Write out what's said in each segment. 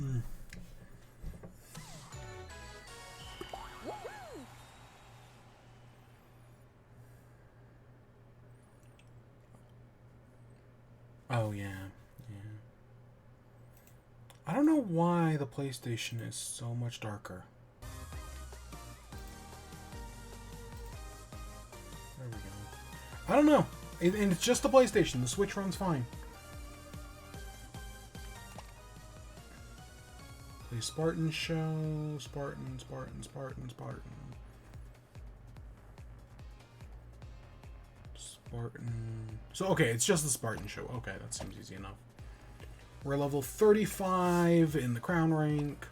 Mm. Oh, yeah. Yeah. I don't know why the PlayStation is so much darker. There we go. I don't know. And it's just the PlayStation. The Switch runs fine. Play Spartan Show. Spartan. Spartan. So, okay, it's just the Spartan Show. Okay, that seems easy enough. We're level 35 in the crown rank.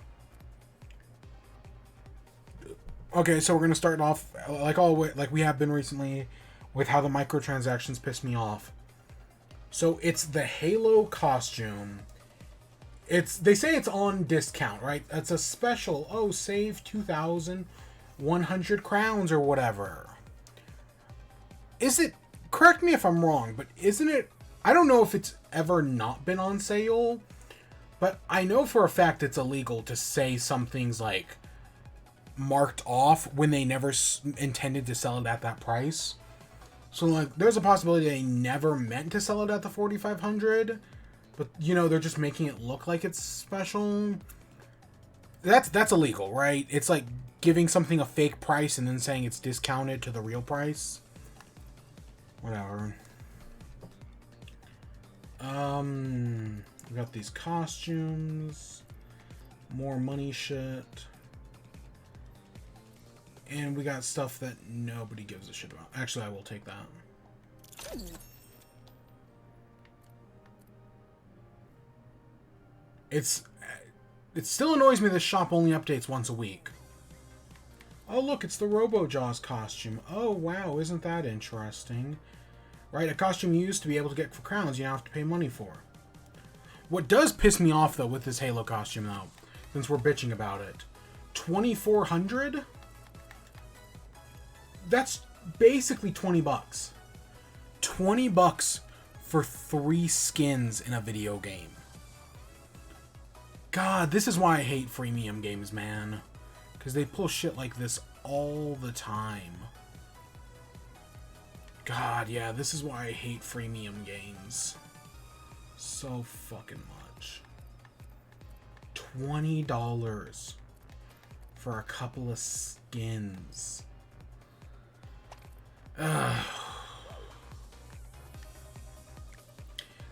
Okay, so we're gonna start off like we have been recently with how the microtransactions piss me off. So it's the Halo costume. They say it's on discount, right? That's a special. Oh, save 2,100 crowns or whatever. Is it? Correct me if I'm wrong, but isn't it? I don't know if it's ever not been on sale, but I know for a fact it's illegal to say something's like marked off when they never intended to sell it at that price. So like, there's a possibility they never meant to sell it at the 4,500, but you know they're just making it look like it's special. That's illegal, right? It's like giving something a fake price and then saying it's discounted to the real price. Whatever. We got these costumes, more money shit, and we got stuff that nobody gives a shit about. Actually, I will take that. It still annoys me this shop only updates once a week. Oh look, it's the Robo-Jaws costume. Oh wow, isn't that interesting? Right, a costume you used to be able to get for crowns, you now have to pay money for. What does piss me off, though, with this Halo costume, though, since we're bitching about it, 2,400? That's basically 20 bucks. 20 bucks for 3 skins in a video game. God, this is why I hate freemium games, man. Because they pull shit like this all the time. God, yeah, this is why I hate freemium games. So fucking much. $20 for a couple of skins. Ugh.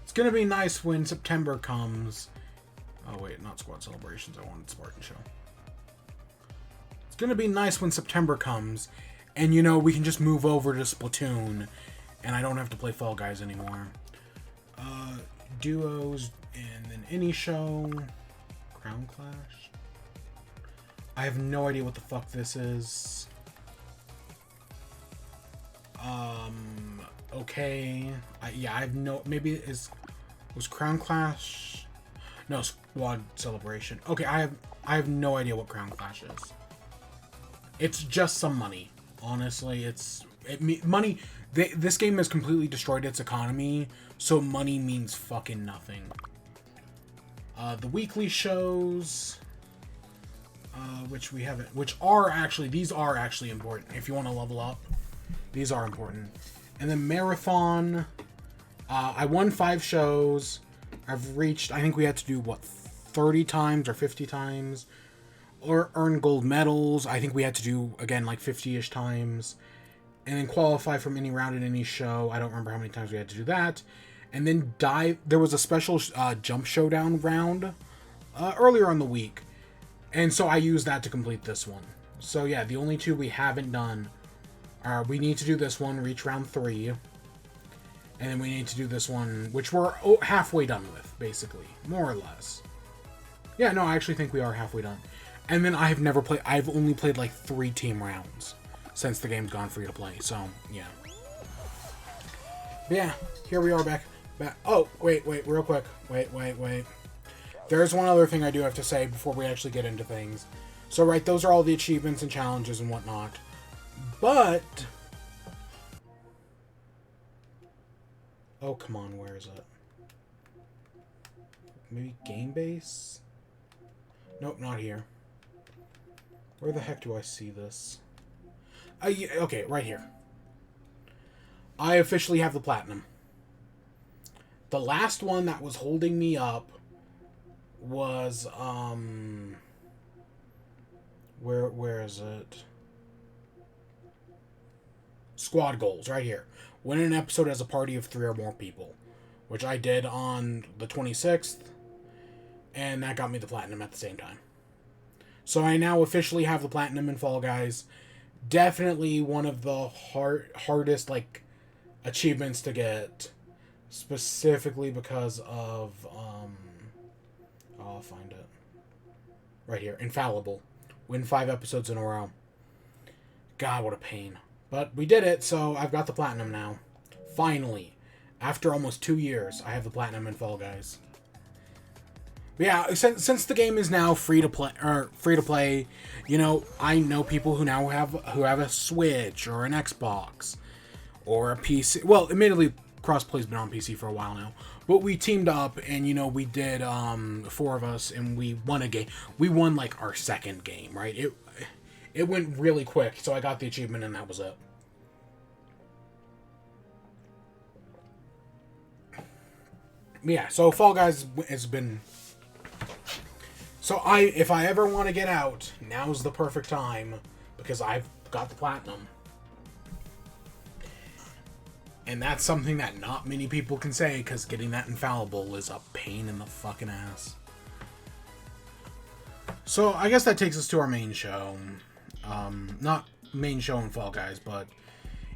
It's gonna be nice when September comes. Oh wait, not Squad Celebrations, I wanted Spartan Show. It's gonna be nice when September comes and, you know, we can just move over to Splatoon, and I don't have to play Fall Guys anymore. Duos, and then any show. Crown Clash. I have no idea what the fuck this is. Okay. Yeah, I have no... Maybe was Crown Clash... No, Squad Celebration. Okay, I have no idea what Crown Clash is. It's just some money. Honestly, money. This game has completely destroyed its economy, so money means fucking nothing. The weekly shows, which we haven't, these are actually important. If you want to level up, these are important. And then marathon, I won 5 shows. I've reached, I think we had to do, what, 30 times or 50 times? Or earn gold medals. I think we had to do, again, like 50-ish times. And then qualify from any round in any show. I don't remember how many times we had to do that. And then there was a special jump showdown round earlier on the week. And so I used that to complete this one. So yeah, the only 2 we haven't done are, we need to do this one, reach round 3. And then we need to do this one, which we're halfway done with, basically. More or less. Yeah, no, I actually think we are halfway done. And then I've only played like 3 team rounds since the game's gone free to play, so, yeah. But yeah, here we are back. Oh, wait, real quick. Wait. There's one other thing I do have to say before we actually get into things. So, right, those are all the achievements and challenges and whatnot. But... Oh, come on, where is it? Maybe game base? Nope, not here. Where the heck do I see this? Yeah, okay, right here. I officially have the platinum. The last one that was holding me up was, where is it? Squad goals, right here. Win an episode as a party of 3 or more people, which I did on the 26th, and that got me the platinum at the same time. So I now officially have the platinum in Fall Guys. Definitely one of the hardest, like, achievements to get, specifically because of, I'll find it. Right here, Infallible. Win 5 episodes in a row. God, what a pain. But we did it, so I've got the platinum now. Finally. After almost 2 years, I have the platinum in Fall Guys. But yeah, since the game is now free to play, you know, I know people who now have a Switch or an Xbox or a PC. Well, admittedly, crossplay's been on PC for a while now. But we teamed up and, you know, we did 4 of us and we won a game. We won like our second game, right? It went really quick, so I got the achievement and that was it. Yeah, so Fall Guys has been... So if I ever want to get out, now's the perfect time, because I've got the platinum. And that's something that not many people can say, because getting that Infallible is a pain in the fucking ass. So I guess that takes us to our main show. Not main show in Fall Guys, but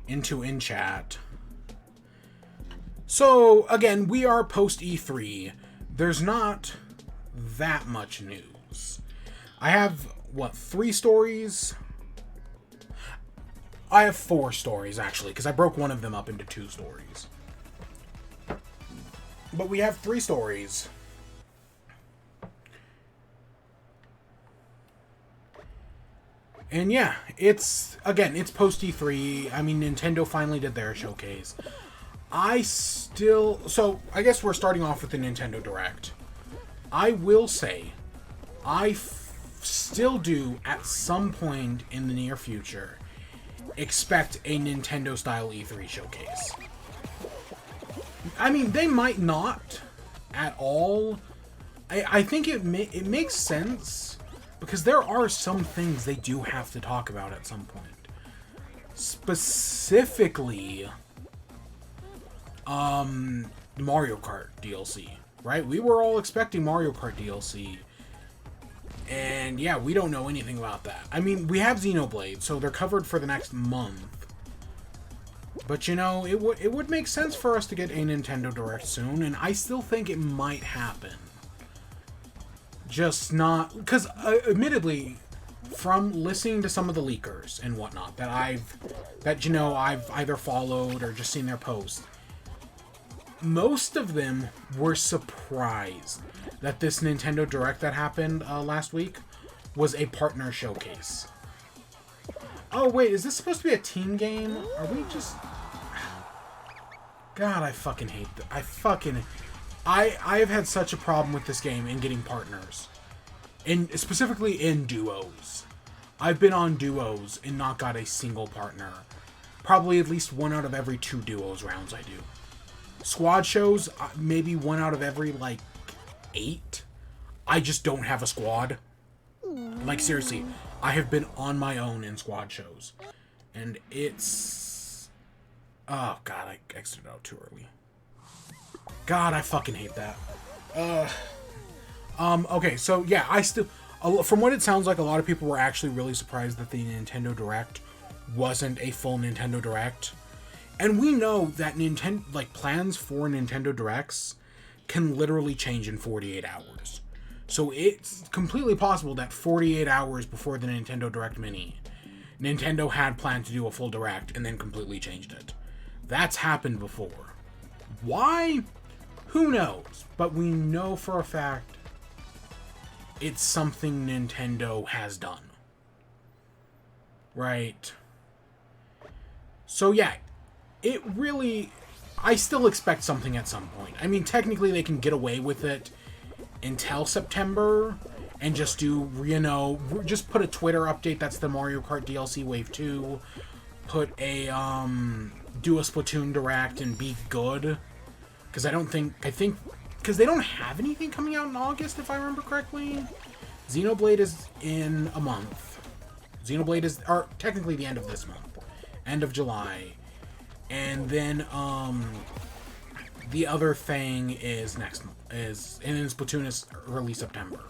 into In Chat. So, again, we are post E3. There's not that much news. I have, 3 stories? I have 4 stories, actually, because I broke one of them up into 2 stories. But we have 3 stories. And yeah, it's post E3. I mean, Nintendo finally did their showcase. So, I guess we're starting off with the Nintendo Direct. I will say, I still do, at some point in the near future, expect a Nintendo-style E3 showcase. I mean, they might not at all. I think it makes sense, because there are some things they do have to talk about at some point. Specifically, Mario Kart DLC, right? We were all expecting Mario Kart DLC. And yeah, we don't know anything about that. I mean, we have Xenoblade, so they're covered for the next month. But you know, it would make sense for us to get a Nintendo Direct soon, and I still think it might happen. Just not... Because, admittedly, from listening to some of the leakers and whatnot that I've either followed or just seen their posts, most of them were surprised that this Nintendo Direct that happened last week was a partner showcase. Oh, wait, is this supposed to be a team game? Are we just... God, I fucking hate that. I've had such a problem with this game in getting partners. Specifically in duos. I've been on duos and not got a single partner. Probably at least 1 out of every 2 duos rounds I do. Squad shows, maybe 1 out of every, 8. I just don't have a squad. Like, seriously, I have been on my own in squad shows. And it's... Oh, God, I exited out too early. God, I fucking hate that. Okay, so, yeah, from what it sounds like, a lot of people were actually really surprised that the Nintendo Direct wasn't a full Nintendo Direct. And we know that plans for Nintendo Directs can literally change in 48 hours. So it's completely possible that 48 hours before the Nintendo Direct Mini, Nintendo had planned to do a full Direct and then completely changed it. That's happened before. Why? Who knows? But we know for a fact it's something Nintendo has done. Right? So yeah, I still expect something at some point. I mean, technically they can get away with it until September and just do, you know, just put a Twitter update that's the Mario Kart DLC Wave 2, put a, do a Splatoon Direct and be good. Because because they don't have anything coming out in August, if I remember correctly. Xenoblade is in a month. Xenoblade is, or technically the end of this month. End of July. And then, the other thing is next month, and then Splatoon is early September.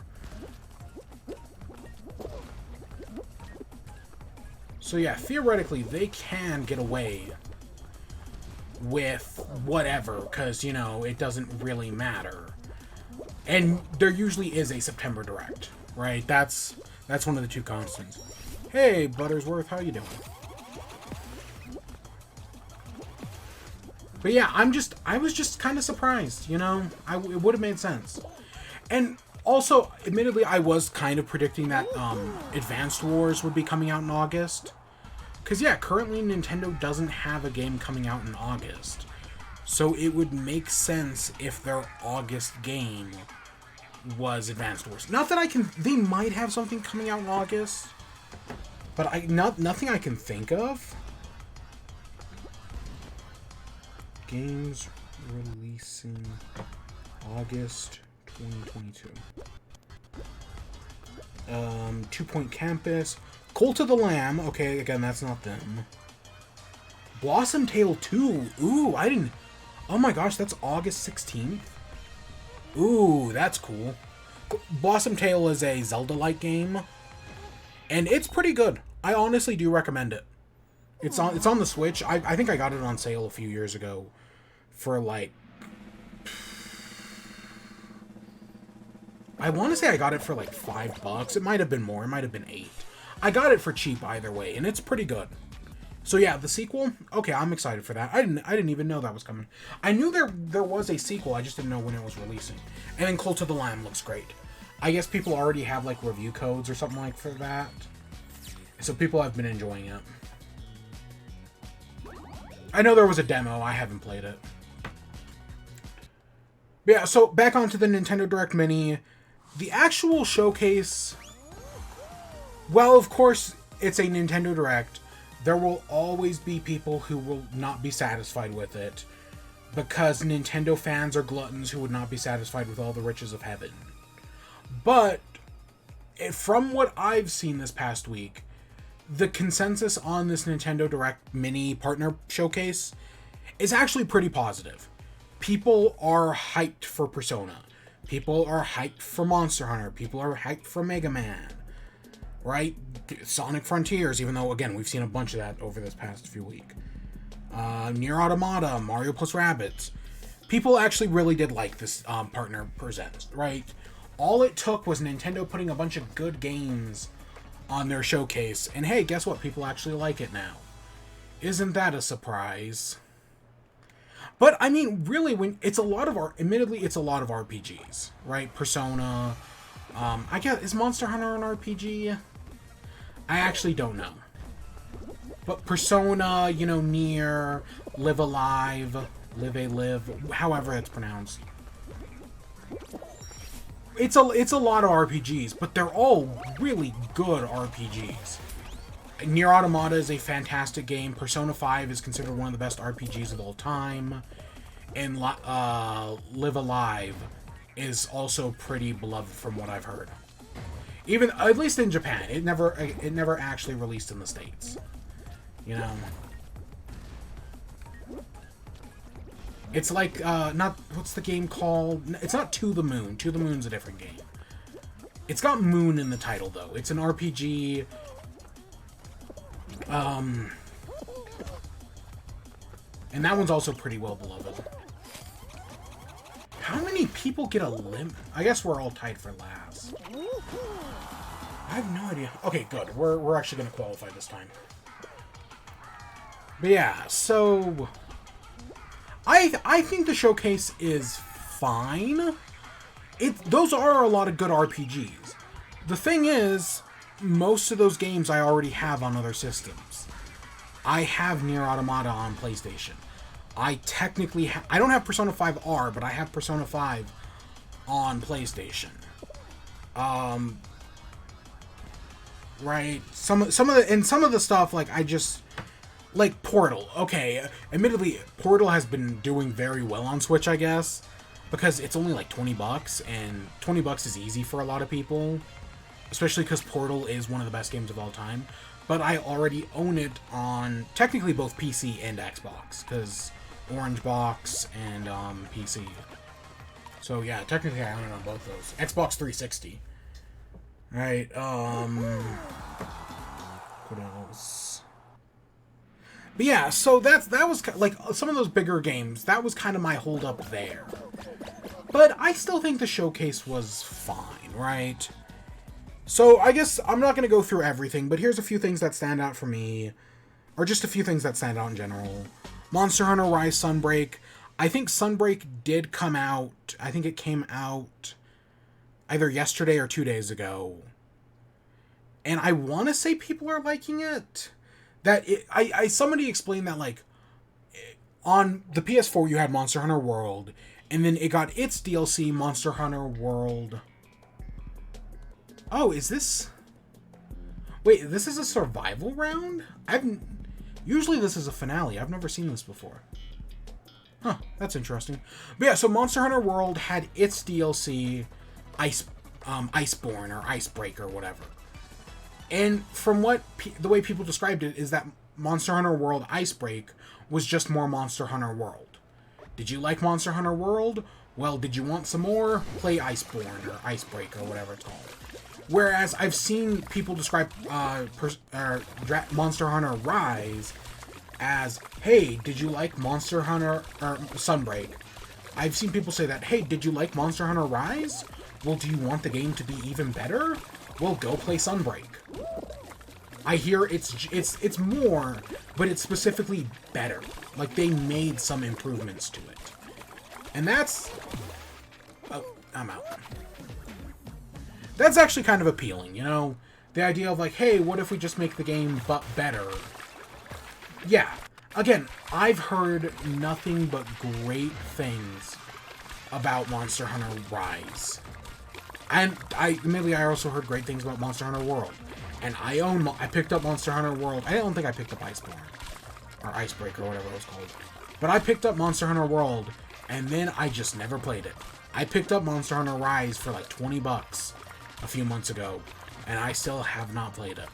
So yeah, theoretically, they can get away with whatever, because, you know, it doesn't really matter. And there usually is a September Direct, right? That's one of the two constants. Hey, Buttersworth, how you doing? But yeah, I was just kind of surprised, you know? It would have made sense. And also, admittedly, I was kind of predicting that Advanced Wars would be coming out in August. Because yeah, currently Nintendo doesn't have a game coming out in August. So it would make sense if their August game was Advanced Wars. Not that they might have something coming out in August. But nothing I can think of. Games releasing August 2022. 2 Point Campus. Cult of the Lamb. Okay, again, that's not them. Blossom Tale 2. Ooh, I didn't... Oh my gosh, that's August 16th? Ooh, that's cool. Blossom Tale is a Zelda-like game. And it's pretty good. I honestly do recommend it. It's on the Switch. I think I got it on sale a few years ago for like... I want to say I got it for like $5. It might have been more. It might have been $8. I got it for cheap either way, and it's pretty good. So yeah, the sequel. Okay, I'm excited for that. I didn't even know that was coming. I knew there was a sequel. I just didn't know when it was releasing. And then Cult of the Lamb looks great. I guess people already have like review codes or something like for that. So people have been enjoying it. I know there was a demo. I haven't played it. But yeah, so back onto the Nintendo Direct Mini. The actual showcase... Well, of course, it's a Nintendo Direct. There will always be people who will not be satisfied with it. Because Nintendo fans are gluttons who would not be satisfied with all the riches of heaven. But, from what I've seen this past week, the consensus on this Nintendo Direct Mini Partner Showcase is actually pretty positive. People are hyped for Persona. People are hyped for Monster Hunter. People are hyped for Mega Man. Right? Sonic Frontiers, even though, again, we've seen a bunch of that over this past few weeks. Nier Automata, Mario plus Rabbids. People actually really did like this Partner Presents, right? All it took was Nintendo putting a bunch of good games on their showcase, and hey, guess what? People actually like it now. Isn't that a surprise? But, I mean, really, admittedly, it's a lot of RPGs, right? Persona, I guess, is Monster Hunter an RPG? I actually don't know. But Persona, you know, Nier, Live Alive, however it's pronounced. It's a lot of RPGs, but they're all really good RPGs. Nier Automata is a fantastic game. Persona 5 is considered one of the best RPGs of all time. And Live Alive is also pretty beloved from what I've heard. Even, at least in Japan. It never actually released in the States. You know? It's like, what's the game called? It's not To the Moon. To the Moon's a different game. It's got Moon in the title, though. It's an RPG... and that one's also pretty well beloved. How many people get a limit? I guess we're all tied for last. I have no idea. Okay, good. We're actually going to qualify this time. But yeah, so... I think the showcase is fine. Those are a lot of good RPGs. The thing is, most of those games I already have on other systems. I have Nier Automata on PlayStation. I technically I don't have Persona 5R, but I have Persona 5 on PlayStation. Right? Some of the stuff, like, I just... Like, Portal. Okay, admittedly, Portal has been doing very well on Switch, I guess, because it's only like $20, and $20 is easy for a lot of people, especially because Portal is one of the best games of all time. But I already own it on, technically, both PC and Xbox, because Orange Box and PC. So yeah, technically I own it on both those. Xbox 360. Right, what else? But yeah, so that was, like, some of those bigger games, that was kind of my hold up there. But I still think the showcase was fine, right? So I guess I'm not going to go through everything, but here's a few things that stand out for me. Or just a few things that stand out in general. Monster Hunter Rise Sunbreak. I think Sunbreak did come out. I think it came out either yesterday or 2 days ago. And I want to say people are liking it. Somebody explained that, like, on the PS4 you had Monster Hunter World, and then it got its DLC, Monster Hunter World. Oh, is this... Wait, this is a survival round? Usually this is a finale. I've never seen this before. Huh, that's interesting. But yeah, so Monster Hunter World had its DLC, Iceborne or Icebreaker or whatever. And from the way people described it is that Monster Hunter World Icebreak was just more Monster Hunter World. Did you like Monster Hunter World? Well, did you want some more? Play Iceborne or Icebreaker or whatever it's called. Whereas I've seen people describe Monster Hunter Rise as, hey, did you like Monster Hunter or Sunbreak? I've seen people say that, hey, did you like Monster Hunter Rise? Well, do you want the game to be even better? Well, go play Sunbreak. I hear it's more, but it's specifically better. Like, they made some improvements to it. And that's... Oh, I'm out. That's actually kind of appealing, you know? The idea of, like, hey, what if we just make the game but better? Yeah. Again, I've heard nothing but great things about Monster Hunter Rise. And admittedly, I also heard great things about Monster Hunter World. And I picked up Monster Hunter World. I don't think I picked up Iceborne. Or Icebreaker, or whatever it was called. But I picked up Monster Hunter World, and then I just never played it. I picked up Monster Hunter Rise for like $20 a few months ago, and I still have not played it.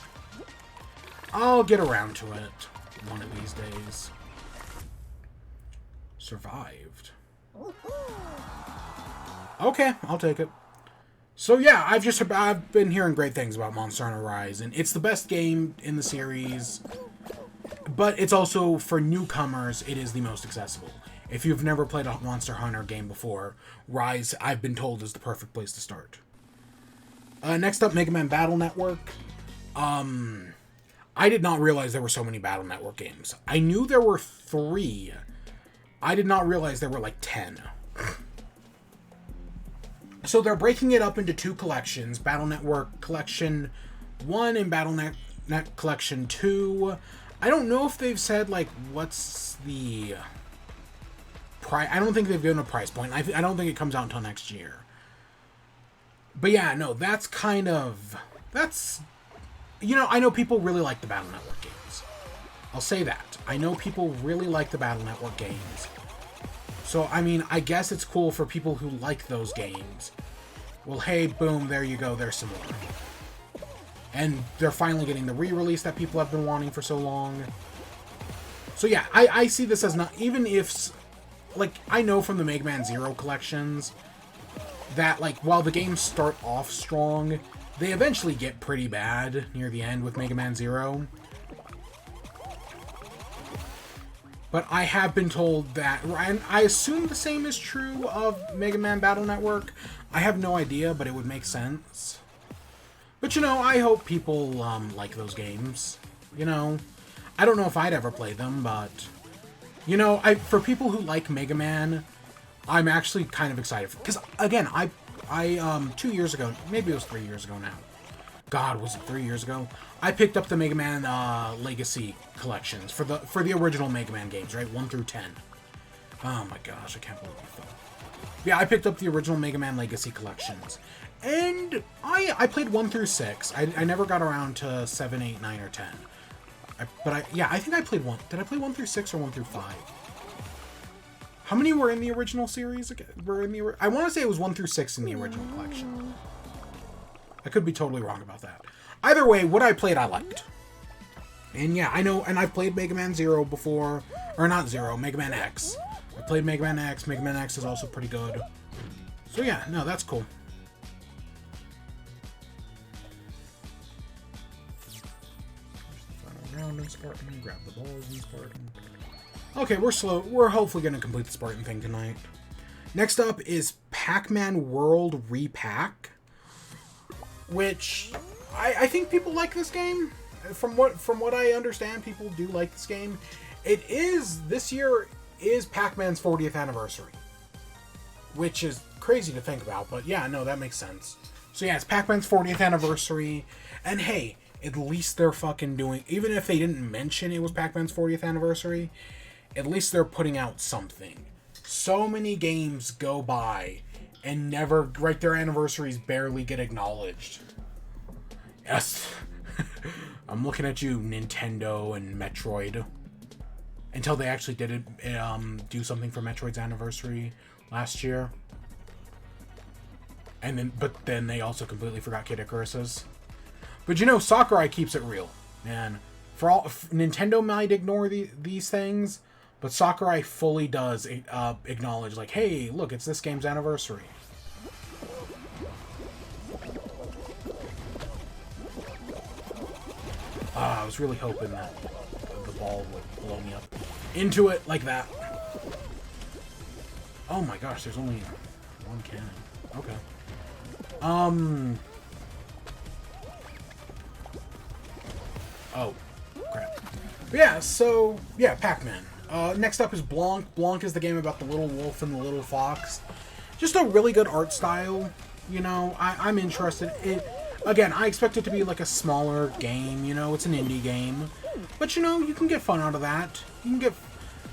I'll get around to it one of these days. Survived. Okay, I'll take it. So yeah, I've been hearing great things about Monster Hunter Rise, and it's the best game in the series, but it's also, for newcomers, it is the most accessible. If you've never played a Monster Hunter game before, Rise, I've been told, is the perfect place to start. Next up, Mega Man Battle Network. I did not realize there were so many Battle Network games. I knew there were 3. I did not realize there were like 10. So they're breaking it up into 2 collections, Battle Network Collection 1 and Battle Net Collection 2. I don't know if they've said, like, what's the price. I don't think they've given a price point. I don't think it comes out until next year. But yeah, no, that's... You know, I know people really like the Battle Network games. I'll say that. I know people really like the Battle Network games. So, I mean, I guess it's cool for people who like those games. Well, hey, boom, there you go, there's some more. And they're finally getting the re-release that people have been wanting for so long. So yeah, I see this as not... Even if... Like, I know from the Mega Man Zero collections that, like, while the games start off strong, they eventually get pretty bad near the end with Mega Man Zero. But I have been told that, and I assume the same is true of Mega Man Battle Network. I have no idea, but it would make sense. But, you know, I hope people like those games. You know, I don't know if I'd ever play them, but, you know, for people who like Mega Man, I'm actually kind of excited. Because, again, I 2 years ago, maybe it was 3 years ago now. God, was it 3 years ago? I picked up the Mega Man Legacy collections for the original Mega Man games, right? 1 through 10. Oh my gosh, I can't believe I fell. Yeah, I picked up the original Mega Man Legacy collections. And I played 1 through 6. I never got around to 7, 8, 9, or 10. Yeah, I think I played 1. Did I play 1 through 6 or 1 through 5? How many were in the original series? I want to say it was 1 through 6 in the original collection. I could be totally wrong about that. Either way, what I played, I liked. And yeah, I know, and I've played Mega Man 0 before. Or not 0, Mega Man X. I played Mega Man X. Mega Man X is also pretty good. So yeah, no, that's cool. Final round in Spartan. Grab the balls in Spartan. Okay, we're slow. We're hopefully going to complete the Spartan thing tonight. Next up is Pac-Man World Repack, which I think people like this game. From what I understand, people do like this game. This year is Pac-Man's 40th anniversary, which is crazy to think about, but yeah, no, that makes sense. So yeah, it's Pac-Man's 40th anniversary, and hey, at least they're fucking doing, even if they didn't mention it was Pac-Man's 40th anniversary, at least they're putting out something. So many games go by and never, right, their anniversaries barely get acknowledged. Yes. I'm looking at you, Nintendo and Metroid. Until they actually did it, do something for Metroid's anniversary last year. But then they also completely forgot Kid Icarus's. But you know, Sakurai keeps it real, man. Nintendo might ignore these things, but Sakurai fully does acknowledge, like, hey, look, it's this game's anniversary. I was really hoping that the ball would blow me up into it like that. Oh my gosh, there's only one cannon. Okay. Oh, crap. But yeah, so, yeah, Pac-Man. Next up is Blanc. Blanc is the game about the little wolf and the little fox. Just a really good art style. You know, I'm interested. Again, I expect it to be like a smaller game, you know, it's an indie game. But, you know, you can get fun out of that.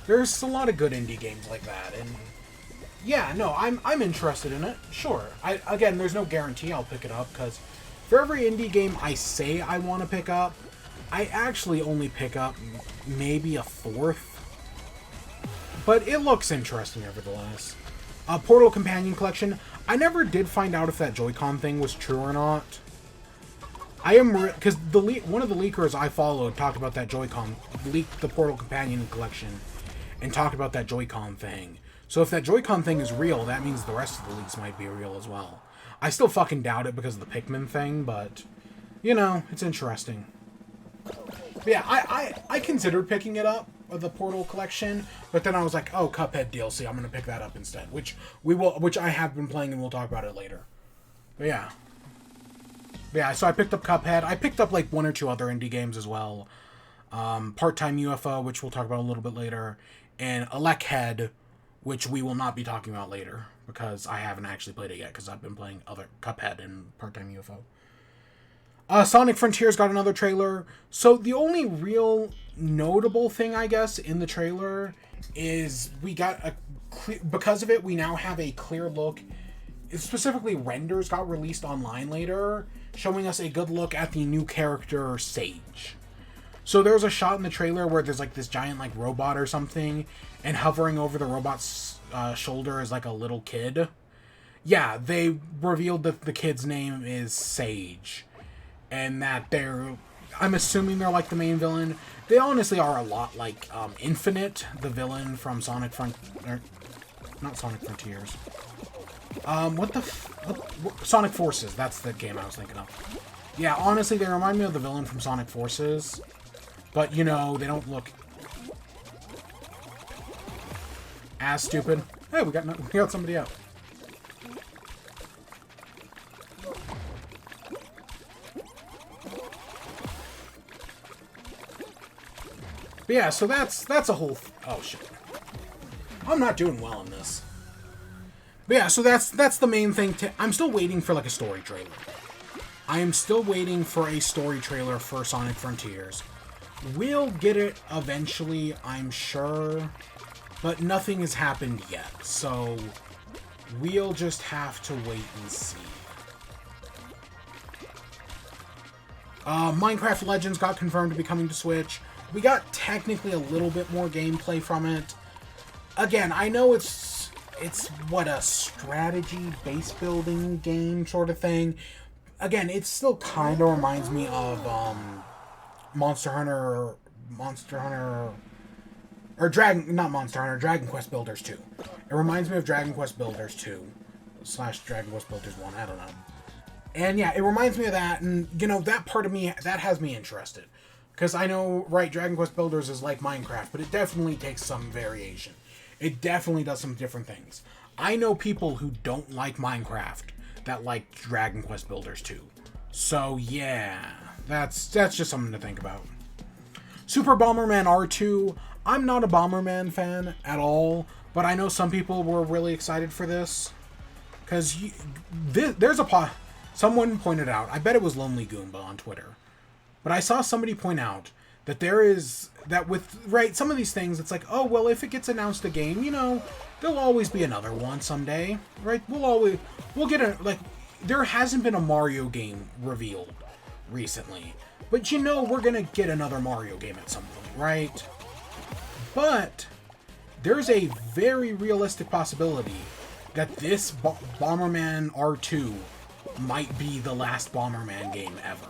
There's a lot of good indie games like that, and yeah, no, I'm interested in it, sure. Again, there's no guarantee I'll pick it up, because for every indie game I say I want to pick up, I actually only pick up maybe a fourth. But it looks interesting, nevertheless. Portal Companion Collection, I never did find out if that Joy-Con thing was true or not. Because one of the leakers I followed talked about that Joy-Con, leaked the Portal Companion Collection, and talked about that Joy-Con thing. So if that Joy-Con thing is real, that means the rest of the leaks might be real as well. I still fucking doubt it because of the Pikmin thing, but, you know, it's interesting. But yeah, I considered picking it up, the Portal Collection, but then I was like, oh, Cuphead DLC, I'm gonna pick that up instead, which I have been playing, and we'll talk about it later. But yeah. Yeah, so I picked up Cuphead. I picked up like 1 or 2 other indie games as well. Part-Time UFO, which we'll talk about a little bit later, and Electhead, which we will not be talking about later, because I haven't actually played it yet, because I've been playing other Cuphead and Part-Time UFO. Sonic Frontiers got another trailer. So the only real notable thing, I guess, in the trailer is we got because of it, we now have a clear look. Specifically, renders got released online later, showing us a good look at the new character, Sage. So there's a shot in the trailer where there's like this giant like robot or something, and hovering over the robot's shoulder is like a little kid. Yeah, they revealed that the kid's name is Sage, and that I'm assuming they're like the main villain. They honestly are a lot like Infinite, the villain from Sonic not Sonic Frontiers. Sonic Forces, that's the game I was thinking of. Yeah, honestly, they remind me of the villain from Sonic Forces. But, you know, they don't look as stupid. Hey, we got somebody out. But yeah, so that's a whole... Oh, shit. I'm not doing well in this. But yeah, so that's the main thing. I'm still waiting for, like, a story trailer. I am still waiting for a story trailer for Sonic Frontiers. We'll get it eventually, I'm sure. But nothing has happened yet, so... We'll just have to wait and see. Minecraft Legends got confirmed to be coming to Switch. We got technically a little bit more gameplay from it. Again, I know it's what, a strategy base building game sort of thing. Again, it still kind of reminds me of Dragon Quest Builders 2. It reminds me of Dragon Quest Builders 2 / Dragon Quest Builders 1, I don't know. And yeah, it reminds me of that, and you know, that part of me, that has me interested. Because I know, right, Dragon Quest Builders is like Minecraft, but it definitely takes some variation. It definitely does some different things. I know people who don't like Minecraft that like Dragon Quest Builders 2. So yeah, that's just something to think about. Super Bomberman R2. I'm not a Bomberman fan at all, but I know some people were really excited for this. Because there's someone pointed out, I bet it was Lonely Goomba on Twitter, but I saw somebody point out that some of these things, it's like, oh, well, if it gets announced a game, you know, there'll always be another one someday, right? We'll get there hasn't been a Mario game revealed recently, but you know, we're gonna get another Mario game at some point, right? But there's a very realistic possibility that this Bomberman R2 might be the last Bomberman game ever.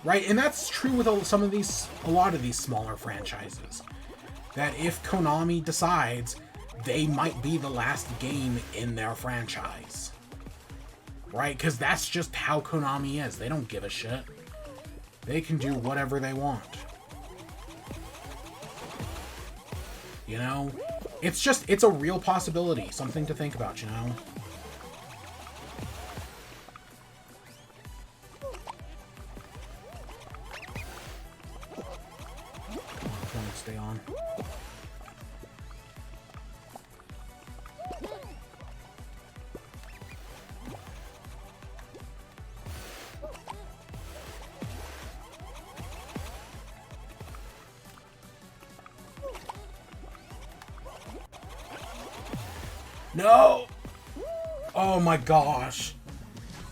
Right? And that's true with a lot of these smaller franchises. That if Konami decides, they might be the last game in their franchise. Right? Because that's just how Konami is. They don't give a shit. They can do whatever they want. You know? It's a real possibility. Something to think about, you know? Stay on. No! Oh my gosh.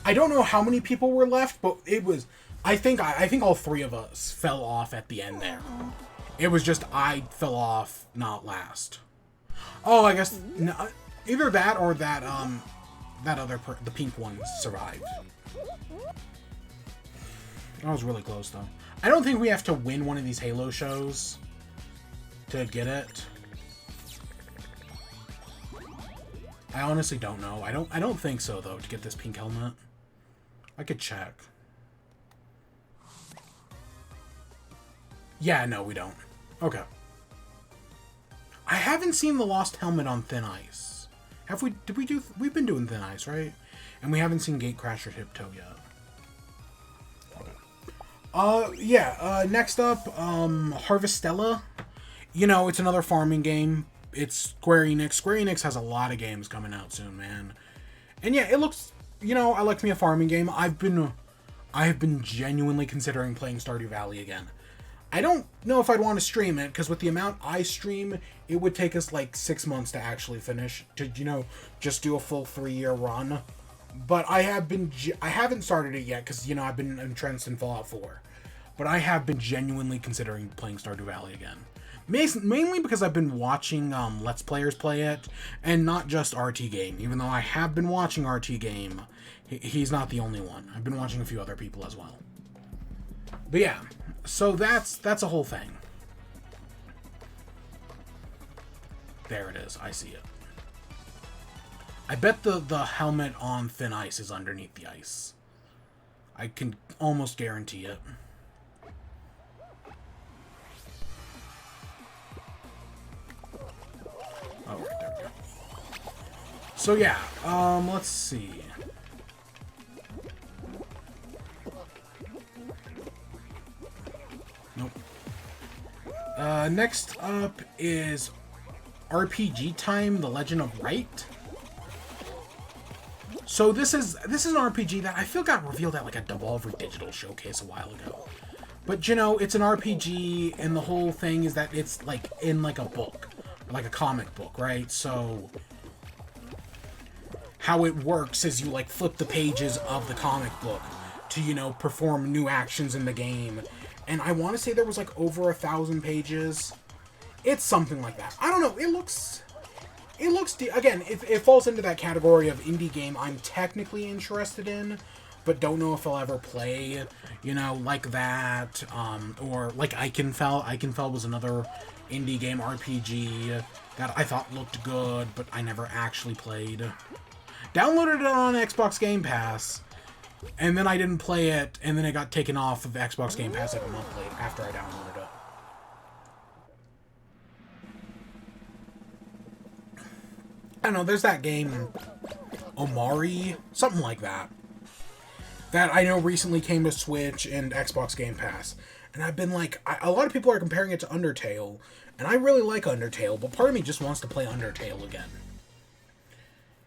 I don't know how many people were left, but it was... I think all three of us fell off at the end there. It was just I fell off, not last. Oh, I guess no, either that or that the pink one survived. That was really close though. I don't think we have to win one of these Halo shows to get it. I honestly don't know. I don't think so though to get this pink helmet. I could check. Yeah, no, we don't. Okay. I haven't seen the Lost Helmet on Thin Ice. Have we? We've been doing Thin Ice, right? And we haven't seen Gatecrasher Tiptoe yet. Okay. Yeah, next up, Harvestella. You know, it's another farming game. It's Square Enix. Square Enix has a lot of games coming out soon, man. And yeah, it looks, you know, I like me a farming game. I have been genuinely considering playing Stardew Valley again. I don't know if I'd want to stream it, because with the amount I stream, it would take us like 6 months to actually finish, to, you know, just do a full 3-year run. But I haven't started it yet, because, you know, I've been entrenched in Fallout 4. But I have been genuinely considering playing Stardew Valley again. Mainly because I've been watching Let's Players play it, and not just RT Game. Even though I have been watching RT Game, he's not the only one. I've been watching a few other people as well. But yeah. So that's a whole thing. There it is. I see it. I bet the helmet on Thin Ice is underneath the ice. I can almost guarantee it. Oh, right, there we go. So yeah, let's see. Nope. Next up is RPG Time: The Legend of Wright. So this is an RPG that I feel got revealed at like a Devolver Digital showcase a while ago. But you know, it's an RPG, and the whole thing is that it's like in like a book, like a comic book, right? So how it works is you, like, flip the pages of the comic book to, you know, perform new actions in the game. And I want to say there was, like, over 1,000 pages. It's something like that. I don't know. It looks... Again, it falls into that category of indie game I'm technically interested in, but don't know if I'll ever play, you know, like that. Or, like, Eichenfeld. Eichenfeld was another indie game RPG that I thought looked good, but I never actually played. Downloaded it on Xbox Game Pass, and then I didn't play it, and then it got taken off of Xbox Game Pass like a month later after I downloaded it. I don't know, there's that game, Omari, something like that, that I know recently came to Switch and Xbox Game Pass. And I've been like, a lot of people are comparing it to Undertale, and I really like Undertale, but part of me just wants to play Undertale again.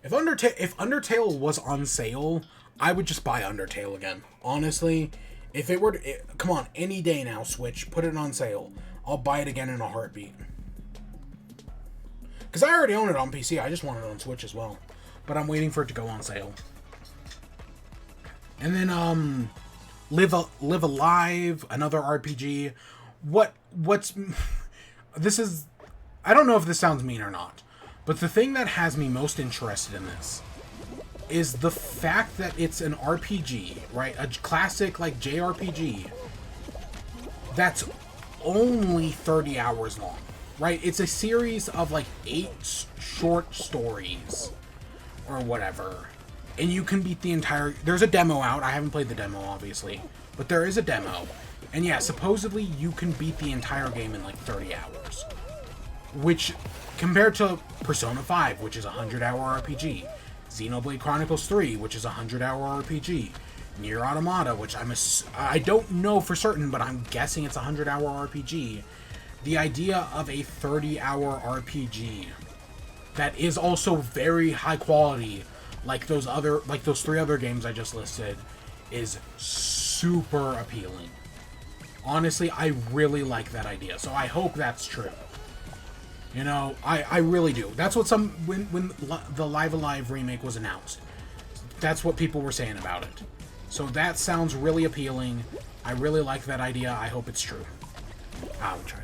If Undertale was on sale, I would just buy Undertale again. Honestly, if it were to, come on, any day now, Switch, put it on sale. I'll buy it again in a heartbeat. Because I already own it on PC, I just want it on Switch as well. But I'm waiting for it to go on sale. And then, Live Alive, another RPG. This is, I don't know if this sounds mean or not, but the thing that has me most interested in this is the fact that it's an RPG, right? A classic, like, JRPG that's only 30 hours long. Right, it's a series of like 8 short stories or whatever, and you can beat the entire... There's a demo out. I haven't played the demo, obviously, but there is a demo, and yeah, supposedly you can beat the entire game in like 30 hours, which, compared to Persona 5, which is a 100-hour RPG, Xenoblade Chronicles 3, which is a 100-hour RPG, Nier Automata, which I don't know for certain, but I'm guessing it's a 100-hour RPG. The idea of a 30-hour RPG that is also very high quality, like those 3 other games I just listed, is super appealing. Honestly, I really like that idea, so I hope that's true. You know, I really do. That's what when the Live Alive remake was announced, that's what people were saying about it. So that sounds really appealing. I really like that idea. I hope it's true. I'll try.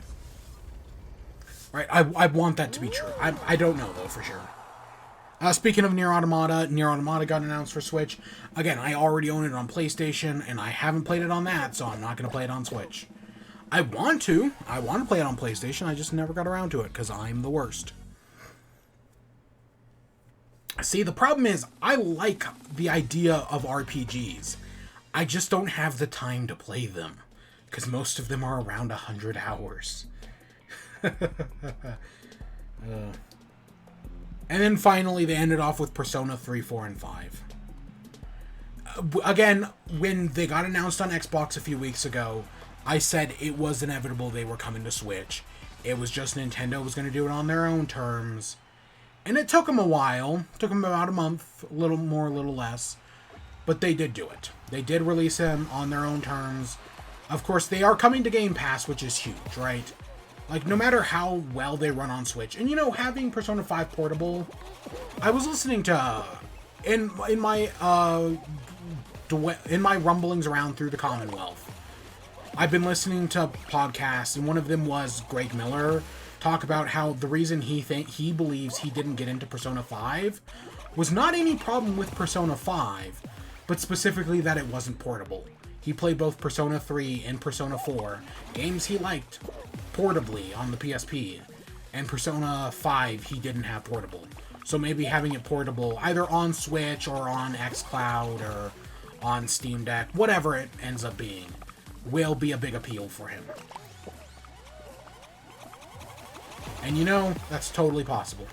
Right, I want that to be true. I don't know, though, for sure. Speaking of Nier Automata got announced for Switch. Again, I already own it on PlayStation, and I haven't played it on that, so I'm not going to play it on Switch. I want to play it on PlayStation, I just never got around to it, because I'm the worst. See, the problem is, I like the idea of RPGs. I just don't have the time to play them, because most of them are around 100 hours. And then finally they ended off with Persona 3, 4, and 5. Again, when they got announced on Xbox a few weeks ago, I said it was inevitable they were coming to Switch. It was just Nintendo was going to do it on their own terms. And it took them a while. It took them about a month, a little more, a little less. But they did do it. They did release them on their own terms. Of course, they are coming to Game Pass, which is huge, right? Like, no matter how well they run on Switch. And, you know, having Persona 5 Portable, I was listening to, in my rumblings around through the Commonwealth, I've been listening to podcasts, and one of them was Greg Miller talk about how the reason he believes he didn't get into Persona 5 was not any problem with Persona 5, but specifically that it wasn't portable. He played both Persona 3 and Persona 4, games he liked portably on the PSP, and Persona 5 he didn't have portable. So maybe having it portable either on Switch or on xCloud or on Steam Deck, whatever it ends up being, will be a big appeal for him. And you know, that's totally possible.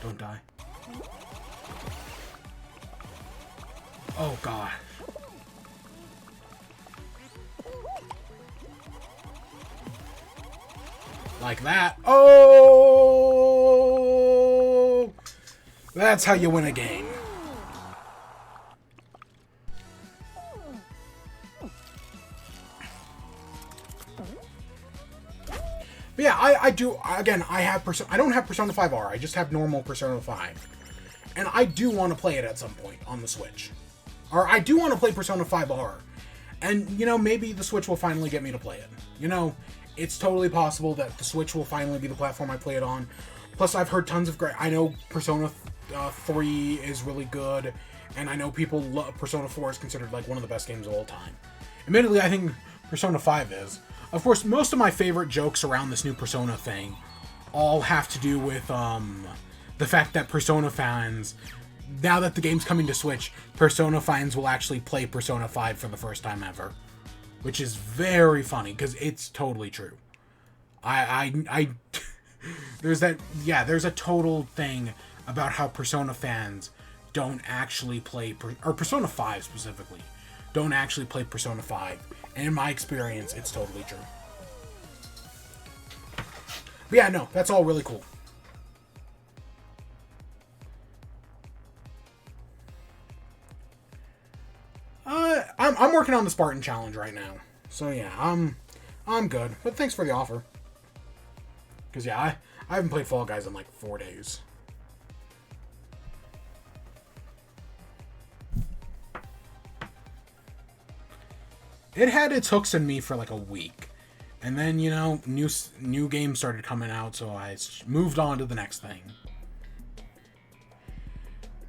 Don't die. Oh, God. Like that. Oh! That's how you win a game. But yeah, I do, again, I don't have Persona 5R, I just have normal Persona 5. And I do want to play it at some point on the Switch. Or I do want to play Persona 5R. And, you know, maybe the Switch will finally get me to play it. You know, it's totally possible that the Switch will finally be the platform I play it on. Plus, I've heard tons of great, I know Persona 3 is really good, and I know people love, Persona 4 is considered like one of the best games of all time. Admittedly, I think Persona 5 is. Of course, most of my favorite jokes around this new Persona thing all have to do with the fact that Persona fans, now that the game's coming to Switch, Persona fans will actually play Persona 5 for the first time ever. Which is very funny, because it's totally true. There's a total thing about how Persona fans don't actually play, or Persona 5 specifically, don't actually play Persona 5. And in my experience, it's totally true. But yeah, no, that's all really cool. I'm working on the Spartan Challenge right now. So yeah, I'm good. But thanks for the offer. Because yeah, I haven't played Fall Guys in like 4 days. It had its hooks in me for like a week. And then, you know, new games started coming out, so I moved on to the next thing.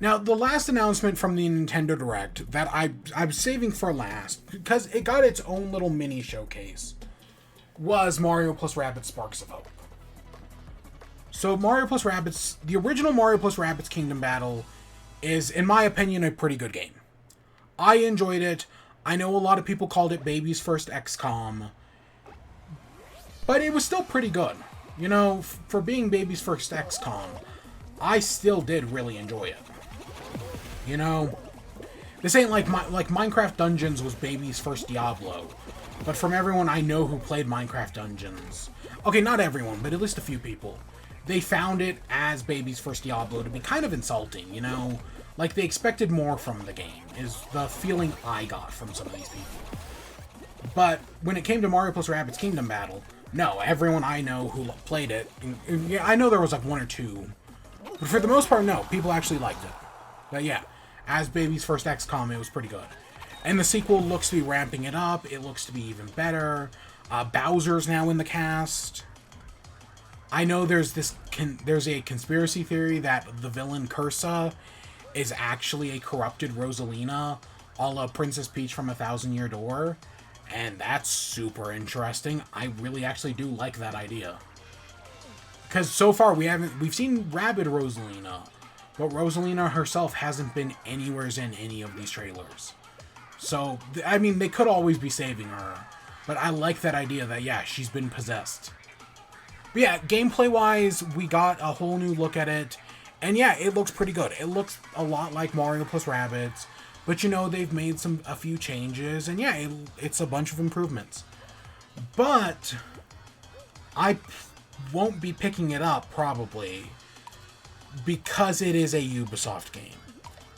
Now, the last announcement from the Nintendo Direct that I'm saving for last, because it got its own little mini showcase, was Mario plus Rabbids Sparks of Hope. So Mario plus Rabbids, the original Mario plus Rabbids Kingdom Battle is, in my opinion, a pretty good game. I enjoyed it. I know a lot of people called it Baby's First XCOM, but it was still pretty good. You know, for being Baby's First XCOM, I still did really enjoy it. You know, this ain't like Minecraft Dungeons was Baby's first Diablo, but from everyone I know who played Minecraft Dungeons, okay, not everyone, but at least a few people, they found it as Baby's first Diablo to be kind of insulting, you know? Like, they expected more from the game, is the feeling I got from some of these people. But when it came to Mario plus Rabbids Kingdom Battle, no, everyone I know who played it, and yeah, I know there was like one or two, but for the most part, no, people actually liked it. But yeah, as Baby's First XCOM, it was pretty good. And the sequel looks to be ramping it up, it looks to be even better. Bowser's now in the cast. I know there's a conspiracy theory that the villain Cursa is actually a corrupted Rosalina, a la Princess Peach from A Thousand Year Door, and that's super interesting. I really actually do like that idea. Because so far we've seen Rabbid Rosalina, but Rosalina herself hasn't been anywhere in any of these trailers. So, I mean, they could always be saving her, but I like that idea that, yeah, she's been possessed. But yeah, gameplay-wise, we got a whole new look at it, and yeah, it looks pretty good. It looks a lot like Mario plus Rabbids, but you know, they've made a few changes, and yeah, it's a bunch of improvements. But I won't be picking it up, probably, because it is a Ubisoft game.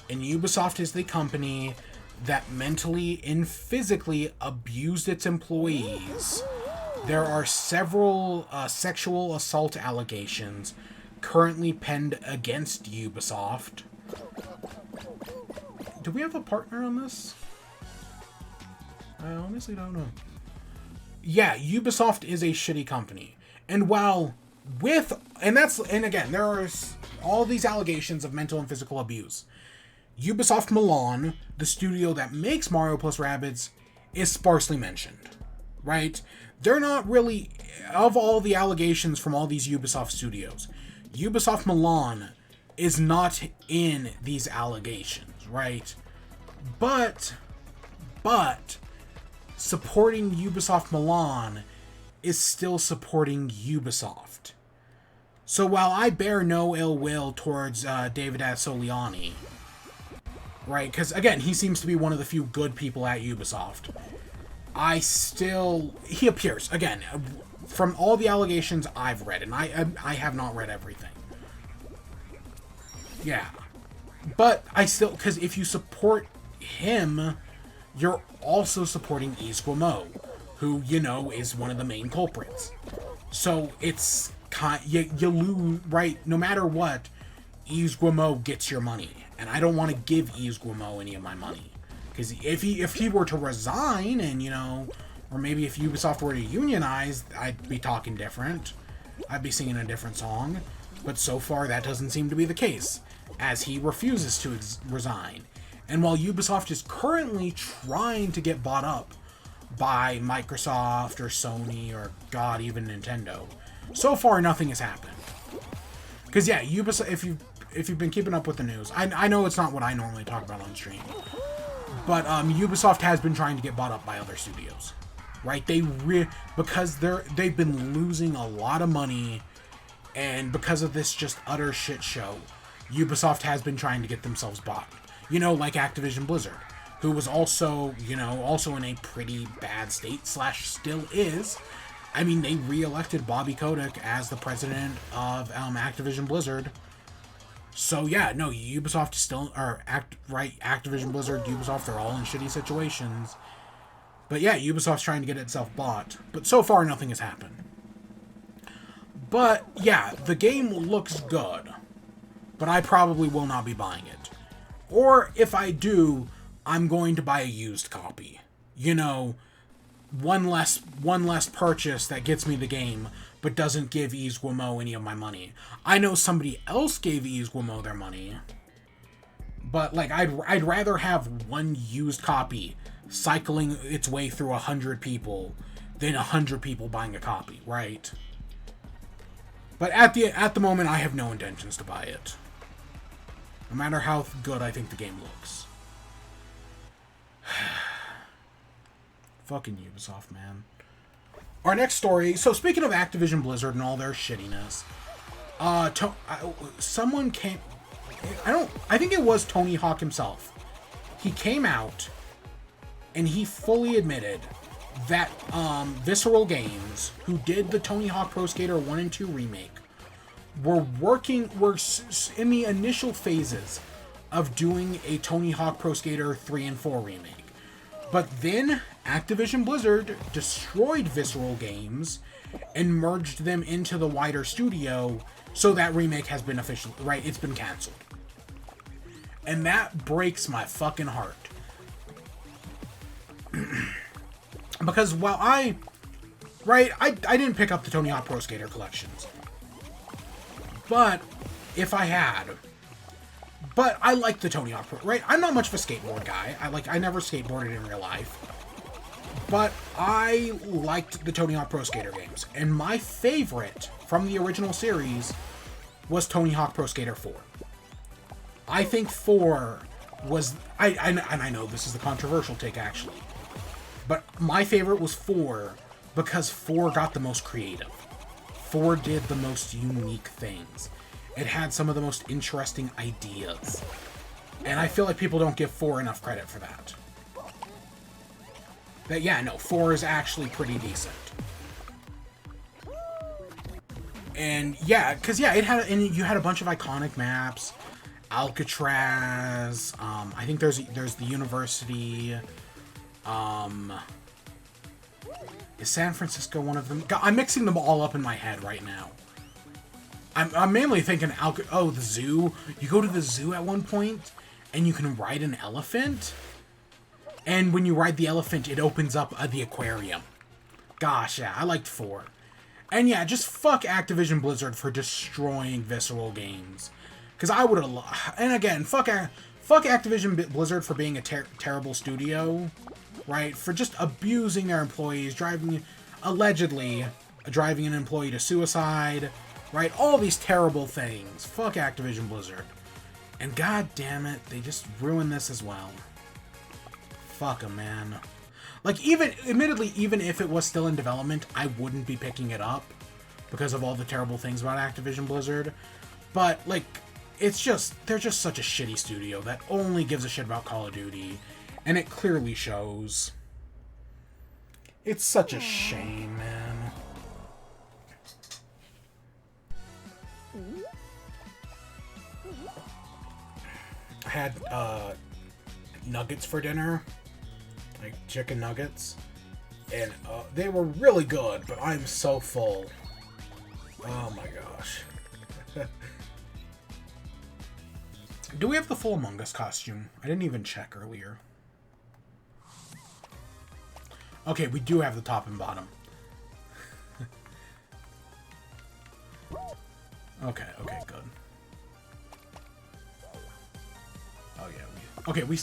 And Ubisoft is the company that mentally and physically abused its employees. There are several sexual assault allegations currently penned against Ubisoft. Do we have a partner on this? I honestly don't know. Yeah, Ubisoft is a shitty company. And while and again, there are all these allegations of mental and physical abuse. Ubisoft Milan, the studio that makes Mario plus Rabbids, is sparsely mentioned, right? They're not really, of all the allegations from all these Ubisoft studios, Ubisoft Milan is not in these allegations, right? But supporting Ubisoft Milan is still supporting Ubisoft. So while I bear no ill will towards David Assoliani, right, because again, he seems to be one of the few good people at Ubisoft, he appears, again, from all the allegations I've read, and I have not read everything. Yeah. But I still, because if you support him, you're also supporting Yves Guillemot, who, you know, is one of the main culprits. So it's you lose, right? No matter what, Yves Guillemot gets your money, and I don't want to give Yves Guillemot any of my money, because if he were to resign, and, you know, or maybe if Ubisoft were to unionize, I'd be talking different. I'd be singing a different song. But so far, that doesn't seem to be the case, as he refuses to resign. And while Ubisoft is currently trying to get bought up by Microsoft or Sony or, God, even Nintendo, so far nothing has happened. Because, yeah, Ubisoft, if you've been keeping up with the news, I know it's not what I normally talk about on stream, but Ubisoft has been trying to get bought up by other studios. Right, because they've been losing a lot of money, and because of this just utter shit show, Ubisoft has been trying to get themselves bought. You know, like Activision Blizzard, who was also, you know, also in a pretty bad state, / still is. I mean, they re-elected Bobby Kotick as the president of Activision Blizzard. So yeah, no, Ubisoft is still, Activision Blizzard, Ubisoft, they're all in shitty situations. But yeah, Ubisoft's trying to get itself bought. But so far, nothing has happened. But yeah, the game looks good. But I probably will not be buying it. Or if I do, I'm going to buy a used copy. You know, one less purchase that gets me the game, but doesn't give Yves Guillemot any of my money. I know somebody else gave Yves Guillemot their money. But, like, I'd rather have one used copy cycling its way through 100 people than 100 people buying a copy, right? But at the moment, I have no intentions to buy it. No matter how good I think the game looks. Fucking Ubisoft, man. Our next story, so speaking of Activision Blizzard and all their shittiness, someone came, I think it was Tony Hawk himself. He came out and he fully admitted that Visceral Games, who did the Tony Hawk Pro Skater 1 and 2 remake, were in the initial phases of doing a Tony Hawk Pro Skater 3 and 4 remake. But then Activision Blizzard destroyed Visceral Games and merged them into the wider studio, so that remake has been officially, it's been canceled. And that breaks my fucking heart. Because while I didn't pick up the Tony Hawk Pro Skater collections. But if I had, but I like the Tony Hawk Pro, I'm not much of a skateboard guy. I never skateboarded in real life. But I liked the Tony Hawk Pro Skater games. And my favorite from the original series was Tony Hawk Pro Skater 4. I think 4 was, and I know this is the controversial take actually, but my favorite was 4 because 4 got the most creative. 4 did the most unique things. It had some of the most interesting ideas. And I feel like people don't give 4 enough credit for that. But yeah, no, 4 is actually pretty decent. And yeah, because yeah, you had a bunch of iconic maps. Alcatraz, I think there's the university. Is San Francisco one of them? God, I'm mixing them all up in my head right now. I'm mainly thinking the zoo. You go to the zoo at one point, and you can ride an elephant. And when you ride the elephant, it opens up the aquarium. Gosh, yeah, I liked 4. And yeah, just fuck Activision Blizzard for destroying Visceral Games. Because I would have... And again, fuck Activision Blizzard for being a terrible studio. For just abusing their employees, allegedly driving an employee to suicide. All these terrible things. Fuck Activision Blizzard. And god damn it, they just ruined this as well. Fuck 'em, man. Admittedly, even if it was still in development, I wouldn't be picking it up because of all the terrible things about Activision Blizzard. But, they're just such a shitty studio that only gives a shit about Call of Duty, and it clearly shows. It's such a shame, man. had nuggets for dinner, like chicken nuggets, and they were really good, but I'm so full. Oh my gosh. Do we have the full Among Us costume? I didn't even check earlier. Okay, we do have the top and bottom. Okay, good. Oh yeah, okay, we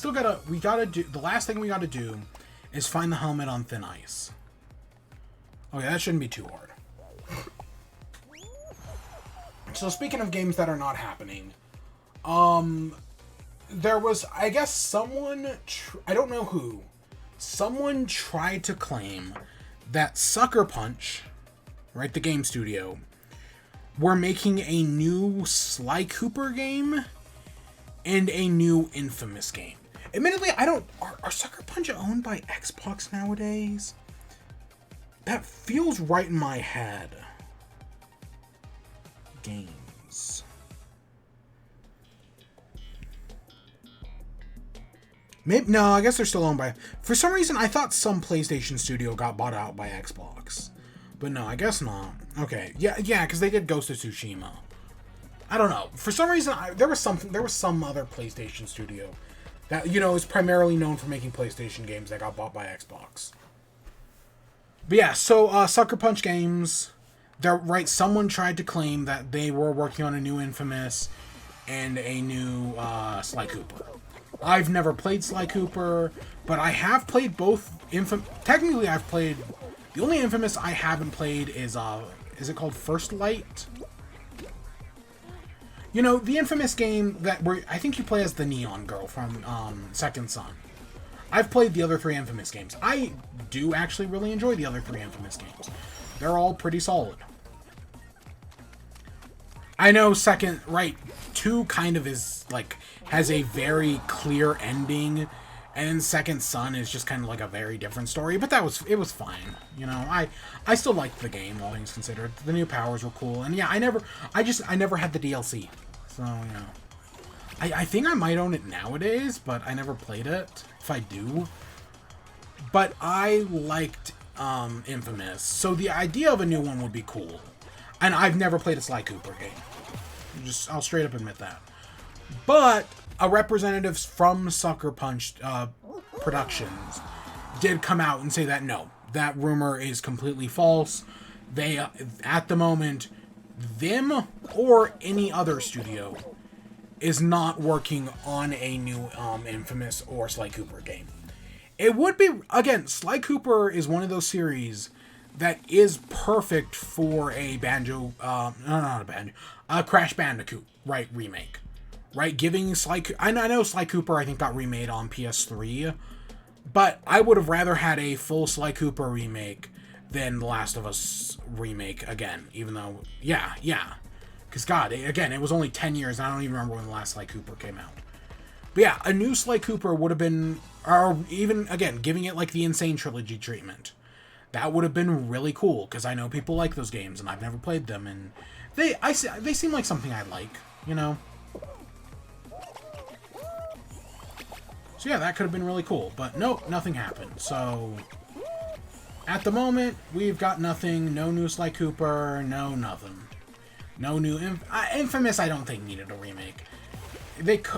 gotta do, the last thing we gotta do is find the helmet on thin ice. Okay, that shouldn't be too hard. So speaking of games that are not happening, there was, I guess, someone, I don't know who, someone tried to claim that Sucker Punch, right, the game studio, were making a new Sly Cooper game and a new Infamous game. Admittedly, I don't, are Sucker Punch owned by Xbox nowadays? That feels right in my head. Games. Maybe, no, I guess they're still owned by... For some reason, I thought some PlayStation studio got bought out by Xbox. But no, I guess not. Okay, yeah, because they did Ghost of Tsushima. I don't know. For some reason, there was some other PlayStation studio that, you know, is primarily known for making PlayStation games that got bought by Xbox. But yeah, so Sucker Punch Games, they're right. Someone tried to claim that they were working on a new Infamous and a new Sly Cooper. I've never played Sly Cooper, but I have played both. Technically, I've played. The only Infamous I haven't played is it called First Light? You know, the Infamous game where I think you play as the Neon Girl from Second Son. I've played the other 3 Infamous games. I do actually really enjoy the other 3 Infamous games. They're all pretty solid. I know 2 kind of is, like, has a very clear ending, and Second Son is just kind of like a very different story, but it was fine. You know, I still liked the game, all things considered. The new powers were cool, and yeah, I never had the DLC. So, you know. I think I might own it nowadays, but I never played it, if I do. But I liked Infamous, so the idea of a new one would be cool. And I've never played a Sly Cooper game. I'll straight up admit that. But a representative from Sucker Punch Productions did come out and say that no, that rumor is completely false. They, at the moment, them or any other studio is not working on a new Infamous or Sly Cooper game. It would be, again, Sly Cooper is one of those series that is perfect for a Crash Bandicoot, right, remake. Right, giving Sly Cooper, I know Sly Cooper, I think, got remade on PS3, but I would have rather had a full Sly Cooper remake than The Last of Us remake again, even though, yeah. Because, God, again, it was only 10 years, and I don't even remember when the last Sly Cooper came out. But yeah, a new Sly Cooper would have been, or even, again, giving it, like, the Insane Trilogy treatment. That would have been really cool, because I know people like those games, and I've never played them, and they seem like something I like, you know? So yeah, that could have been really cool, but nope, nothing happened. So, at the moment, we've got nothing, no new Sly Cooper, no nothing. No new Infamous, I don't think needed a remake.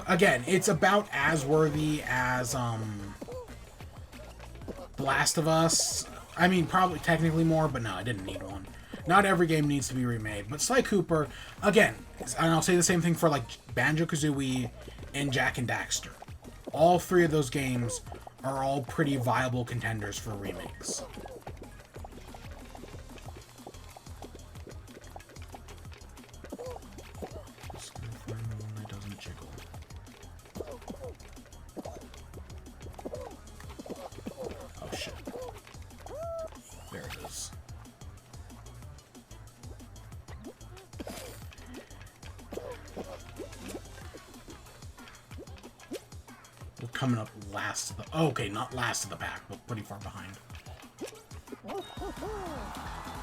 Again, it's about as worthy as The Last of Us. I mean, probably technically more, but no, I didn't need one. Not every game needs to be remade, but Sly Cooper, again, and I'll say the same thing for like Banjo-Kazooie and Jak and Daxter. All 3 of those games are all pretty viable contenders for remakes. Oh shit. There it is. We're coming up last of the... Oh, okay, not last of the pack, but pretty far behind.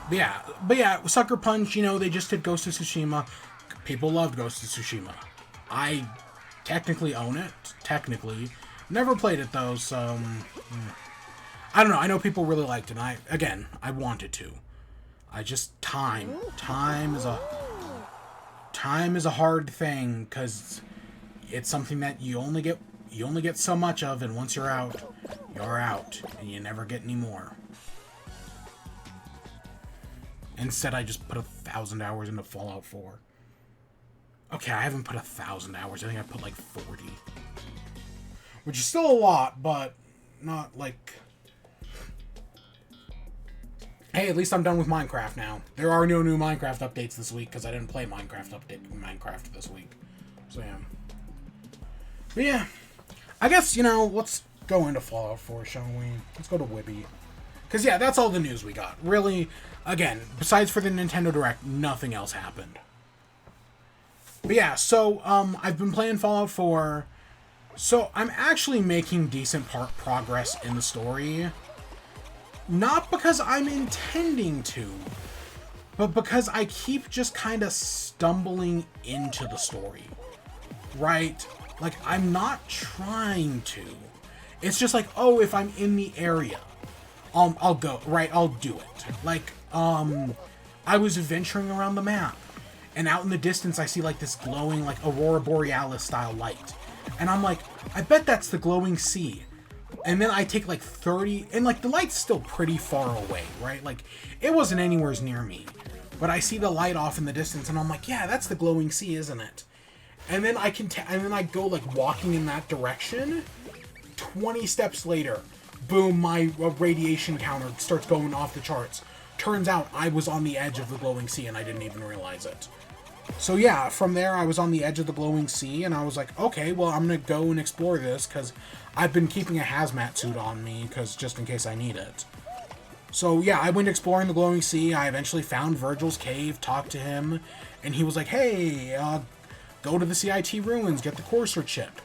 But yeah, Sucker Punch, you know, they just did Ghost of Tsushima. People loved Ghost of Tsushima. I technically own it. Technically. Never played it, though, so... I don't know. I know people really liked it, and I wanted to. I just... Time is a hard thing, because it's something that you only get so much of, and once you're out, and you never get any more. Instead, I just put 1,000 hours into Fallout 4. Okay, I haven't put 1,000 hours. I think I put like 40. Which is still a lot, but not like... Hey, at least I'm done with Minecraft now. There are no new Minecraft updates this week, because I didn't play Minecraft this week. So, yeah. But, yeah. I guess, let's go into Fallout 4, shall we? Let's go to WIBE. Because, yeah, that's all the news we got. Really, again, besides for the Nintendo Direct, nothing else happened. But, yeah, so, I've been playing Fallout 4. So, I'm actually making decent progress in the story. Not because I'm intending to, but because I keep just kind of stumbling into the story. Right? Like, I'm not trying to. It's just like, oh, if I'm in the area, I'll go. Right, I'll do it. Like, I was venturing around the map, and out in the distance I see, like, this glowing, like, Aurora Borealis-style light. And I'm like, I bet that's the glowing sea. And then I take, like, 30... And, like, the light's still pretty far away, right? Like, it wasn't anywhere near me. But I see the light off in the distance, and I'm like, yeah, that's the glowing sea, isn't it? And then I go, like, walking in that direction. 20 steps later, boom, my radiation counter starts going off the charts. Turns out I was on the edge of the glowing sea, and I didn't even realize it. So yeah, from there I was on the edge of the glowing sea, and I was like, okay, well, I'm gonna go and explore this, because I've been keeping a hazmat suit on me, because just in case I need it. So yeah, I went exploring the glowing sea. I eventually found Virgil's cave, talked to him, and he was like, hey, go to the CIT ruins, get the Courser chip.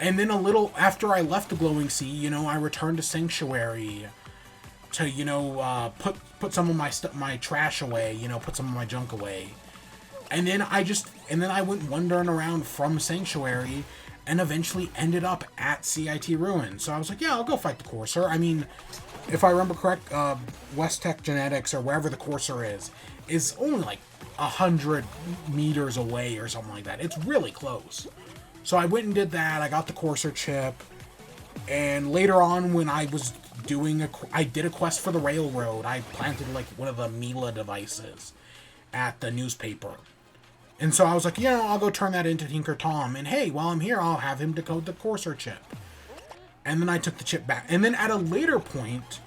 And then a little after I left the glowing sea, I returned to Sanctuary to, put some of my trash away, put some of my junk away. And then I went wandering around from Sanctuary and eventually ended up at CIT Ruins. So I was like, yeah, I'll go fight the Courser. I mean, if I remember correct, West Tech Genetics, or wherever the Courser is only like 100 meters away or something like that. It's really close. So I went and did that. I got the Courser chip. And later on, when I was I did a quest for the railroad. I planted like one of the Mila devices at the newspaper. And so I was like, yeah, I'll go turn that into Tinker Tom. And hey, while I'm here, I'll have him decode the Courser chip. And then I took the chip back. And then at a later point,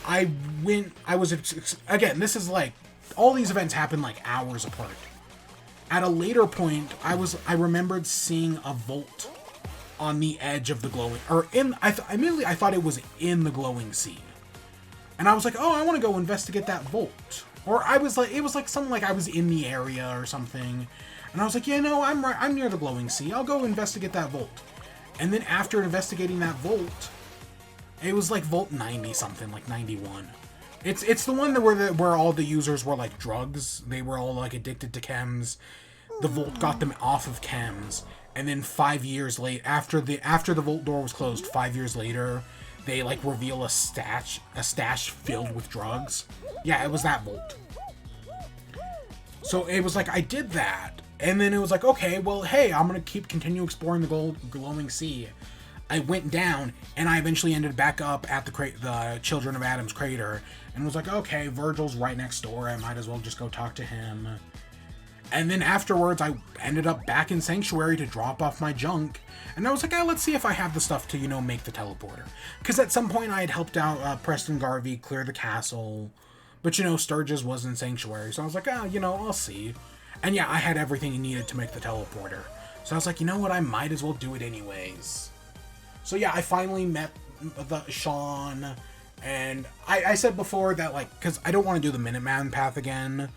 again, this is like, all these events happen like hours apart. At a later point, I remembered seeing a vault on the edge of the glowing, immediately I thought it was in the glowing sea. And I was like, oh, I want to go investigate that vault. Or it was like something like I was in the area or something. And I was like, yeah, no, I'm near the glowing sea. I'll go investigate that vault. And then after investigating that vault, it was like Vault 90 something, like 91. It's the one that where all the users were like drugs. They were all like addicted to chems. The vault got them off of chems. And then 5 years later, after the vault door was closed, 5 years later, they like reveal a stash filled with drugs. Yeah, it was that vault. So it was like I did that, and then it was like, okay, well, hey, I'm gonna continue exploring the glowing sea. I went down, and I eventually ended back up at the Children of Adam's crater, and was like, okay, Virgil's right next door. I might as well just go talk to him. And then afterwards, I ended up back in Sanctuary to drop off my junk. And I was like, let's see if I have the stuff to, make the teleporter. Because at some point, I had helped out Preston Garvey clear the castle. But, Sturgis was in Sanctuary. So I was like, I'll see. And yeah, I had everything he needed to make the teleporter. So I was like, you know what? I might as well do it anyways. So yeah, I finally met Sean. And I said before that, because I don't want to do the Minuteman path again.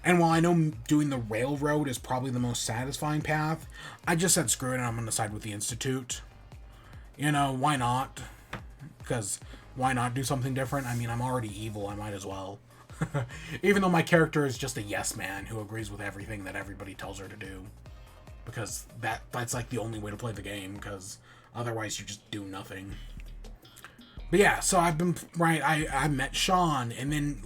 And while I know doing the railroad is probably the most satisfying path, I just said screw it and I'm going to side with the Institute. Why not? Because why not do something different? I mean, I'm already evil, I might as well. Even though my character is just a yes man who agrees with everything that everybody tells her to do. because that's like the only way to play the game, because otherwise you just do nothing. But yeah, so I've been, right, I met Sean, and then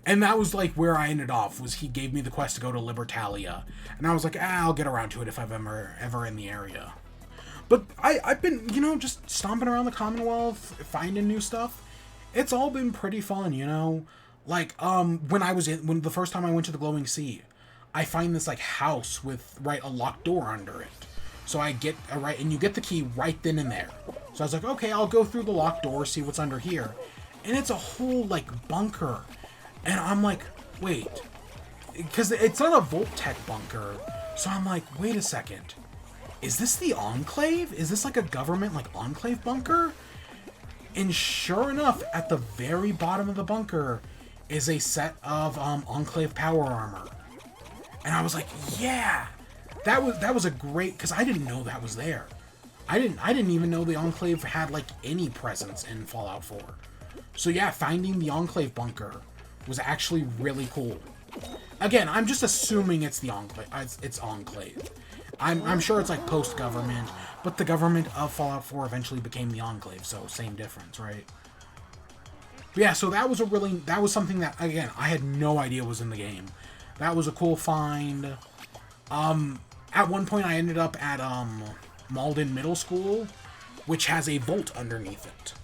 and that was like where I ended off, was he gave me the quest to go to Libertalia, and I was like, I'll get around to it if I'm ever in the area. But I've been, just stomping around the Commonwealth, finding new stuff. It's all been pretty fun, Like, when the first time I went to the Glowing Sea, I find this, like, house with, right, a locked door under it. So I get, and you get the key right then and there. So I was like, okay, I'll go through the locked door, see what's under here. And it's a whole, like, bunker. And I'm like, wait. Because it's not a Vault-Tec bunker. So I'm like, wait a second. Is this the Enclave? Is this, like, a government, like, Enclave bunker? And sure enough, at the very bottom of the bunker is a set of Enclave power armor. And I was like, yeah! That was a great, because I didn't know that was there. I didn't even know the Enclave had, like, any presence in Fallout 4. So yeah, finding the Enclave bunker was actually really cool. Again, I'm just assuming it's the Enclave. It's Enclave. I'm sure it's like post-government, but the government of Fallout 4 eventually became the Enclave, so same difference, right? But yeah, so that was something that, again, I had no idea was in the game. That was a cool find. At one point I ended up at Malden Middle School, which has a vault underneath it.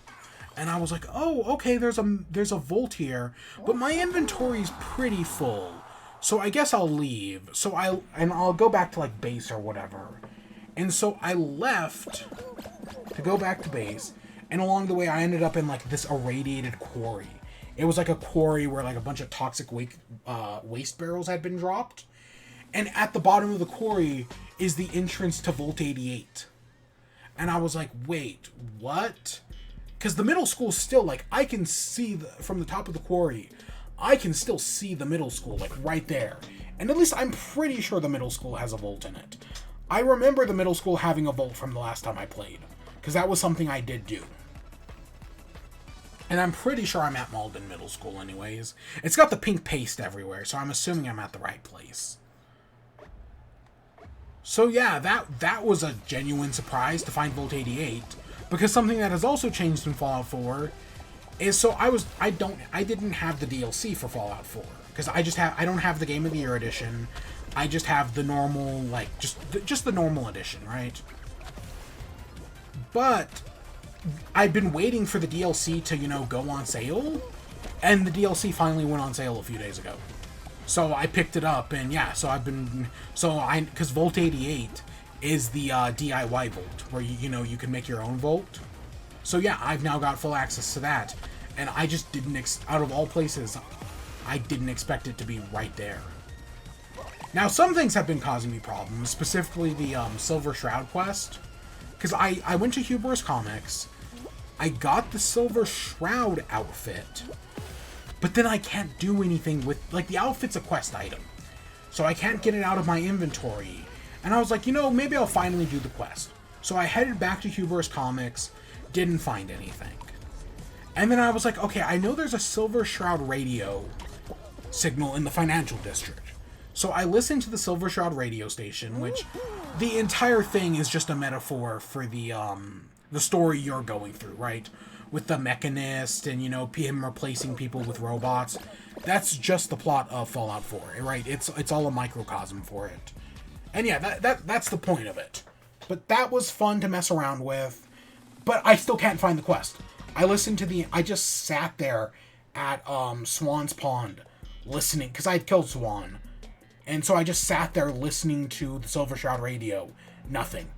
And I was like, oh, okay, there's a vault here, but my inventory's pretty full. So I guess I'll leave. So I'll go back to, like, base or whatever. And so I left to go back to base, and along the way I ended up in, like, this irradiated quarry. It was like a quarry where, like, a bunch of toxic waste barrels had been dropped. And at the bottom of the quarry is the entrance to Vault 88. And I was like, wait, what? Because the middle school still, like, I can see from the top of the quarry, I can still see the middle school, like, right there. And at least I'm pretty sure the middle school has a vault in it. I remember the middle school having a vault from the last time I played, because that was something I did do. And I'm pretty sure I'm at Malden Middle School anyways. It's got the pink paste everywhere, so I'm assuming I'm at the right place. So yeah, that was a genuine surprise to find Vault 88, because something that has also changed in Fallout 4 is, so I didn't have the DLC for Fallout 4, because I don't have the Game of the Year edition. I just have the normal, like, just the normal edition, right? But I've been waiting for the DLC to, go on sale, and the DLC finally went on sale a few days ago. So I picked it up, and yeah, because Vault 88 is the DIY vault, where you can make your own vault. So yeah, I've now got full access to that, and I just didn't, out of all places, I didn't expect it to be right there. Now, some things have been causing me problems, specifically the Silver Shroud quest, because I went to Hubris Comics, I got the Silver Shroud outfit, but then I can't do anything with, like, the outfit's a quest item, so I can't get it out of my inventory. And I was like, maybe I'll finally do the quest. So I headed back to Hubris Comics, didn't find anything. And then I was like, okay, I know there's a Silver Shroud radio signal in the financial district. So I listened to the Silver Shroud radio station, which the entire thing is just a metaphor for the story you're going through, right? With the Mechanist and, him replacing people with robots. That's just the plot of Fallout 4, right? It's all a microcosm for it. And yeah, that's the point of it. But that was fun to mess around with. But I still can't find the quest. I just sat there at Swan's Pond listening, because I had killed Swan. And so I just sat there listening to the Silver Shroud radio. Nothing.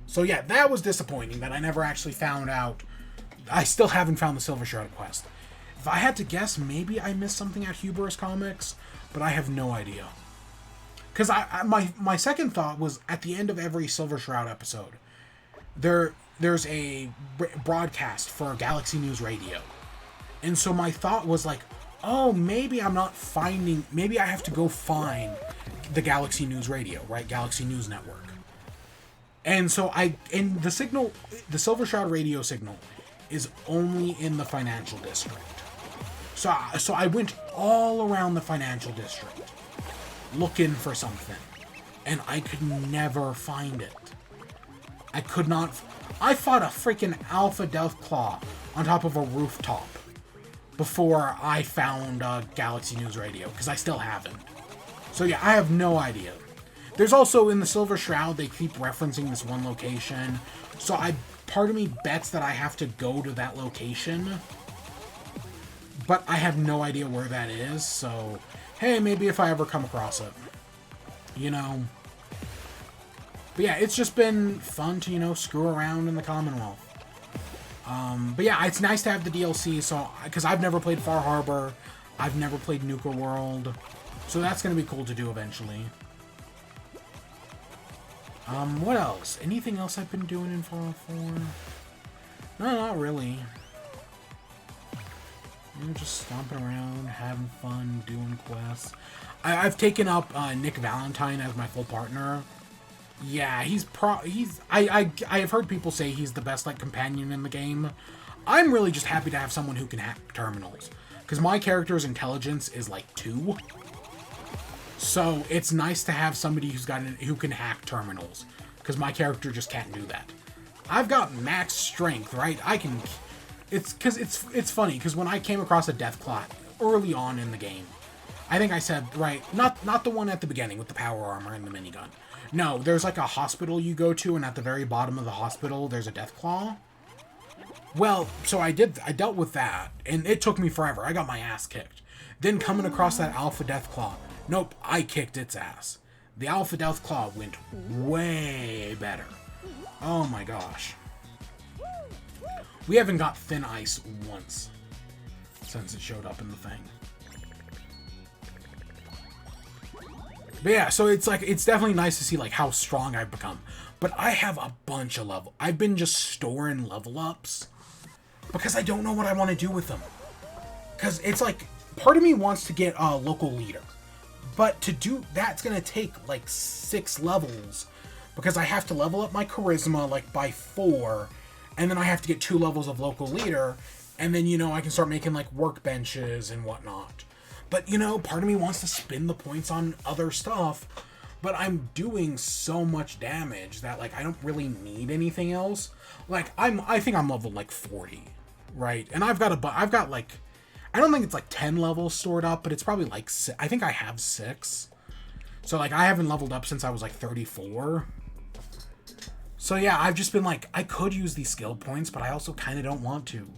So yeah, that was disappointing that I never actually found out. I still haven't found the Silver Shroud quest. If I had to guess, maybe I missed something at Hubris Comics, but I have no idea. Because my second thought was, at the end of every Silver Shroud episode, there's a broadcast for Galaxy News Radio. And so my thought was like, oh, maybe I have to go find the Galaxy News Radio, right? Galaxy News Network. And so the Silver Shroud radio signal is only in the financial district. So I went all around the financial district looking for something. and I could never find it. I could not... I fought a freaking Alpha Deathclaw on top of a rooftop before I found Galaxy News Radio, because I still haven't. So yeah, I have no idea. There's also, in the Silver Shroud, they keep referencing this one location, so part of me bets that I have to go to that location, but I have no idea where that is, so hey, maybe if I ever come across it, you know. But yeah, it's just been fun to, you know, screw around in the Commonwealth. But yeah, it's nice to have the DLC, so, because I've never played Far Harbor, I've never played Nuka World, so that's going to be cool to do eventually. What else? Anything else I've been doing in Fallout 4? No, not really. I'm just stomping around, having fun, doing quests. I've taken up Nick Valentine as my full partner. Yeah, I have heard people say he's the best, like, companion in the game. I'm really just happy to have someone who can hack terminals, because my character's intelligence is like 2. So it's nice to have somebody who can hack terminals, because my character just can't do that. I've got max strength, right? It's funny, because when I came across a Deathclaw early on in the game, I think I said, right, not the one at the beginning with the power armor and the minigun. No, there's like a hospital you go to, and at the very bottom of the hospital, there's a Deathclaw. Well, so I dealt with that, and it took me forever. I got my ass kicked. Then coming across that Alpha Deathclaw, nope, I kicked its ass. The Alpha Deathclaw went way better. Oh my gosh. We haven't got Thin Ice once since it showed up in the thing. But yeah, so it's definitely nice to see like how strong I've become. But I have a bunch of I've been just storing level ups because I don't know what I want to do with them. Because it's like, part of me wants to get a local leader. But to do that's going to take like 6 levels, because I have to level up my charisma like by 4, and then I have to get 2 levels of local leader, and then, you know, I can start making like workbenches and whatnot. But, you know, part of me wants to spend the points on other stuff, but I'm doing so much damage that, like, I don't really need anything else. Like, I think I'm level, like, 40, right? And I've got, like, I don't think it's, like, 10 levels stored up, but it's probably, like, I think I have 6. So, like, I haven't leveled up since I was, like, 34. So, yeah, I've just been, like, I could use these skill points, but I also kind of don't want to.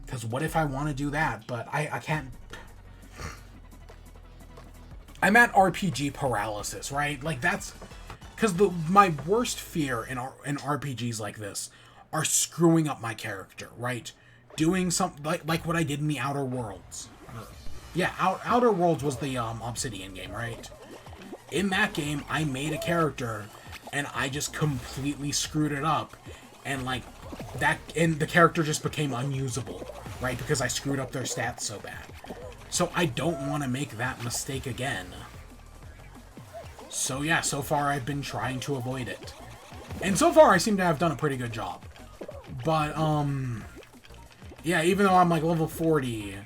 Because what if I want to do that? But I can't... I'm at RPG paralysis, right? Like, that's... Because my worst fear in RPGs like this are screwing up my character, right? Doing something like what I did in the Outer Worlds. Yeah, Outer Worlds was the Obsidian game, right? In that game, I made a character, and I just completely screwed it up, and like that, and the character just became unusable, right? Because I screwed up their stats so bad. So I don't want to make that mistake again. So yeah, so far I've been trying to avoid it. And so far I seem to have done a pretty good job. But, yeah, even though I'm like level 40,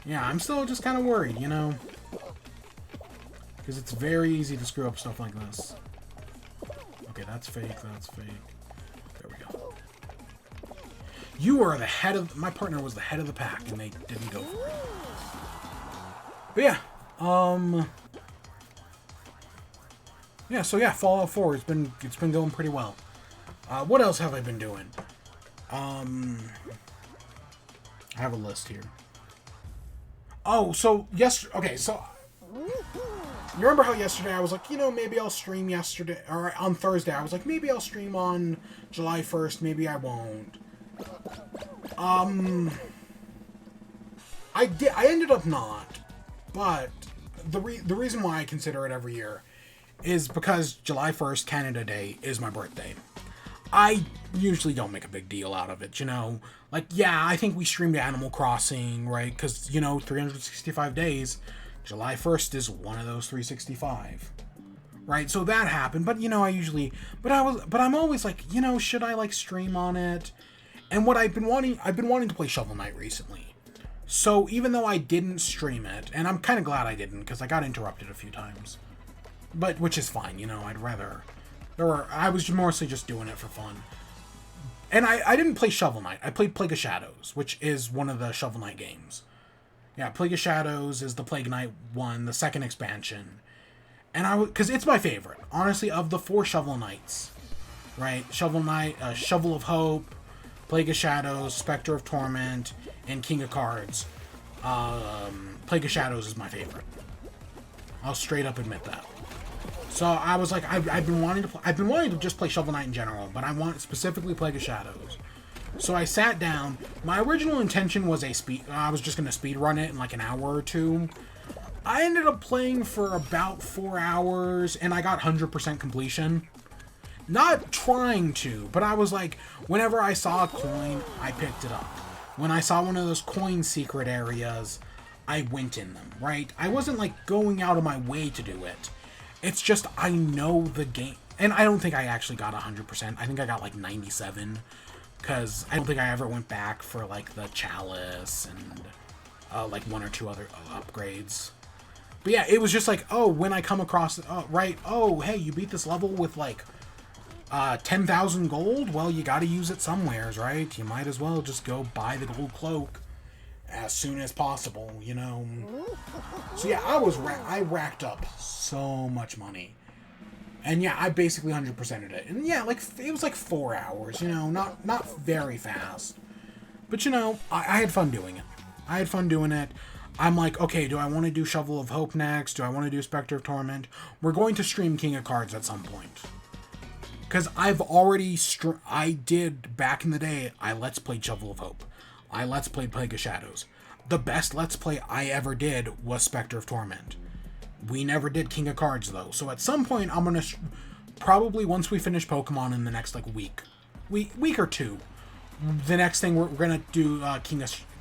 yeah, I'm still just kind of worried, you know? Because it's very easy to screw up stuff like this. Okay, that's fake, that's fake. There we go. You are the head of... My partner was the head of the pack, and they didn't go for it. But yeah, yeah, so yeah, Fallout 4, it's been going pretty well. What else have I been doing? I have a list here. Oh, so okay, so you remember how yesterday I was like, you know, maybe I'll stream yesterday, or on Thursday I was like, maybe I'll stream on July 1st, maybe I won't. I ended up not, but the reason why I consider it every year is because July 1st, Canada Day, is my birthday. I usually don't make a big deal out of it, you know? Like, yeah, I think we streamed Animal Crossing, right? Because, you know, 365 days, July 1st is one of those 365. Right? So that happened, but, you know, but I'm always like, you know, should I, like, stream on it? And what I've been wanting to play Shovel Knight recently. So even though I didn't stream it, and I'm kind of glad I didn't, because I got interrupted a few times. but which is fine, you know. I'd rather. I was mostly just doing it for fun. And I didn't play Shovel Knight. I played Plague of Shadows, which is one of the Shovel Knight games. Yeah, Plague of Shadows is the Plague Knight one, the second expansion. And because it's my favorite, honestly, of the 4 Shovel Knights. Right? Shovel Knight, Shovel of Hope, Plague of Shadows, Spectre of Torment, and King of Cards. Plague of Shadows is my favorite. I'll straight up admit that. So I was like, I've been wanting to just play Shovel Knight in general, but I want specifically Plague of Shadows. So I sat down. My original intention was I was just gonna speed run it in like an hour or two. I ended up playing for about 4 hours, and I got 100% completion. Not trying to, but I was like, whenever I saw a coin, I picked it up. When I saw one of those coin secret areas, I went in them, right? I wasn't like going out of my way to do it. It's just I know the game. And I don't think I actually got 100%. I think I got like 97. Because I don't think I ever went back for like the Chalice and like 1 or 2 other upgrades. But yeah, it was just like, oh, when I come across, hey, you beat this level with like 10,000 gold? Well, you gotta use it somewheres, right? You might as well just go buy the gold cloak as soon as possible, you know? So yeah, I racked up so much money. And yeah, I basically 100%ed it. And yeah, like, it was like 4 hours, you know? Not very fast. But you know, I had fun doing it. I'm like, okay, do I want to do Shovel of Hope next? Do I want to do Spectre of Torment? We're going to stream King of Cards at some point. Because I've already... I did, back in the day, I Let's Played Shovel of Hope. I Let's Played Plague of Shadows. The best Let's Play I ever did was Spectre of Torment. We never did King of Cards, though. So at some point, I'm going to... Probably once we finish Pokemon in the next, like, week or two, the next thing we're going to do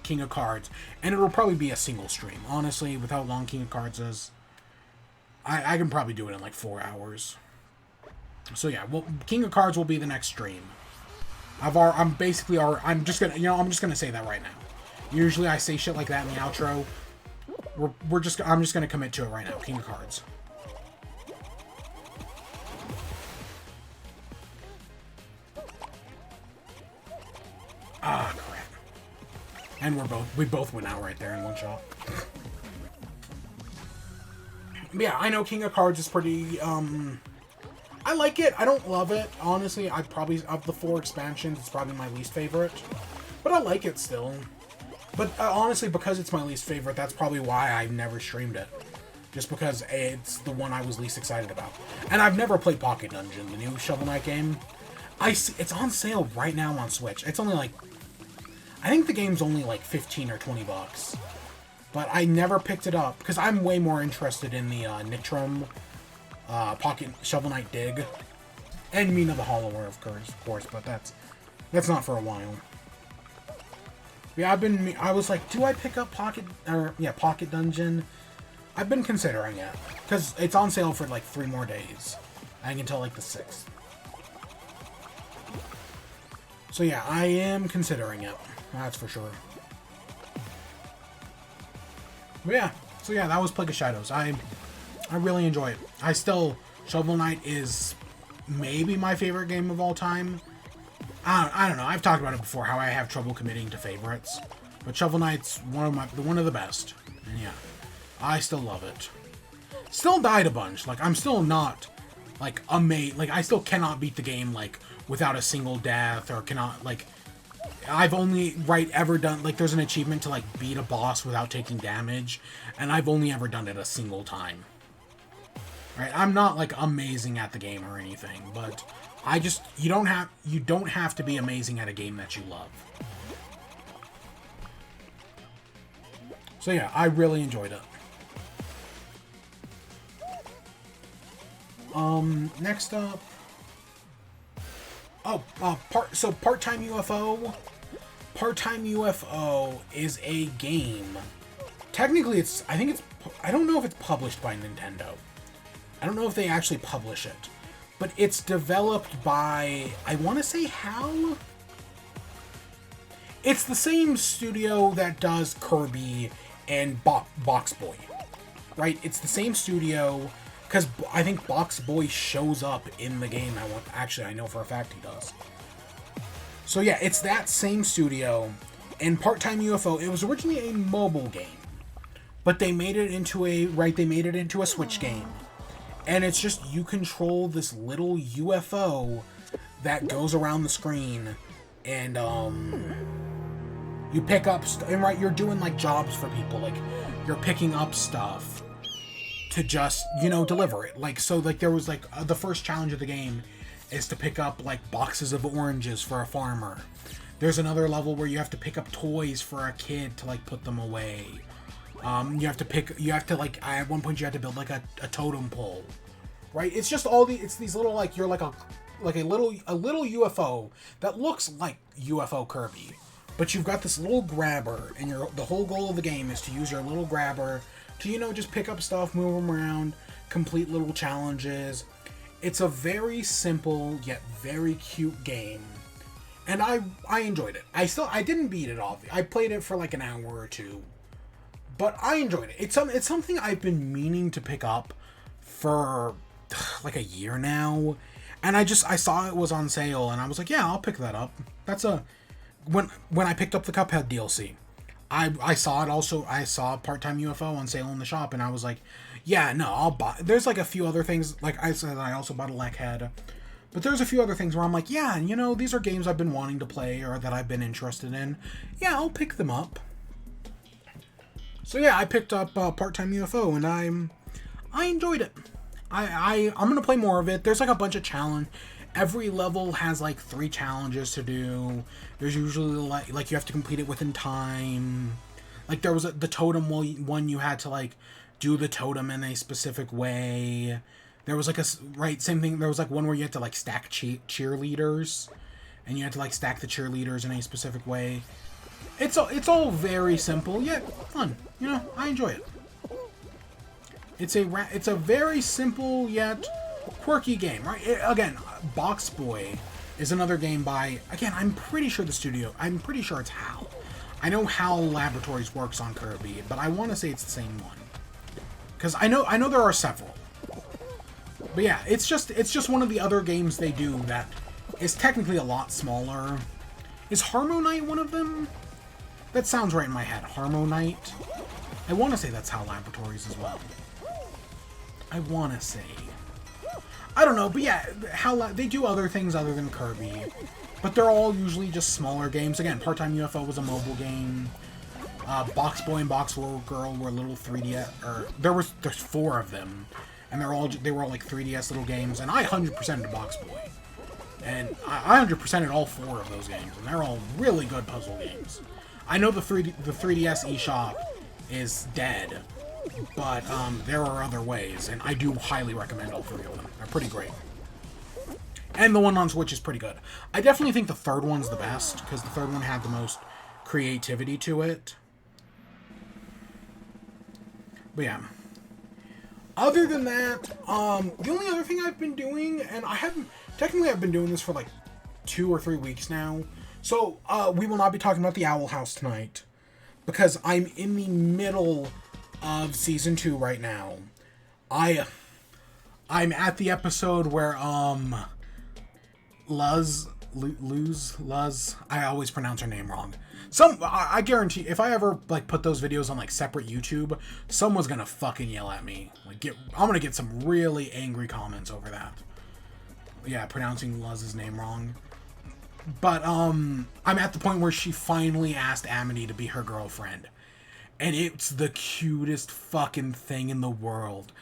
King of Cards. And it'll probably be a single stream. Honestly, with how long King of Cards is, I can probably do it in, like, 4 hours. So yeah, well, King of Cards will be the next stream. I'm just gonna say that right now. Usually I say shit like that in the outro. I'm just gonna commit to it right now. King of Cards. Ah, crap. And we both went out right there in one shot. But yeah, I know King of Cards is pretty, I like it. I don't love it. Honestly, of the 4 expansions, it's probably my least favorite. But I like it still. But honestly, because it's my least favorite, that's probably why I've never streamed it. Just because it's the one I was least excited about. And I've never played Pocket Dungeon, the new Shovel Knight game. It's on sale right now on Switch. It's only like... I think the game's only like 15 or 20 bucks. But I never picked it up, because I'm way more interested in the Nitram... Pocket Shovel Knight Dig, and Mina the Hollower, of course, but that's not for a while. Yeah, I was like, do I pick up Pocket Dungeon? I've been considering it, because it's on sale for like 3 more days. I think until like the 6th. So yeah, I am considering it, that's for sure. But yeah, so yeah, that was Plague of Shadows. I really enjoy it. Shovel Knight is maybe my favorite game of all time. I don't know. I've talked about it before, how I have trouble committing to favorites. But Shovel Knight's one of the best. And yeah, I still love it. Still died a bunch. Like, I'm still not, like, amazed. Like, I still cannot beat the game, like, without a single death, or cannot, like... I've only, ever done... Like, there's an achievement to, like, beat a boss without taking damage, and I've only ever done it a single time. Right, I'm not, like, amazing at the game or anything, but you don't have to be amazing at a game that you love. So yeah, I really enjoyed it. Next up... Part-Time UFO. Part-Time UFO is a game. Technically, I don't know if it's published by Nintendo. I don't know if they actually publish it, but it's developed by, I want to say HAL? It's the same studio that does Kirby and Box Boy, right? It's the same studio. Because I think Box Boy shows up in the game. Actually, I know for a fact he does. So yeah, it's that same studio. And Part-Time UFO, it was originally a mobile game. But they made it into a Switch game. And it's just, you control this little UFO that goes around the screen. And, you pick up, and right, you're doing, like, jobs for people. Like, you're picking up stuff to just, you know, deliver it. Like, so, like, there was, like, the first challenge of the game is to pick up, like, boxes of oranges for a farmer. There's another level where you have to pick up toys for a kid to, like, put them away. You have to, like, at one point you had to build, like, a totem pole. Right? It's just it's these little, like, you're like a little UFO that looks like UFO Kirby. But you've got this little grabber, and the whole goal of the game is to use your little grabber to, you know, just pick up stuff, move them around, complete little challenges. It's a very simple, yet very cute game. And I enjoyed it. I didn't beat it off. I played it for like an hour or two. But I enjoyed it. It's something I've been meaning to pick up for like a year now. And I saw it was on sale, and I was like, yeah, I'll pick that up. When I picked up the Cuphead DLC, I saw it also. I saw Part-Time UFO on sale in the shop, and I was like, yeah, no, I'll buy. There's like a few other things. Like I said, I also bought a Lackhead. But there's a few other things where I'm like, yeah, you know, these are games I've been wanting to play or that I've been interested in. Yeah, I'll pick them up. So yeah, I picked up Part-Time UFO, and I enjoyed it. I'm gonna play more of it. There's like a bunch of challenge. Every level has like 3 challenges to do. There's usually like you have to complete it within time. Like there was the totem one, you had to like do the totem in a specific way. There was like same thing. There was like one where you had to like stack cheerleaders, and you had to like stack the cheerleaders in a specific way. It's all very simple yet fun. You know, I enjoy it. It's a very simple yet quirky game, right? Again, Box Boy is another game by, again, I'm pretty sure it's HAL. I know HAL Laboratories works on Kirby, but I want to say it's the same one. Because I know there are several. But yeah, it's just one of the other games they do that is technically a lot smaller. Is Harmonite one of them? That sounds right in my head. Harmonite? I want to say that's HAL Laboratories as well. I want to say. I don't know, but yeah, they do other things other than Kirby. But they're all usually just smaller games. Again, Part-Time UFO was a mobile game. Box Boy and Box Girl were little 3DS, or there's 4 of them. And they were all like 3DS little games. And I 100%ed Box Boy. And I 100%ed all 4 of those games. And they're all really good puzzle games. I know the 3DS eShop is dead. But there are other ways, and I do highly recommend all 3 of them. They're pretty great. And the one on Switch is pretty good. I definitely think the third one's the best, because the third one had the most creativity to it. But yeah. Other than that, the only other thing I've been doing, and I've been doing this for like 2 or 3 weeks now, so we will not be talking about the Owl House tonight, because I'm in the middle of season 2 right now. I'm at the episode where Luz, I always pronounce her name wrong. I guarantee if I ever like put those videos on like separate YouTube, someone's gonna fucking yell at me. I'm gonna get some really angry comments over that. Yeah, pronouncing Luz's name wrong. But I'm at the point where she finally asked Amity to be her girlfriend. And it's the cutest fucking thing in the world.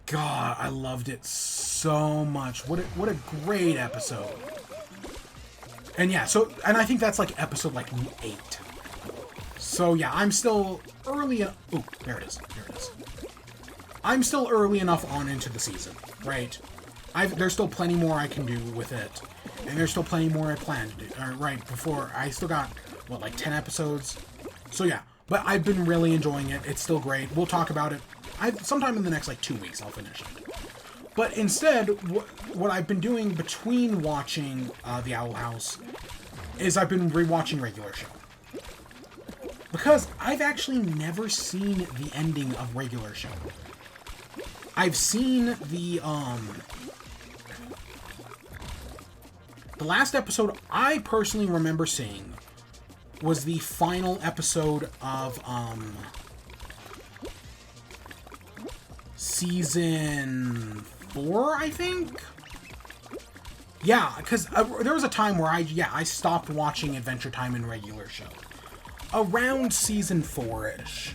God, I loved it so much. What a great episode. And yeah, and I think that's like episode like 8. So yeah, I'm still early. Oh, there it is. I'm still early enough on into the season, right? There's still plenty more I can do with it. And there's still plenty more I plan to do. Right, before I still got, like 10 episodes? So yeah. But I've been really enjoying it. It's still great. We'll talk about it. Sometime in the next, 2 weeks, I'll finish it. But instead, what I've been doing between watching The Owl House is I've been rewatching Regular Show. Because I've actually never seen the ending of Regular Show. I've seen the last episode I personally remember seeing was the final episode of, season 4, I think? Yeah, because there was a time where I stopped watching Adventure Time in regular show. Around season 4-ish.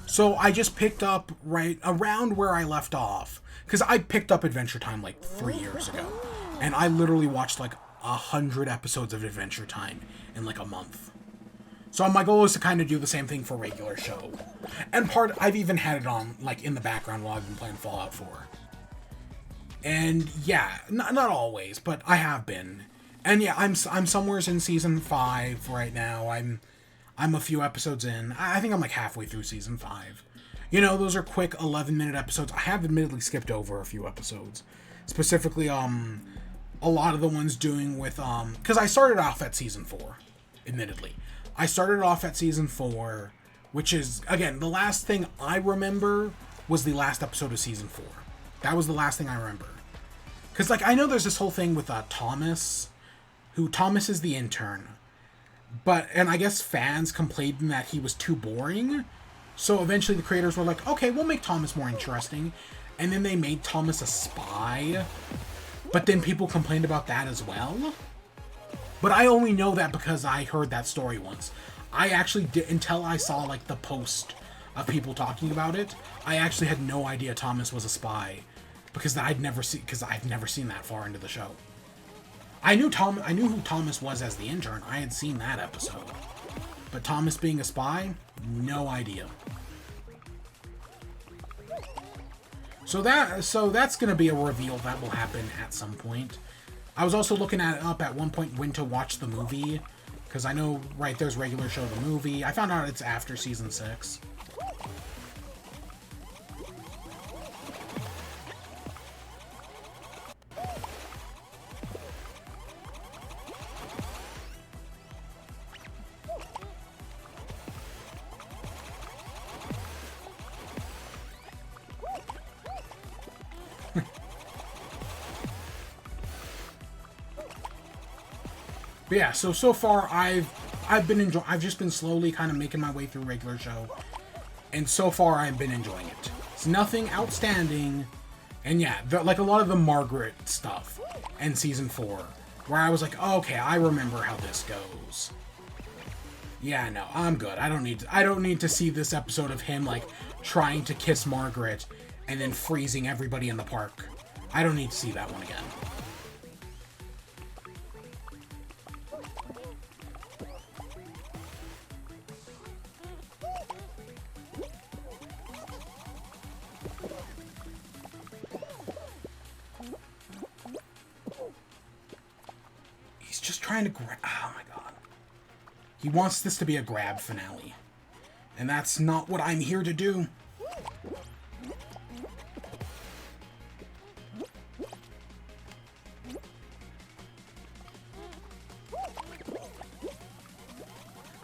So I just picked up right around where I left off. Because I picked up Adventure Time like 3 years ago. And I literally watched like 100 episodes of Adventure Time in like a month. So my goal is to kind of do the same thing for regular show. And I've even had it on like in the background while I've been playing Fallout 4. And yeah, not always, but I have been. And yeah, I'm somewhere in season 5 right now. I'm a few episodes in. I think I'm like halfway through season 5. You know, those are quick 11-minute episodes. I have admittedly skipped over a few episodes. Specifically, a lot of the ones doing with, because I started off at season 4, admittedly. I started off at season 4, which is, again, the last thing I remember was the last episode of season 4. That was the last thing I remember. Because, like, I know there's this whole thing with Thomas is the intern. And I guess fans complained that he was too boring. So eventually the creators were like, okay, we'll make Thomas more interesting. And then they made Thomas a spy. But then people complained about that as well. But I only know that because I heard that story once. I actually did, until I saw, like, the post of people talking about it, I actually had no idea Thomas was a spy. Because I've never seen that far into the show. I knew who Thomas was as the intern. I had seen that episode. But Thomas being a spy? No idea. So that's going to be a reveal that will happen at some point. I was also looking up at one point when to watch the movie. Because I know, right, there's regular show the movie. I found out it's after season 6. But yeah, so far I've just been slowly kind of making my way through regular show, and so far I've been enjoying it. It's nothing outstanding, and yeah, like a lot of the Margaret stuff in season 4, where I was like, oh, okay, I remember how this goes. Yeah, no, I'm good. I don't need to see this episode of him like trying to kiss Margaret and then freezing everybody in the park. I don't need to see that one again. Trying to grab. Oh my god. He wants this to be a grab finale. And that's not what I'm here to do.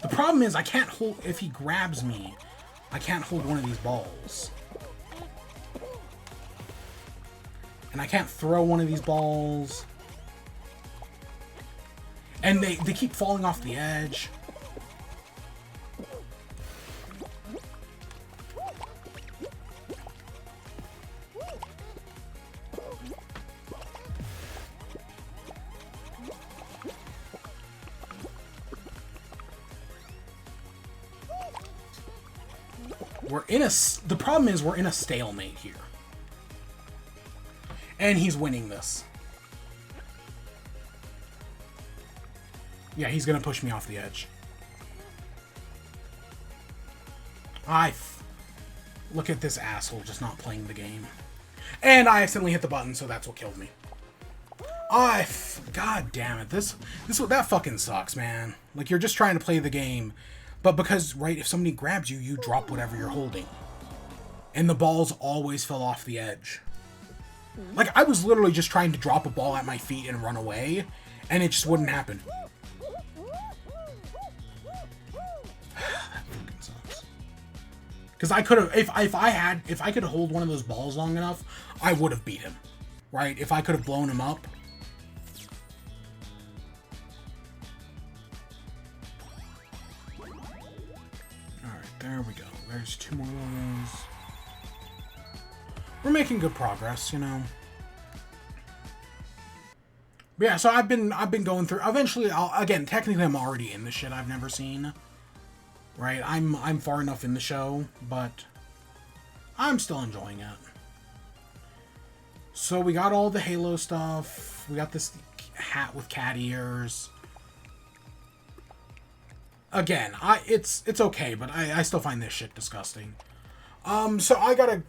The problem is I can't hold. If he grabs me, I can't hold one of these balls. And I can't throw one of these balls. And they keep falling off the edge. The problem is we're in a stalemate here. And he's winning this. Yeah, he's gonna push me off the edge. Look at this asshole just not playing the game. And I accidentally hit the button, so that's what killed me. God damn it. That fucking sucks, man. Like, you're just trying to play the game, but because, right, if somebody grabs you, you drop whatever you're holding. And the balls always fell off the edge. Like, I was literally just trying to drop a ball at my feet and run away, and it just wouldn't happen. Because I could have, if I could hold one of those balls long enough, I would have beat him, right? If I could have blown him up. All right, there we go. There's 2 more of those. We're making good progress, you know. But yeah, so I've been going through. Eventually, again, technically, I'm already in the shit I've never seen. Right, I'm far enough in the show, but I'm still enjoying it. So we got all the Halo stuff. We got this hat with cat ears. Again, it's okay, but I still find this shit disgusting. So I gotta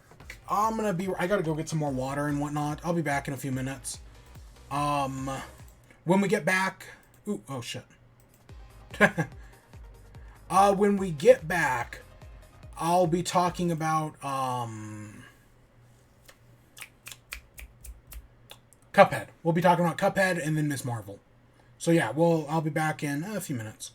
go get some more water and whatnot. I'll be back in a few minutes. When we get back, oh shit. When we get back, I'll be talking about Cuphead. We'll be talking about Cuphead and then Miss Marvel. So yeah, I'll be back in a few minutes.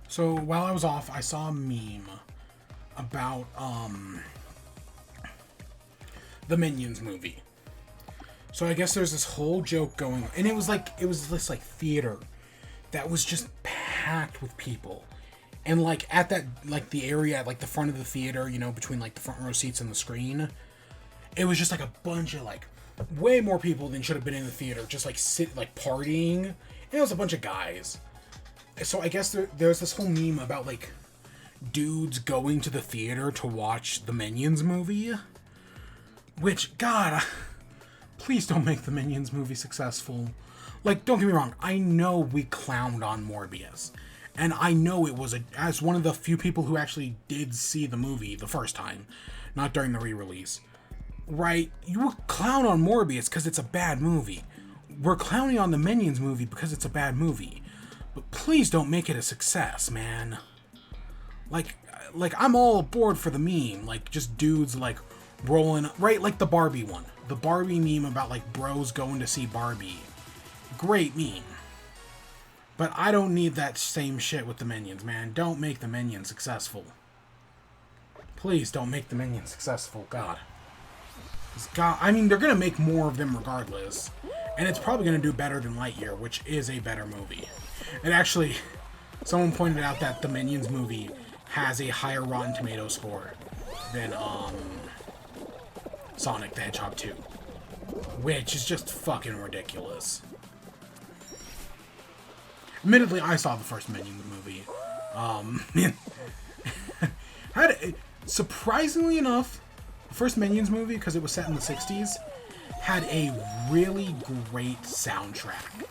So while I was off, I saw a meme about the Minions movie. So I guess there's this whole joke going, and it was this like theater that was just packed with people. And like at that, like the area at like the front of the theater, you know, between like the front row seats and the screen, it was just like a bunch of like way more people than should have been in the theater, just like partying. And it was a bunch of guys. So I guess there's this whole meme about like dudes going to the theater to watch the Minions movie. Which, God, please don't make the Minions movie successful. Like, don't get me wrong, I know we clowned on Morbius. And I know it was, as one of the few people who actually did see the movie the first time, not during the re-release, right? You would clown on Morbius because it's a bad movie. We're clowning on the Minions movie because it's a bad movie. But please don't make it a success, man. Like I'm all aboard for the meme. Like, just dudes, like, rolling, right? Like the Barbie one. The Barbie meme about, like, bros going to see Barbie. Great meme. But I don't need that same shit with the Minions, man. Don't make the Minions successful. Please don't make the Minions successful. God. God, I mean, they're going to make more of them regardless. And it's probably going to do better than Lightyear, which is a better movie. And actually, someone pointed out that the Minions movie has a higher Rotten Tomato score than Sonic the Hedgehog 2. Which is just fucking ridiculous. Admittedly, I saw the first Minions movie. Surprisingly enough, the first Minions movie, because it was set in the 60s, had a really great soundtrack.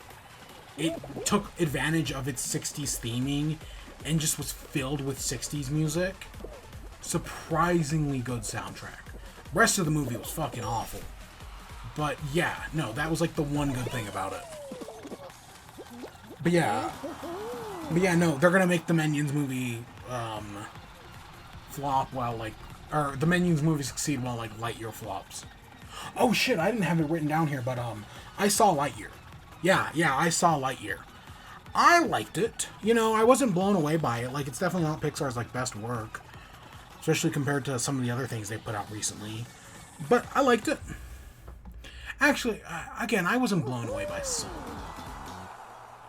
It took advantage of its 60s theming and just was filled with 60s music. Surprisingly good soundtrack. The rest of the movie was fucking awful. But yeah, no, that was like the one good thing about it. But yeah, no, they're gonna make the Minions movie flop while like, or the Minions movie succeed while like Lightyear flops. Oh shit, I didn't have it written down here, but I saw Lightyear. Yeah, I saw Lightyear. I liked it. You know, I wasn't blown away by it. Like, it's definitely not Pixar's like best work, especially compared to some of the other things they put out recently. But I liked it. Actually, again, I wasn't blown away by Soul.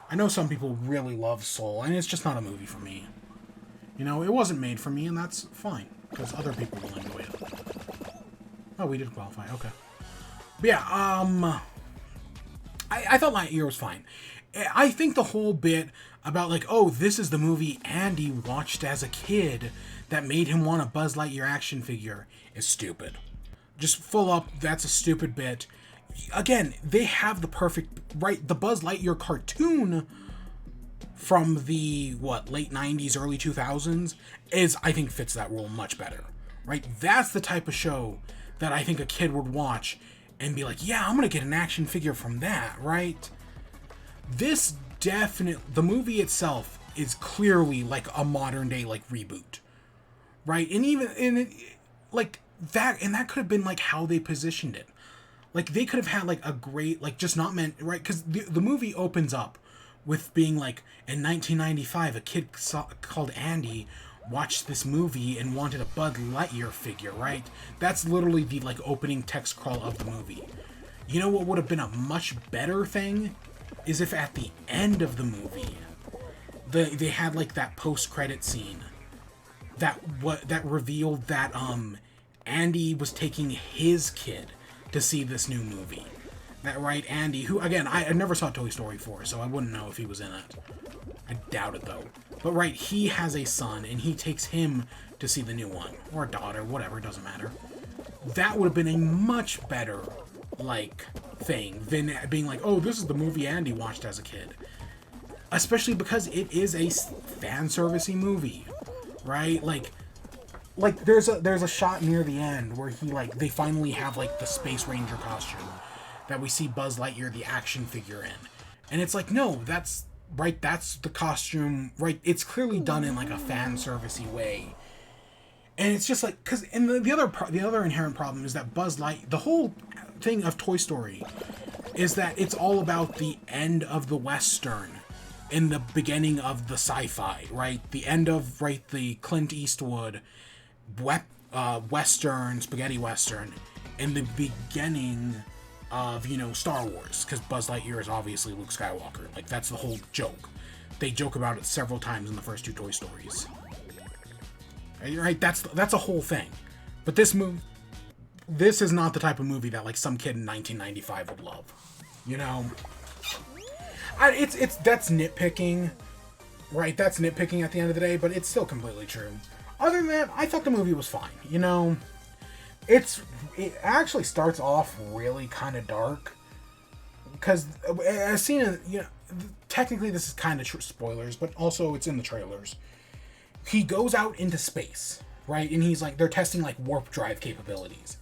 I know some people really love Soul, and it's just not a movie for me. You know, it wasn't made for me, and that's fine, because other people will enjoy it. Oh, we did qualify, okay. But yeah, I thought Lightyear was fine. I think the whole bit about, like, oh, this is the movie Andy watched as a kid that made him want a Buzz Lightyear action figure is stupid. Just full up, that's a stupid bit. Again, they have the perfect, right, the Buzz Lightyear cartoon from the, late 90s, early 2000s, I think fits that role much better, right? That's the type of show that I think a kid would watch and be like, yeah, I'm gonna get an action figure from that, right? The movie itself is clearly like a modern day, like, reboot, right? And that could have been like how they positioned it. Like, they could have had like a great, like, just not meant, right? Because the movie opens up with being like, in 1995, a kid called Andy watched this movie and wanted a Buzz Lightyear figure, right? That's literally the, like, opening text crawl of the movie. You know what would have been a much better thing? Is if at the end of the movie, they had, like, that post-credit scene that revealed that, Andy was taking his kid to see this new movie. That, right, Andy, who, again, I never saw Toy Story 4, so I wouldn't know if he was in it. I doubt it, though. But, right, he has a son, and he takes him to see the new one. Or a daughter, whatever, it doesn't matter. That would have been a much better, like, thing than being like, oh, this is the movie Andy watched as a kid. Especially because it is a fan-servicey movie, right? Like there's a shot near the end where they finally have, like, the Space Ranger costume that we see Buzz Lightyear, the action figure, in. And it's like, no, that's the costume, right? It's clearly done in, like, a fan-servicey way. And it's just like, because, and the other inherent problem is that the whole thing of Toy Story is that it's all about the end of the Western in the beginning of the sci-fi, right? The end of, right, the Clint Eastwood Western, spaghetti Western, in the beginning of, Star Wars, because Buzz Lightyear is obviously Luke Skywalker. Like, that's the whole joke. They joke about it several times in the first 2 Toy Stories. Right? That's a whole thing. But this is not the type of movie that, like, some kid in 1995 would love. That's nitpicking, right? That's nitpicking at the end of the day, but it's still completely true. Other than that, I thought the movie was fine. It actually starts off really kind of dark, because as seen, technically this is kind of spoilers, but also it's in the trailers. He goes out into space, right? And he's like, they're testing like warp drive capabilities,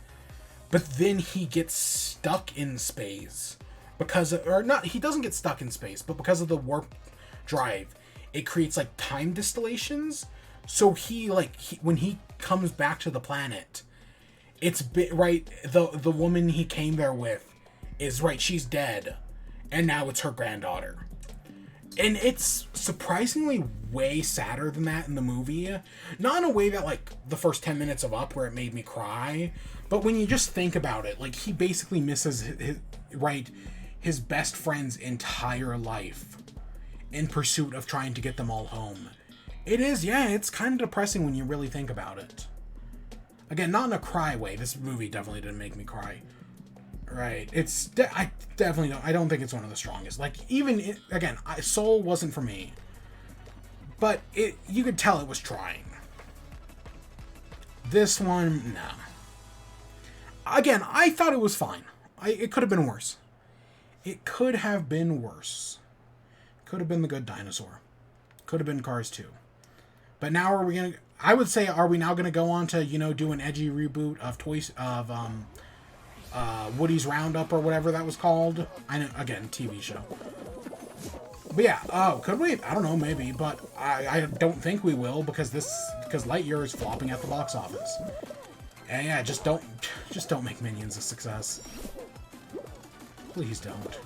but then he gets stuck in space he doesn't get stuck in space, but because of the warp drive, it creates like time distillations. So when he comes back to the planet, it's right. The woman he came there with is right. She's dead, and now it's her granddaughter. And it's surprisingly way sadder than that in the movie. Not in a way that, like, the first 10 minutes of Up where it made me cry, but when you just think about it, like, he basically misses his best friend's entire life in pursuit of trying to get them all home. It's kind of depressing when you really think about it. Again, not in a cry way. This movie definitely didn't make me cry. Right. I definitely don't. I don't think it's one of the strongest. Like, Soul wasn't for me. But you could tell it was trying. This one, no. Again, I thought it was fine. It could have been worse. It could have been worse. Could have been The Good Dinosaur. Could have been Cars 2. But now are we now gonna go on to, do an edgy reboot of Woody's Roundup or whatever that was called? I know, again, TV show. But yeah, could we? I don't know, maybe, but I don't think we will because Lightyear is flopping at the box office. And yeah, just don't make Minions a success. Please don't.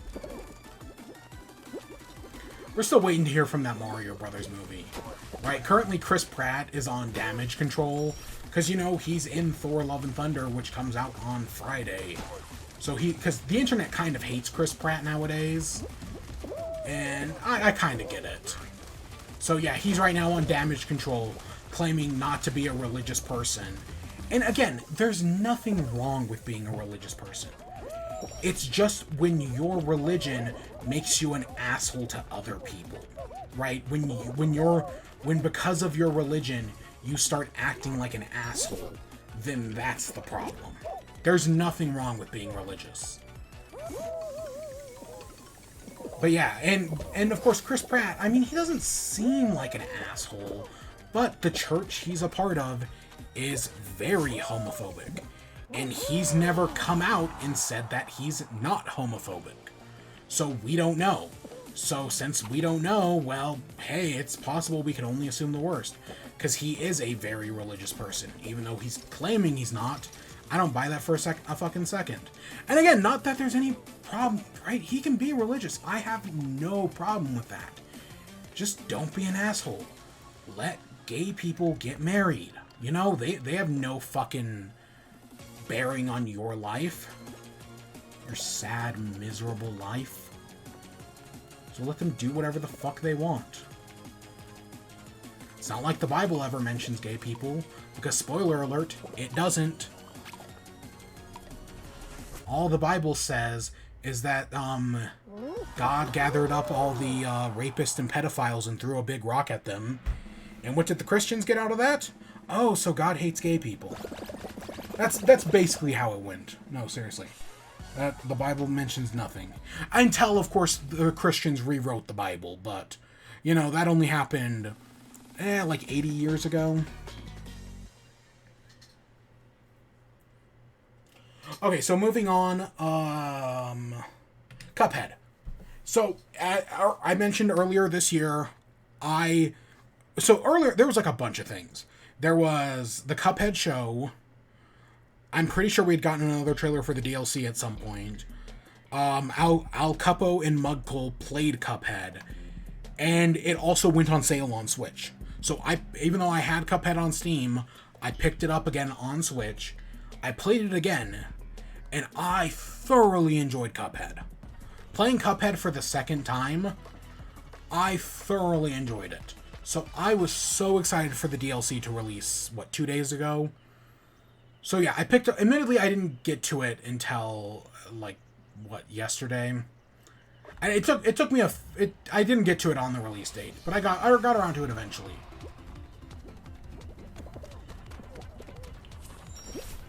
We're still waiting to hear from that Mario Brothers movie. Right, currently Chris Pratt is on damage control because, he's in Thor Love and Thunder, which comes out on Friday. So because the internet kind of hates Chris Pratt nowadays, and I kind of get it. So yeah, he's right now on damage control, claiming not to be a religious person. And again, there's nothing wrong with being a religious person. It's just when your religion makes you an asshole to other people, right? When because of your religion you start acting like an asshole, then that's the problem. There's nothing wrong with being religious. But yeah, and of course Chris Pratt, I mean, he doesn't seem like an asshole, but the church he's a part of is very homophobic. And he's never come out and said that he's not homophobic. So we don't know. So since we don't know, well, hey, it's possible we can only assume the worst. Because he is a very religious person. Even though he's claiming he's not, I don't buy that for a fucking second. And again, not that there's any problem, right? He can be religious. I have no problem with that. Just don't be an asshole. Let gay people get married. They have no fucking bearing on your life. Your sad, miserable life. So let them do whatever the fuck they want. It's not like the Bible ever mentions gay people, because spoiler alert, it doesn't. All the Bible says is that God gathered up all the rapists and pedophiles and threw a big rock at them. And what did the Christians get out of that? Oh, so God hates gay people. That's basically how it went. No, seriously. The Bible mentions nothing. Until, of course, the Christians rewrote the Bible, but, that only happened, like 80 years ago. Okay, so moving on, Cuphead. So, I mentioned earlier this year, earlier, there was like a bunch of things. There was the Cuphead show. I'm pretty sure we'd gotten another trailer for the DLC at some point. Al Capo and Muggle played Cuphead. And it also went on sale on Switch. So even though I had Cuphead on Steam, I picked it up again on Switch. I played it again, and I thoroughly enjoyed Cuphead. Playing Cuphead for the second time, I thoroughly enjoyed it. So I was so excited for the DLC to release, 2 days ago? So yeah, I picked up, admittedly I didn't get to it until, yesterday? And it took me I didn't get to it on the release date, but I got around to it eventually.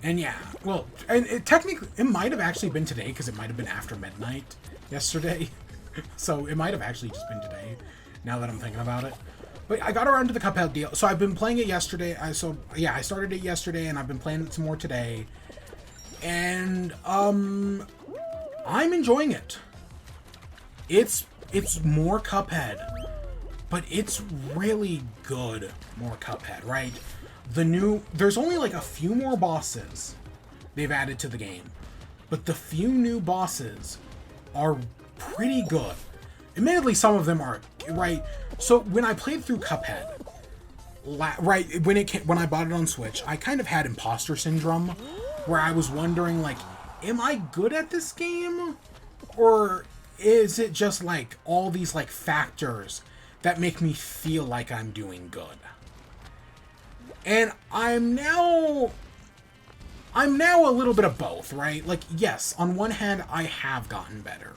And yeah, well, and technically, it might have actually been today, because it might have been after midnight yesterday. So it might have actually just been today, now that I'm thinking about it. But I got around to the Cuphead deal. So I've been playing it yesterday. I started it yesterday, and I've been playing it some more today. And, I'm enjoying it. It's more Cuphead, but it's really good more Cuphead, right? There's only like a few more bosses they've added to the game, but the few new bosses are pretty good. Admittedly, some of them are, right? So when I played through Cuphead, right, when I bought it on Switch, I kind of had imposter syndrome, where I was wondering, like, am I good at this game? Or is it just, like, all these, like, factors that make me feel like I'm doing good? And I'm now a little bit of both, right? Like, yes, on one hand, I have gotten better.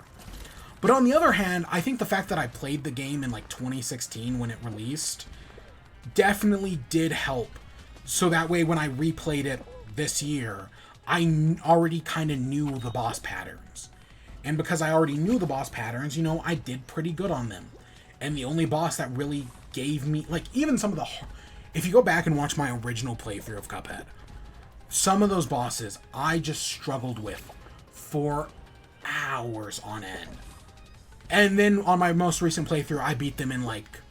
But on the other hand, I think the fact that I played the game in, like, 2016 when it released definitely did help. So that way, when I replayed it this year, I already kind of knew the boss patterns. And because I already knew the boss patterns, I did pretty good on them. And the only boss that really gave me, like, even some of the... If you go back and watch my original playthrough of Cuphead, some of those bosses I just struggled with for hours on end. And then on my most recent playthrough, I beat them in, like,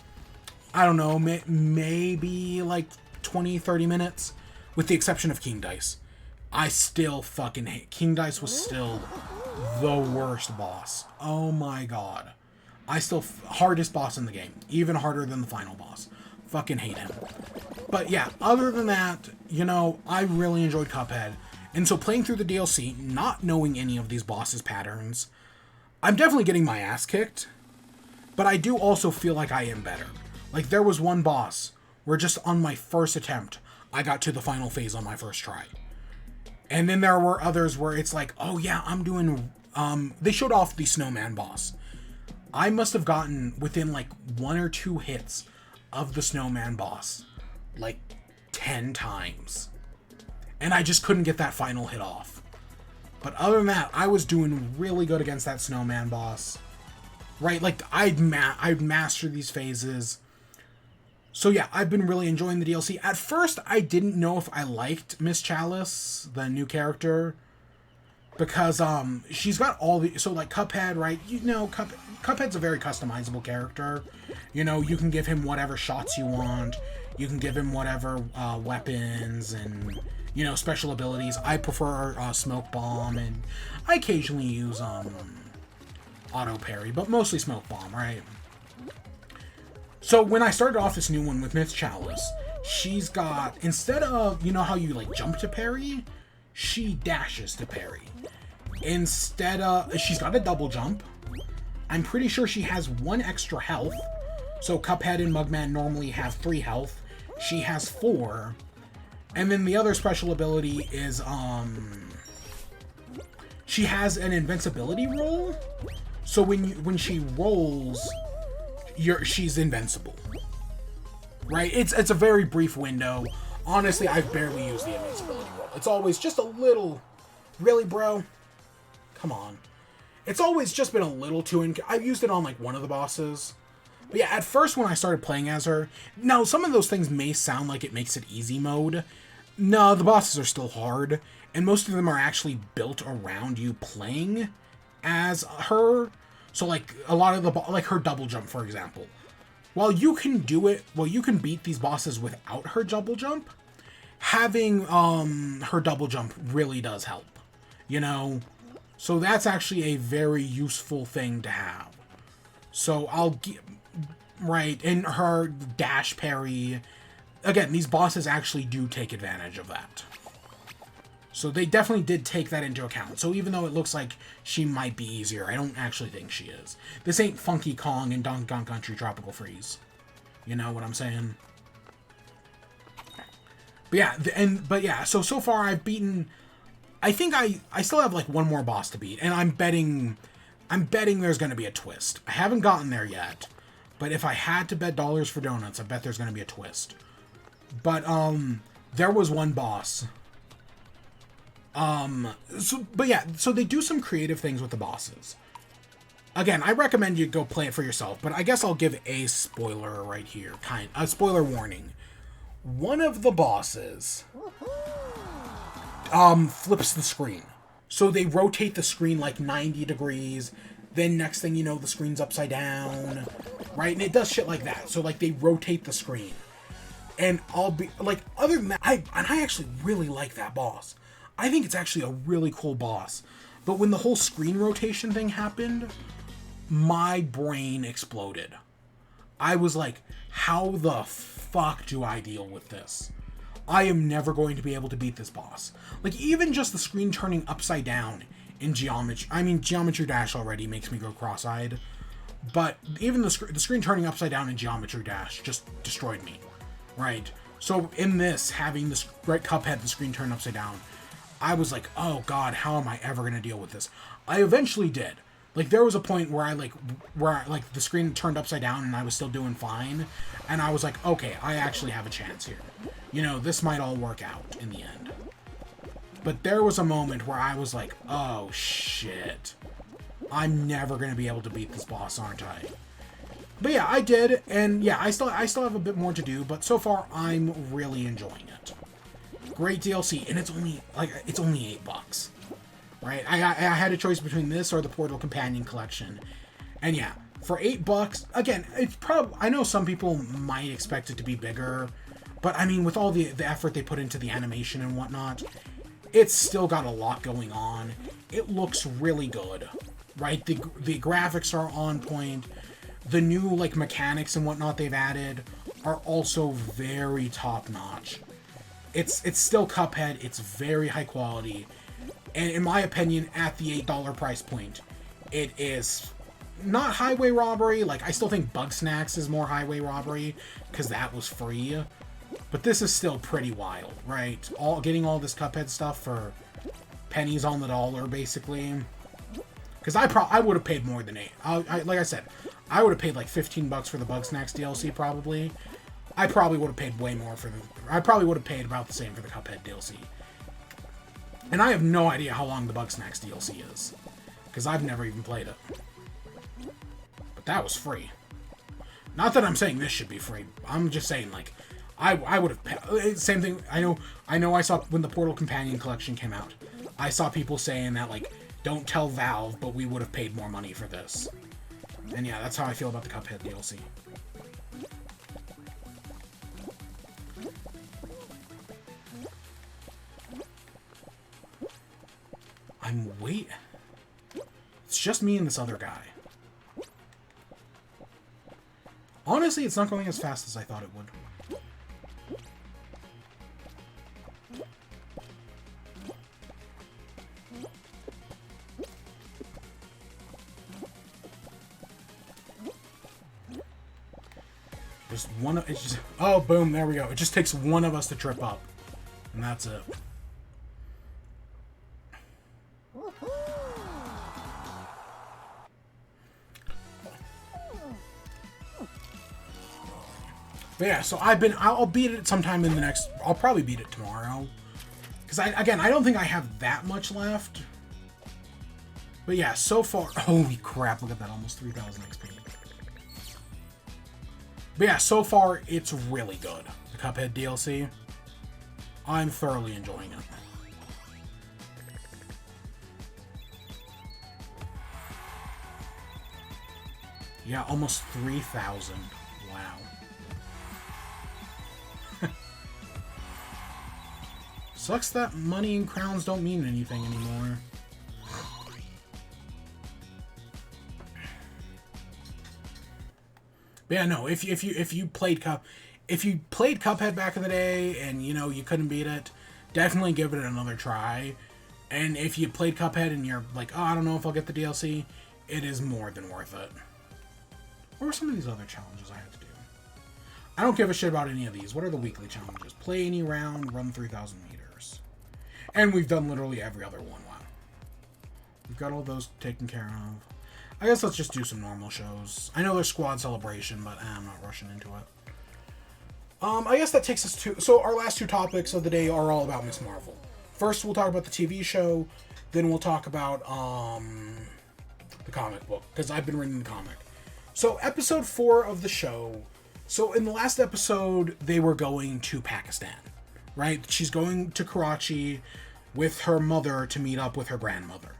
I don't know, maybe, like, 20, 30 minutes. With the exception of King Dice. I still fucking hate... King Dice was still the worst boss. Oh my god. Hardest boss in the game. Even harder than the final boss. Fucking hate him. But yeah, other than that, I really enjoyed Cuphead. And so playing through the DLC, not knowing any of these bosses' patterns, I'm definitely getting my ass kicked. But I do also feel like I am better. Like, there was one boss where just on my first attempt, I got to the final phase on my first try. And then there were others where it's like, oh yeah, I'm doing... they showed off the snowman boss. I must have gotten within, like, 1 or 2 hits of the snowman boss, like, 10 times. And I just couldn't get that final hit off. But other than that, I was doing really good against that snowman boss. Right, like, I'd master these phases. So yeah, I've been really enjoying the DLC. At first, I didn't know if I liked Miss Chalice, the new character. Because, she's got all the... So, like, Cuphead, right? Cuphead's a very customizable character. You can give him whatever shots you want. You can give him whatever weapons and, special abilities. I prefer Smoke Bomb, and I occasionally use Auto Parry, but mostly Smoke Bomb, right? So when I started off this new one with Miss Chalice, she's got, instead of, how you, like, jump to parry, she dashes to parry. Instead of, she's got a double jump. I'm pretty sure she has 1 extra health. So Cuphead and Mugman normally have 3 health. She has 4. And then the other special ability is, she has an invincibility roll. So when she rolls, she's invincible. Right? It's a very brief window. Honestly, I've barely used the invincibility roll. It's always just a little... Really, bro? Come on. It's always just been a little too... I've used it on, like, one of the bosses. But yeah, at first when I started playing as her... Now, some of those things may sound like it makes it easy mode. No, the bosses are still hard. And most of them are actually built around you playing as her. So, like, a lot of the... Like, her double jump, for example. While you can beat these bosses without her double jump, having her double jump really does help. So that's actually a very useful thing to have. So right? And her dash parry. Again, these bosses actually do take advantage of that. So they definitely did take that into account. So even though it looks like she might be easier, I don't actually think she is. This ain't Funky Kong and Donkey Kong Country Tropical Freeze. You know what I'm saying? But yeah, so far I've beaten... I think I still have like one more boss to beat, and I'm betting there's going to be a twist. I haven't gotten there yet, but if I had to bet dollars for donuts, I bet there's going to be a twist. But there was one boss. So they do some creative things with the bosses. Again, I recommend you go play it for yourself, but I guess I'll give a spoiler right here, a spoiler warning. One of the bosses flips the screen. So they rotate the screen like 90 degrees, then next thing you know, the screen's upside down, right? And it does shit like that. So like they rotate the screen. And I'll be like, other than that, I actually really like that boss. I think it's actually a really cool boss. But when the whole screen rotation thing happened, my brain exploded. I was like, how the fuck do I deal with this? I am never going to be able to beat this boss. Like, even just the screen turning upside down in Geometry... I mean, Geometry Dash already makes me go cross-eyed. But even the screen turning upside down in Geometry Dash just destroyed me. Right? So in this, having the Cuphead, the screen turn upside down, I was like, oh god, how am I ever going to deal with this? I eventually did. Like, there was a point where the screen turned upside down and I was still doing fine. And I was like, okay, I actually have a chance here. You know, this might all work out in the end. But there was a moment where I was like, oh shit. I'm never going to be able to beat this boss, aren't I? But yeah, I did. And yeah, I still have a bit more to do. But so far, I'm really enjoying it. Great DLC. And it's only $8. Right? I had a choice between this or the Portal Companion Collection. And yeah, for $8, again, it's probably... I know some people might expect it to be bigger, but I mean, with all the effort they put into the animation and whatnot, it's still got a lot going on. It looks really good, right? The graphics are on point. The new, like, mechanics and whatnot they've added are also very top-notch. It's still Cuphead. It's very high quality. And in my opinion, at the $8 price point, it is not highway robbery. Like, I still think Bug Snacks is more highway robbery, because that was free. But this is still pretty wild, right? Getting all this Cuphead stuff for pennies on the dollar, basically. Because I would have paid more than $8. Like I said, I would have paid like $15 for the Bug Snacks DLC, probably. I probably would have paid way more for I probably would have paid about the same for the Cuphead DLC. And I have no idea how long the Bug Snacks DLC is, because I've never even played it. But that was free. Not that I'm saying this should be free. I'm just saying, like, I would have paid. Same thing. I know. I saw when the Portal Companion Collection came out, I saw people saying that, like, don't tell Valve, but we would have paid more money for this. And yeah, that's how I feel about the Cuphead DLC. It's just me and this other guy. Honestly, it's not going as fast as I thought it would. Just one of it's just oh boom, there we go. It just takes one of us to trip up. And that's it. But yeah, so I'll beat it sometime in the next, I'll probably beat it tomorrow. Because I don't think I have that much left. But yeah, so far, holy crap, look at that, almost 3,000 XP. But yeah, so far, it's really good. The Cuphead DLC. I'm thoroughly enjoying it. Yeah, almost 3,000. Wow. Sucks that money and crowns don't mean anything anymore. But But yeah, no, if you played Cuphead back in the day and you couldn't beat it, definitely give it another try. And if you played Cuphead and you're like, oh, I don't know if I'll get the DLC, it is more than worth it. What are some of these other challenges I have to do? I don't give a shit about any of these. What are the weekly challenges? Play any round, run 3,000 meters. And we've done literally every other one. Wow. We've got all those taken care of. I guess let's just do some normal shows. I know there's Squad Celebration, but I'm not rushing into it. I guess that takes us to... So our last two topics of the day are all about Miss Marvel. First, we'll talk about the TV show. Then we'll talk about the comic book, because I've been reading the comic. So, episode 4 of the show. So, in the last episode, they were going to Pakistan, right? She's going to Karachi with her mother to meet up with her grandmother.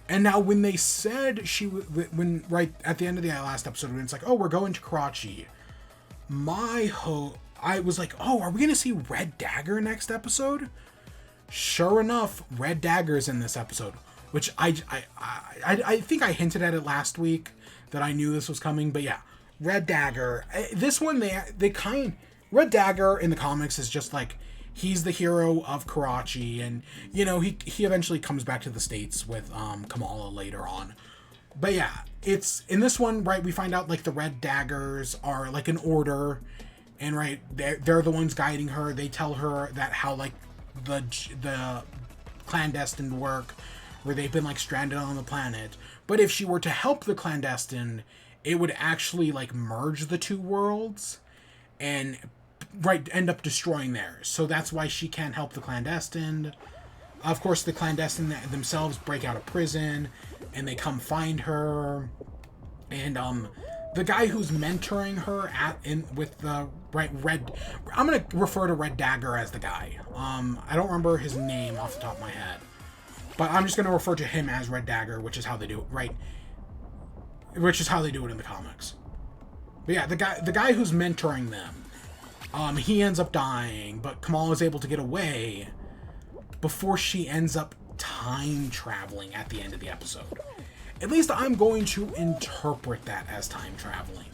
And now, when they said right at the end of the last episode, when it's like, oh, we're going to Karachi, I was like, oh, are we going to see Red Dagger next episode? Sure enough, Red Dagger's in this episode, which I think I hinted at it last week that I knew this was coming, but yeah, Red Dagger. This one, Red Dagger in the comics is just like, he's the hero of Karachi, and he eventually comes back to the States with Kamala later on. But yeah, it's in this one, right? We find out like the Red Daggers are like an order, and right, they're the ones guiding her. They tell her that how like the clandestine work, where they've been like stranded on the planet. But if she were to help the clandestine, it would actually like merge the two worlds and end up destroying theirs. So that's why she can't help the clandestine. Of course, the clandestine themselves break out of prison and they come find her. And the guy who's mentoring her with the Red, I'm gonna refer to Red Dagger as the guy. I don't remember his name off the top of my head, but I'm just gonna refer to him as Red Dagger, which is how they do it, right? Which is how they do it in the comics. But yeah, the guy who's mentoring them, he ends up dying, but Kamala is able to get away before she ends up time traveling at the end of the episode. At least I'm going to interpret that as time traveling.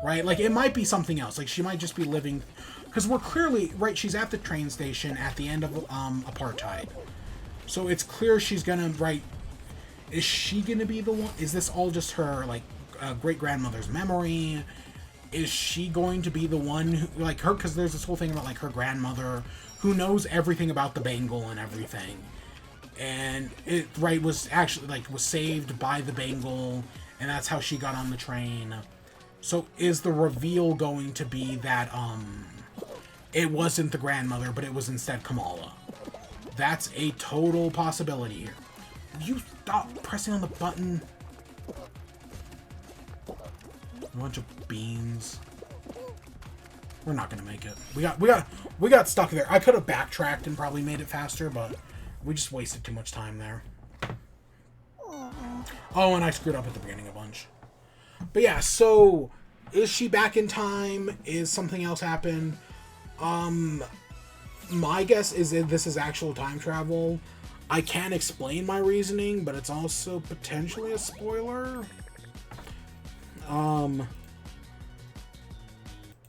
Right? Like, it might be something else. Like, she might just be living... Because we're clearly... Right, she's at the train station at the end of Apartheid. So it's clear she's gonna... Right... Is she gonna be the one... Is this all just her, like, great-grandmother's memory? Is she going to be the one who... Like, her... Because there's this whole thing about, like, her grandmother who knows everything about the Bengal and everything. And it, right, was actually, like, was saved by the Bengal, and that's how she got on the train. So is the reveal going to be that, it wasn't the grandmother, but it was instead Kamala? That's a total possibility here. Will you stop pressing on the button? A bunch of beans. We're not gonna make it. We got stuck there. I could have backtracked and probably made it faster, but we just wasted too much time there. Oh, and I screwed up at the beginning a bunch. But yeah, so is she back in time? Is something else happen? My guess is that this is actual time travel. I can't explain my reasoning, but it's also potentially a spoiler.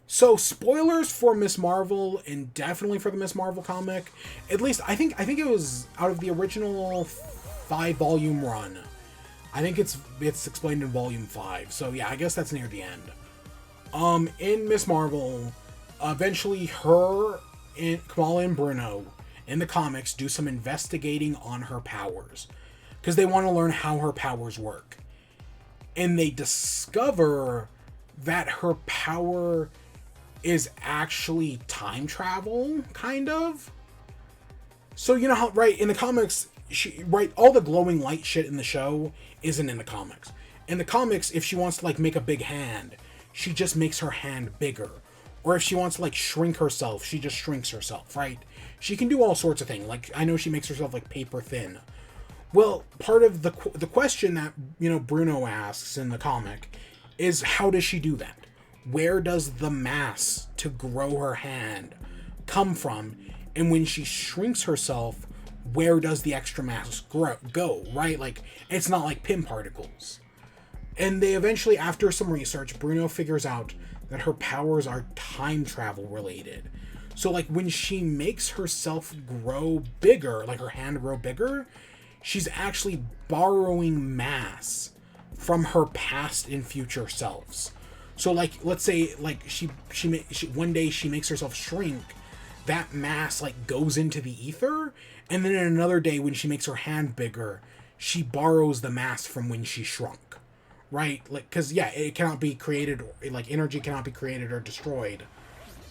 So spoilers for Miss Marvel, and definitely for the Miss Marvel comic. At least I think it was out of the original 5-volume run. I think it's explained in volume 5. So yeah, I guess that's near the end. In Miss Marvel, eventually Kamala and Bruno in the comics do some investigating on her powers, because they want to learn how her powers work. And they discover that her power is actually time travel, kind of. So you know how, right, in the comics, all the glowing light shit in the show isn't in the comics. In the comics, if she wants to, like, make a big hand, she just makes her hand bigger. Or if she wants to, like, shrink herself, she just shrinks herself, right? She can do all sorts of things. Like, I know she makes herself, like, paper thin. Well, part of the question that, Bruno asks in the comic is, how does she do that? Where does the mass to grow her hand come from? And when she shrinks herself, where does the extra mass go, right? Like, it's not like Pym particles. And they eventually, after some research, Bruno figures out that her powers are time travel related. So, like, when she makes herself grow bigger, like her hand grow bigger, she's actually borrowing mass from her past and future selves. So, like, let's say, like, she one day she makes herself shrink, that mass, like, goes into the ether, and then in another day when she makes her hand bigger, she borrows the mass from when she shrunk. Right? Like, because, yeah, it cannot be created, like, energy cannot be created or destroyed.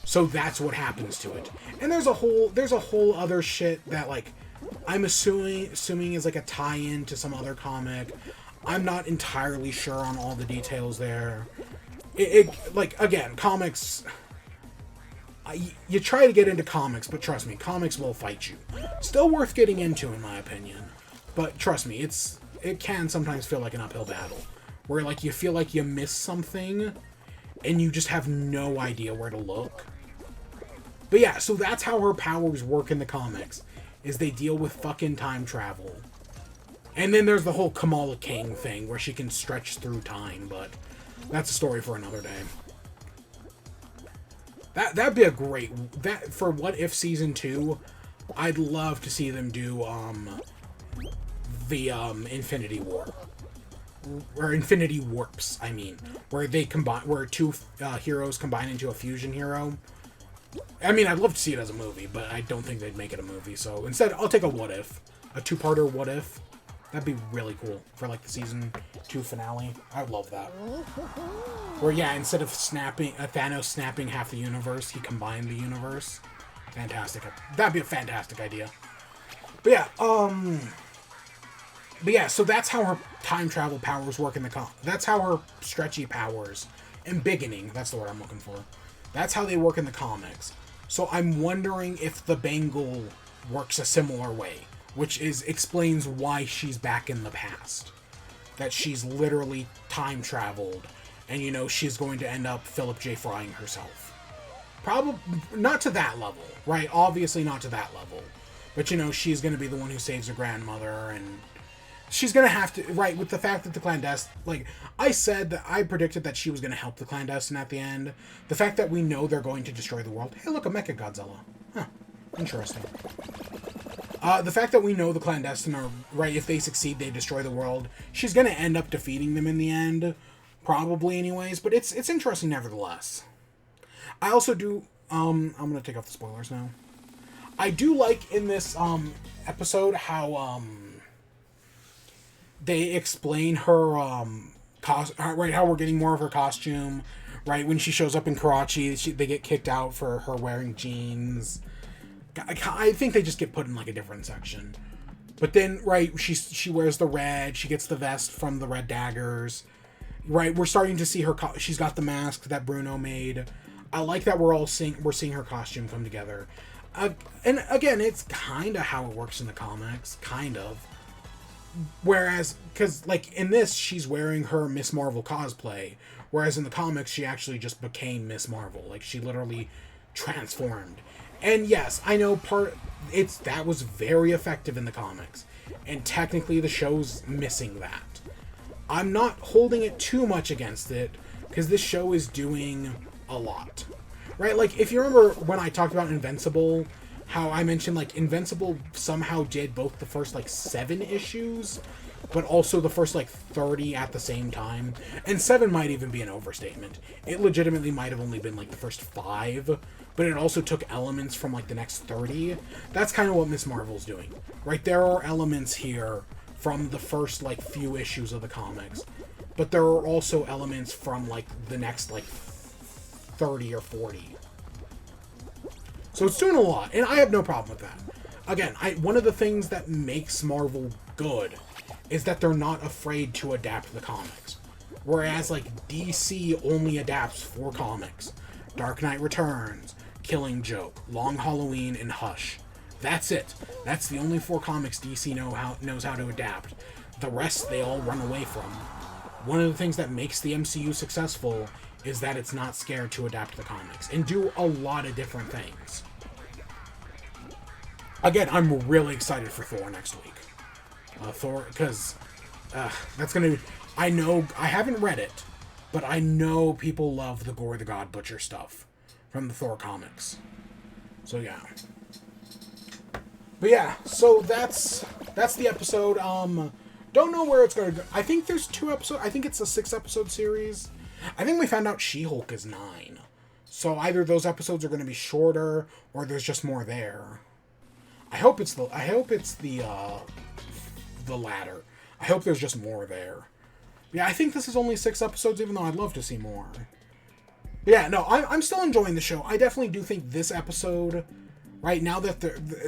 So that's what happens to it. And there's a whole other shit that, like, I'm assuming is, like, a tie-in to some other comic. I'm not entirely sure on all the details there. Like, again, comics... you try to get into comics, but trust me, comics will fight you. Still worth getting into, in my opinion. But trust me, it can sometimes feel like an uphill battle. Where, like, you feel like you missed something, and you just have no idea where to look. But yeah, so that's how her powers work in the comics, is they deal with fucking time travel. And then there's the whole Kamala Kang thing, where she can stretch through time, but that's a story for another day. That'd be a great... for What If Season 2, I'd love to see them do, the, Infinity War. Or Infinity Warps, I mean, where they combine, where two heroes combine into a fusion hero. I mean, I'd love to see it as a movie, but I don't think they'd make it a movie. So instead, I'll take a What If, a two-parter What If. That'd be really cool for, like, the season 2 finale. I would love that. Where, yeah, instead of Thanos snapping half the universe, he combined the universe. Fantastic. That'd be a fantastic idea. But yeah, But yeah, so that's how her time travel powers work in the that's how her stretchy powers, and biggening, that's the word I'm looking for. That's how they work in the comics. So I'm wondering if the Bangle works a similar way, which explains why she's back in the past. That she's literally time traveled, and, you know, she's going to end up Philip J. Frying herself. Probably not to that level, right? Obviously not to that level. But, you know, she's going to be the one who saves her grandmother, and she's going to have to, right, with the fact that the clandestine, like, I said that I predicted that she was going to help the clandestine at the end. The fact that we know they're going to destroy the world. Hey, look, a Mechagodzilla. Huh, interesting. The fact that we know the clandestine are, right, if they succeed, they destroy the world. She's going to end up defeating them in the end, probably anyways, but it's interesting nevertheless. I also do, I'm going to take off the spoilers now. I do like in this, episode how, they explain her, right, how we're getting more of her costume, right, when she shows up in Karachi, they get kicked out for her wearing jeans. I think they just get put in, like, a different section. But then, right, she wears the red, she gets the vest from the Red Daggers, right, we're starting to see her, she's got the mask that Bruno made. I like that we're seeing her costume come together. And again, it's kind of how it works in the comics, kind of. Whereas, because, like, in this, she's wearing her Miss Marvel cosplay, whereas in the comics, she actually just became Miss Marvel. Like, she literally transformed. And yes, I know that was very effective in the comics, and technically the show's missing that. I'm not holding it too much against it, because this show is doing a lot. Right? Like, if you remember when I talked about Invincible, how I mentioned, like, Invincible somehow did both the first, like, 7 issues, but also the first, like, 30 at the same time. And 7 might even be an overstatement. It legitimately might have only been, like, the first 5, but it also took elements from, like, the next 30. That's kind of what Miss Marvel's doing, right? There are elements here from the first, like, few issues of the comics, but there are also elements from, like, the next, like, 30 or 40. So it's doing a lot, and I have no problem with that. Again, one of the things that makes Marvel good is that they're not afraid to adapt the comics. Whereas, like, DC only adapts 4 comics. Dark Knight Returns, Killing Joke, Long Halloween, and Hush. That's it. That's the only 4 comics DC knows how to adapt. The rest they all run away from. One of the things that makes the MCU successful is that it's not scared to adapt the comics and do a lot of different things. Again, I'm really excited for Thor next week. Thor, because I know, I haven't read it, but I know people love the Gore the God Butcher stuff from the Thor comics. So yeah. But yeah, so that's the episode. Don't know where it's going to go. I think there's 2 episodes. I think it's a 6-episode series. I think we found out She-Hulk is 9. So either those episodes are going to be shorter, or there's just more there. I hope it's the latter. I hope there's just more there. Yeah, I think this is only 6 episodes, even though I'd love to see more. But yeah, no, I'm still enjoying the show. I definitely do think this episode, right now that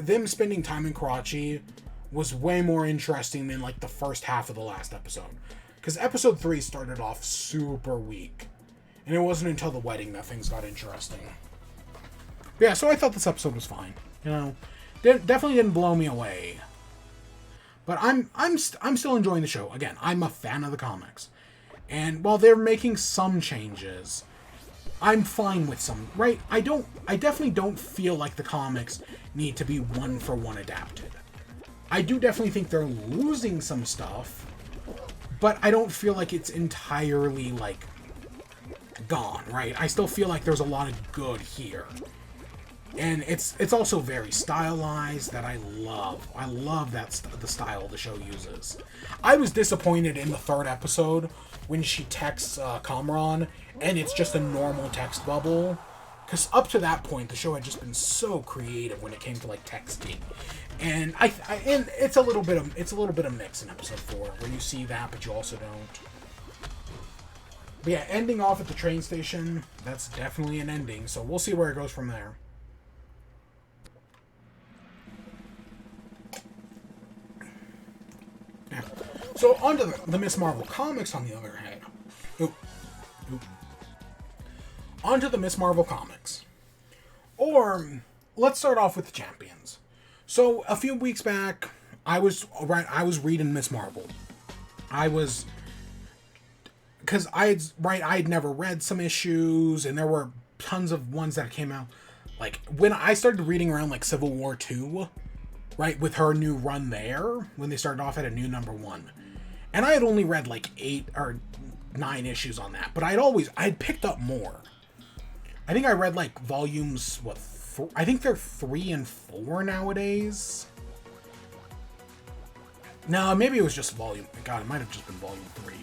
them spending time in Karachi, was way more interesting than like the first half of the last episode. Because episode 3 started off super weak. And it wasn't until the wedding that things got interesting. But yeah, so I thought this episode was fine. You know, definitely didn't blow me away. But I'm still enjoying the show. Again, I'm a fan of the comics. And while they're making some changes, I'm fine with some, right? I definitely don't feel like the comics need to be one-for-one adapted. I do definitely think they're losing some stuff, but I don't feel like it's entirely, like, gone, right? I still feel like there's a lot of good here. And it's also very stylized that I love. I love the style the show uses. I was disappointed in the 3rd episode when she texts Kamran, and it's just a normal text bubble. Because up to that point, the show had just been so creative when it came to like texting, and and it's a little bit of mix in episode 4 where you see that, but you also don't. But yeah, ending off at the train station, that's definitely an ending. So we'll see where it goes from there. Yeah. So onto the Miss Marvel comics, on the other hand. Onto the Miss Marvel comics. Or, let's start off with the Champions. So, a few weeks back, I was reading Miss Marvel. Because I'd never read some issues, and there were tons of ones that came out. Like, when I started reading around, like, Civil War 2, right, with her new run there, when they started off at a new #1. And I had only read, like, 8 or 9 issues on that, but I'd picked up more. I think I read, like, volumes, I think they're 3 and 4 nowadays. No, maybe it was just volume. God, it might have just been volume 3.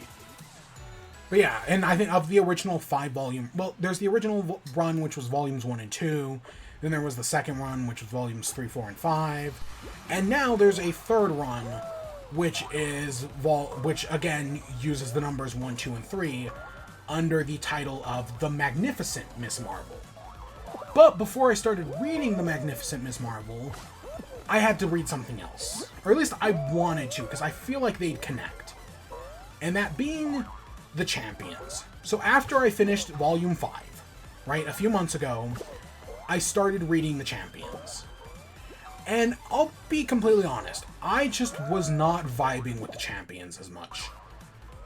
But yeah, and I think of the original 5-volume... Well, there's the original run, which was volumes 1 and 2. Then there was the second run, which was volumes 3, 4, and 5. And now there's a third run, which again uses the numbers 1, 2, and 3, under the title of The Magnificent Miss Marvel. But before I started reading The Magnificent Miss Marvel, I had to read something else. Or at least I wanted to, because I feel like they'd connect. And that being the Champions. So after I finished Volume 5, right, a few months ago, I started reading the Champions. And I'll be completely honest, I just was not vibing with the Champions as much.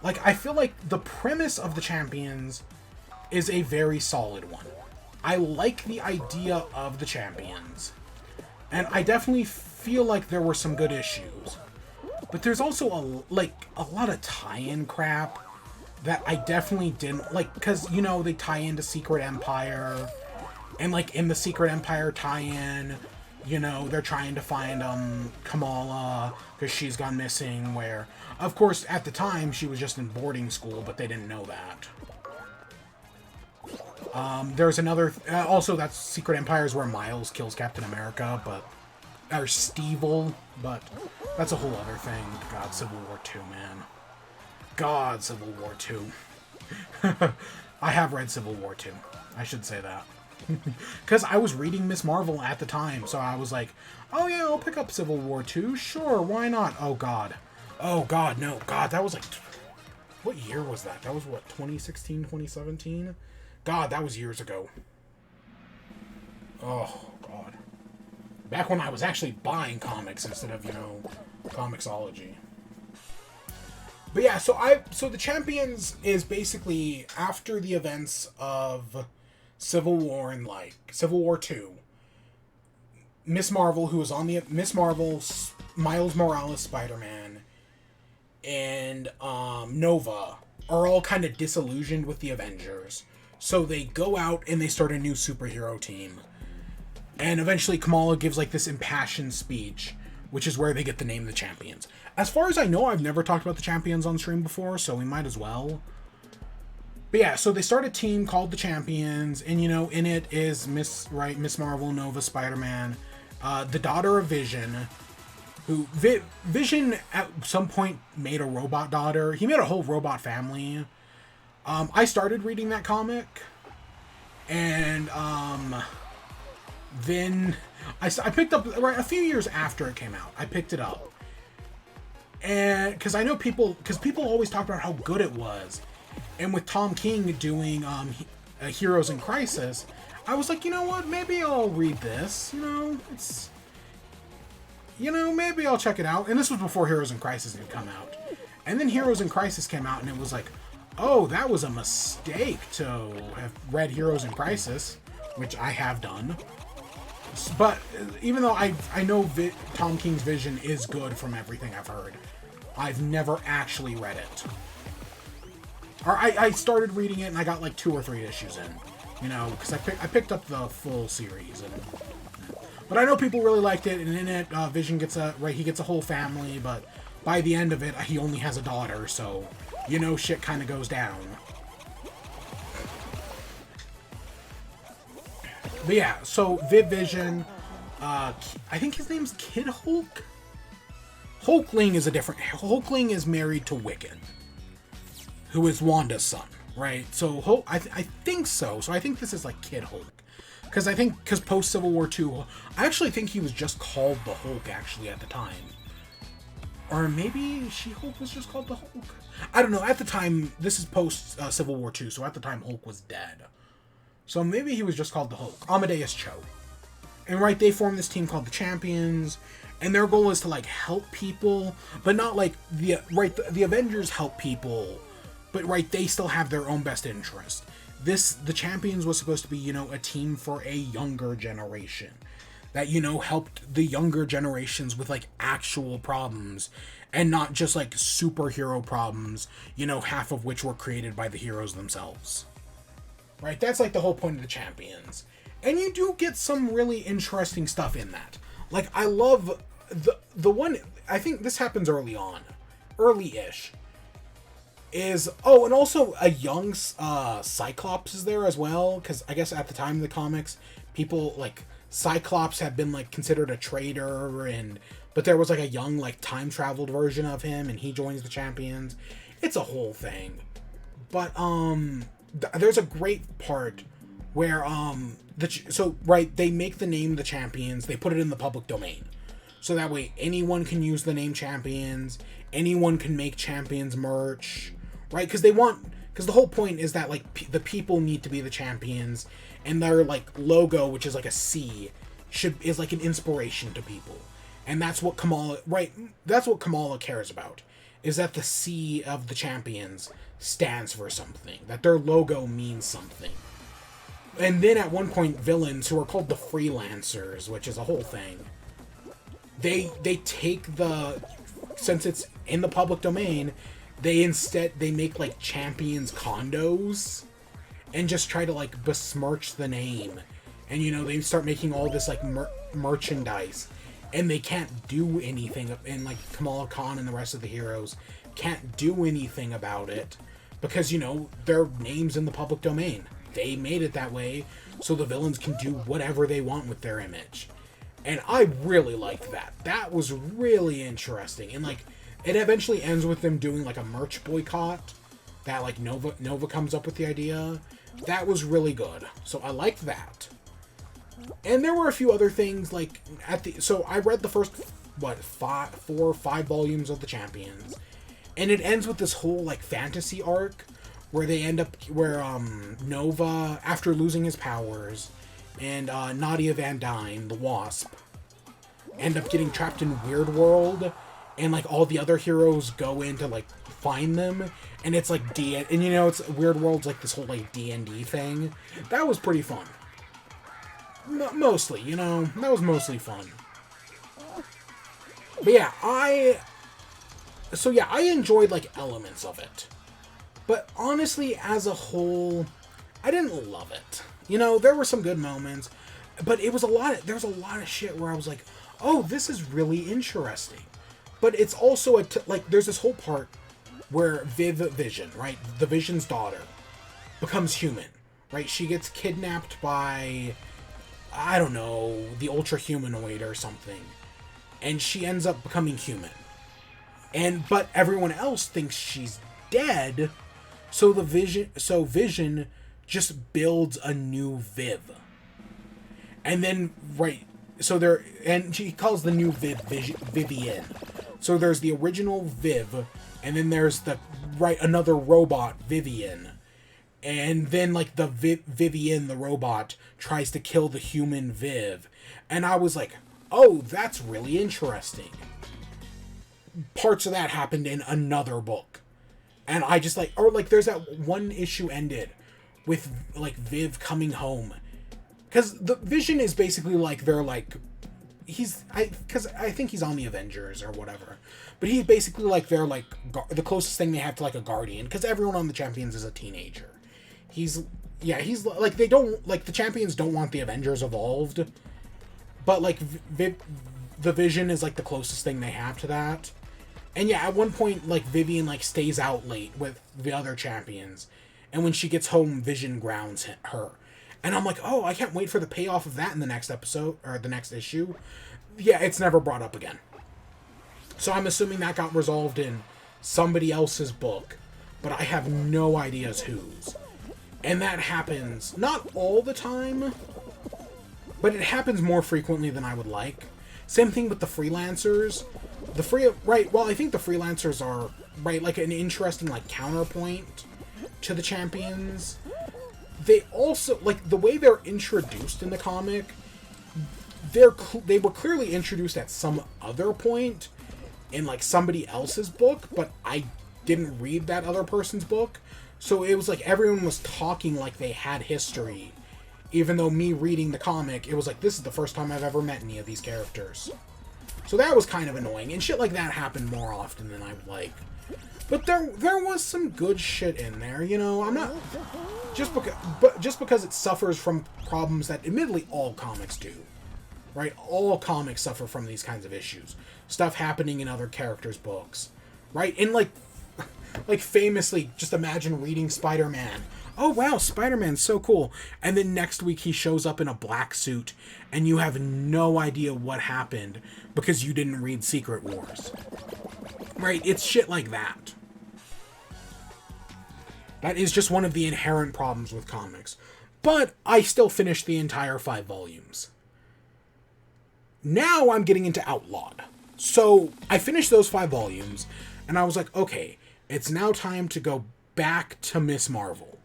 Like, I feel like the premise of the Champions is a very solid one. I like the idea of the Champions. And I definitely feel like there were some good issues. But there's also a lot of tie-in crap that I definitely didn't like, because, you know, they tie into Secret Empire. And, like, in the Secret Empire tie-in, you know, they're trying to find Kamala because she's gone missing, where, of course, at the time, she was just in boarding school, but they didn't know that. There's another... also, that's Secret Empire is where Miles kills Captain America, or Stevel, but that's a whole other thing. God, Civil War 2, man. God, Civil War 2. I have read Civil War 2. I should say that. Because I was reading Miss Marvel at the time, so I was like, oh yeah, I'll pick up Civil War 2. Sure, why not? Oh god. Oh god, no. God, that was like... What year was that? That was what, 2016, 2017? God, that was years ago. Oh, God. Back when I was actually buying comics instead of, you know, Comixology. But yeah, so the Champions is basically after the events of Civil War and, like, Civil War 2. Miss Marvel, who was on the... Miss Marvel, Miles Morales Spider-Man, and Nova are all kind of disillusioned with the Avengers. So they go out and they start a new superhero team. And eventually Kamala gives like this impassioned speech, which is where they get the name the Champions. As far as I know, I've never talked about the Champions on stream before, so we might as well. But yeah, so they start a team called the Champions, and you know, in it is Miss Marvel, Nova, Spider-Man, the daughter of Vision, who Vision at some point made a robot daughter. He made a whole robot family. I started reading that comic, and then I picked up right a few years after it came out. I picked it up, and because people always talk about how good it was, and with Tom King doing Heroes in Crisis, I was like, you know what? Maybe I'll read this. Maybe I'll check it out. And this was before Heroes in Crisis had come out, and then Heroes in Crisis came out, and it was like, oh, that was a mistake to have read Heroes in Crisis, which I have done. But even though I know Tom King's vision is good from everything I've heard, I've never actually read it. Or I started reading it and I got like 2 or 3 issues in, because I picked up the full series. But I know people really liked it, and in it, Vision gets he gets a whole family, but by the end of it, he only has a daughter, so shit kind of goes down. But yeah, so Vision, I think his name's Kid Hulk? Hulkling is Hulkling is married to Wiccan, who is Wanda's son, right? So I think so. So I think this is like Kid Hulk. Because post Civil War II, I actually think he was just called the Hulk actually at the time. Or maybe She-Hulk was just called the Hulk? I don't know. At the time, this is post Civil War II, so at the time Hulk was dead. So maybe he was just called the Hulk. Amadeus Cho. And right, they formed this team called the Champions, and their goal is to like help people, but not like the Avengers help people, but right, they still have their own best interest. The Champions was supposed to be, a team for a younger generation that, helped the younger generations with like actual problems and not just like superhero problems, half of which were created by the heroes themselves. Right? That's like the whole point of the Champions. And you do get some really interesting stuff in that. Like, I love the one, I think this happens early-ish, is, and also a young Cyclops is there as well, because I guess at the time of the comics, people, like, Cyclops had been, like, considered a traitor, but there was, like, a young, like, time-traveled version of him, and he joins the Champions. It's a whole thing. But, there's a great part where, they make the name the Champions, they put it in the public domain. So that way anyone can use the name Champions, anyone can make Champions merch, right? Because the whole point is that, like, the people need to be the Champions, and their, like, logo, which is like a C, is like an inspiration to people. And that's what Kamala cares about, is that the C of the Champions stands for something, that their logo means something. And then at one point, villains, who are called the Freelancers, which is a whole thing, they take since it's in the public domain, they make like Champions condos and just try to like besmirch the name. And they start making all this like merchandise, and they can't do anything, and like Kamala Khan and the rest of the heroes can't do anything about it because their name's in the public domain. They made it that way so the villains can do whatever they want with their image. And I really liked that. That was really interesting. And like, it eventually ends with them doing like a merch boycott that like Nova comes up with the idea. That was really good. So I liked that. And there were a few other things like so I read the first 4 or 5 volumes of the Champions, and it ends with this whole like fantasy arc where Nova, after losing his powers, and Nadia Van Dyne, the Wasp, end up getting trapped in Weird World, and like all the other heroes go in to like find them, and it's like it's Weird World's like this whole like D&D thing. That was pretty fun. Mostly, that was mostly fun. But yeah, So yeah, I enjoyed like elements of it. But honestly, as a whole, I didn't love it. You know, there were some good moments, but it was there was a lot of shit where I was like, oh, this is really interesting. But it's also like, there's this whole part where Vision, right, the Vision's daughter, becomes human, right? She gets kidnapped by, I don't know, the Ultra Humanoid or something, and she ends up becoming human. But everyone else thinks she's dead, so Vision just builds a new Viv. And then, right, and she calls the new Viv Vivian. So there's the original Viv, and then there's another robot, Vivian. And then, like, the Vivian, the robot, tries to kill the human Viv. And I was like, oh, that's really interesting. Parts of that happened in another book. And I just, like, or, like, there's that one issue ended with, like, Viv coming home. Because the Vision is basically, like, they're, like, because I think he's on the Avengers or whatever. But he's basically, like, they're, like, the closest thing they have to, like, a Guardian. Because everyone on the Champions is a teenager. He's, like, they don't, like, the Champions don't want the Avengers evolved. But, like, the Vision is, like, the closest thing they have to that. And yeah, at one point, like, Vivian, like, stays out late with the other Champions. And when she gets home, Vision grounds her. And I'm like, oh, I can't wait for the payoff of that in the next episode, or the next issue. Yeah, it's never brought up again. So I'm assuming that got resolved in somebody else's book. But I have no ideas whose. And that happens, not all the time, but it happens more frequently than I would like. Same thing with the freelancers. Well, I think the freelancers are, right, like an interesting, like, counterpoint to the Champions. They also, like, the way they're introduced in the comic, they were clearly introduced at some other point in, like, somebody else's book, but I didn't read that other person's book. So it was like everyone was talking like they had history, even though me reading the comic, it was like, this is the first time I've ever met any of these characters. So that was kind of annoying, and shit like that happened more often than I would like. But there was some good shit in there, you know. I'm not just because it suffers from problems that admittedly all comics do. Right? All comics suffer from these kinds of issues. Stuff happening in other characters' books. Right? And like famously, just imagine reading Spider-Man. Oh wow, Spider-Man's so cool. And then next week he shows up in a black suit and you have no idea what happened because you didn't read Secret Wars. Right? It's shit like that. That is just one of the inherent problems with comics. But I still finished the entire 5 volumes. Now I'm getting into Outlawed. So I finished those 5 volumes and I was like, okay, it's now time to go back to Miss Marvel.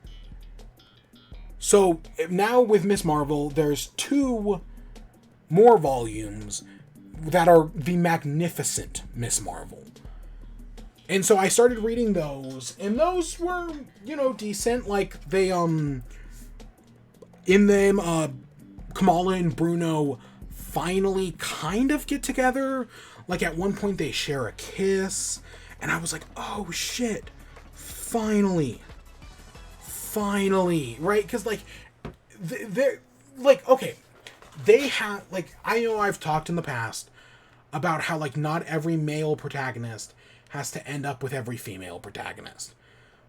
So now with Miss Marvel, there's 2 more volumes that are the Magnificent Miss Marvel. And so I started reading those, and those were, you know, decent. Like, they, in them, Kamala and Bruno finally kind of get together. Like, at one point they share a kiss, and I was like, oh shit, finally, right? Because, like, they're, like, okay, they have, like, I know I've talked in the past about how, like, not every male protagonist has to end up with every female protagonist.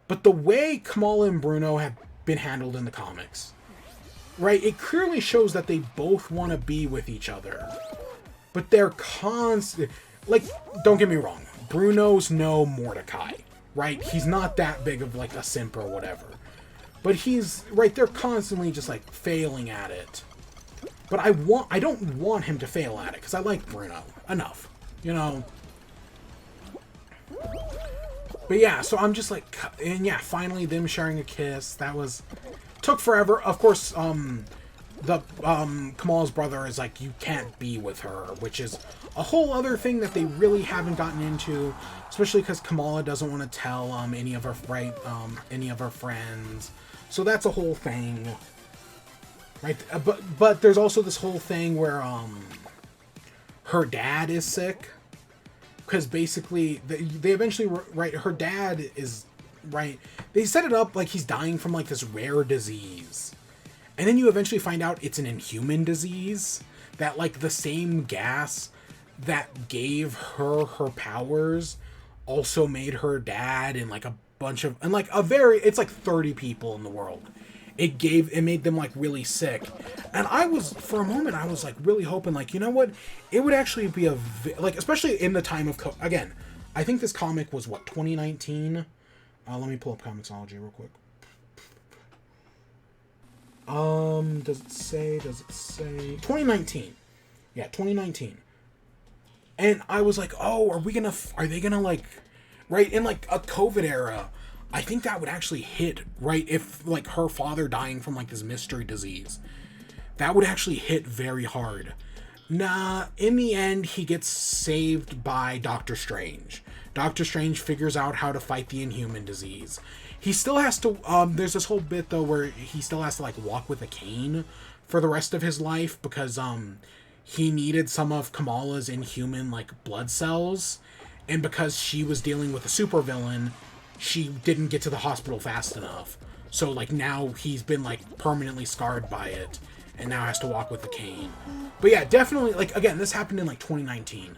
But the way Kamala and Bruno have been handled in the comics, right, it clearly shows that they both want to be with each other. But they're constant. Like, don't get me wrong, Bruno's no Mordecai, right? He's not that big of, like, a simp or whatever. But he's, right, they're constantly just, like, failing at it. But I don't want him to fail at it, because I like Bruno enough, you know? But yeah, so I'm just like, and yeah, finally them sharing a kiss. That was, took forever. Of course, Kamala's brother is like, you can't be with her, which is a whole other thing that they really haven't gotten into, especially because Kamala doesn't want to tell any of her friends. So that's a whole thing, right? But there's also this whole thing where her dad is sick. because basically they eventually right. Her dad is right. They set it up like he's dying from like this rare disease, and then you eventually find out it's an inhuman disease that like the same gas that gave her powers also made her dad and like a bunch of and like a very it's like 30 people in the world. It made them like really sick, and I was for a moment I was like really hoping like, you know what, it would actually be like especially in the time of again, I think this comic was what, 2019. Let me pull up Comixology real quick. Does it say 2019? Yeah, 2019. And I was like, oh, are they gonna like, right, in like a COVID era, I think that would actually hit, right, if like her father dying from like this mystery disease, that would actually hit very hard. Nah, in the end, he gets saved by Doctor Strange. Doctor Strange figures out how to fight the inhuman disease. He still has to, there's this whole bit though where he still has to like walk with a cane for the rest of his life because, he needed some of Kamala's inhuman like blood cells, and because she was dealing with a supervillain, she didn't get to the hospital fast enough. So like now he's been like permanently scarred by it and now has to walk with a cane. But yeah, definitely like again, this happened in like 2019.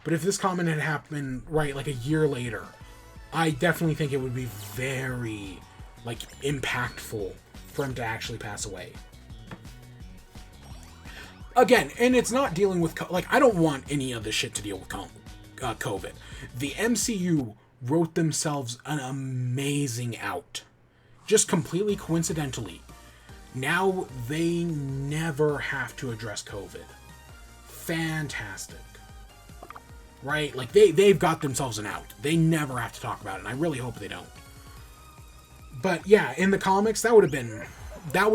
But if this comment had happened right like a year later, I definitely think it would be very like impactful for him to actually pass away. Again, and it's not dealing with like I don't want any of this shit to deal with COVID. The MCU wrote themselves an amazing out, just completely coincidentally. Now they never have to address COVID. Fantastic, right? Like they've got themselves an out. They never have to talk about it, and I really hope they don't. But yeah, in the comics, that would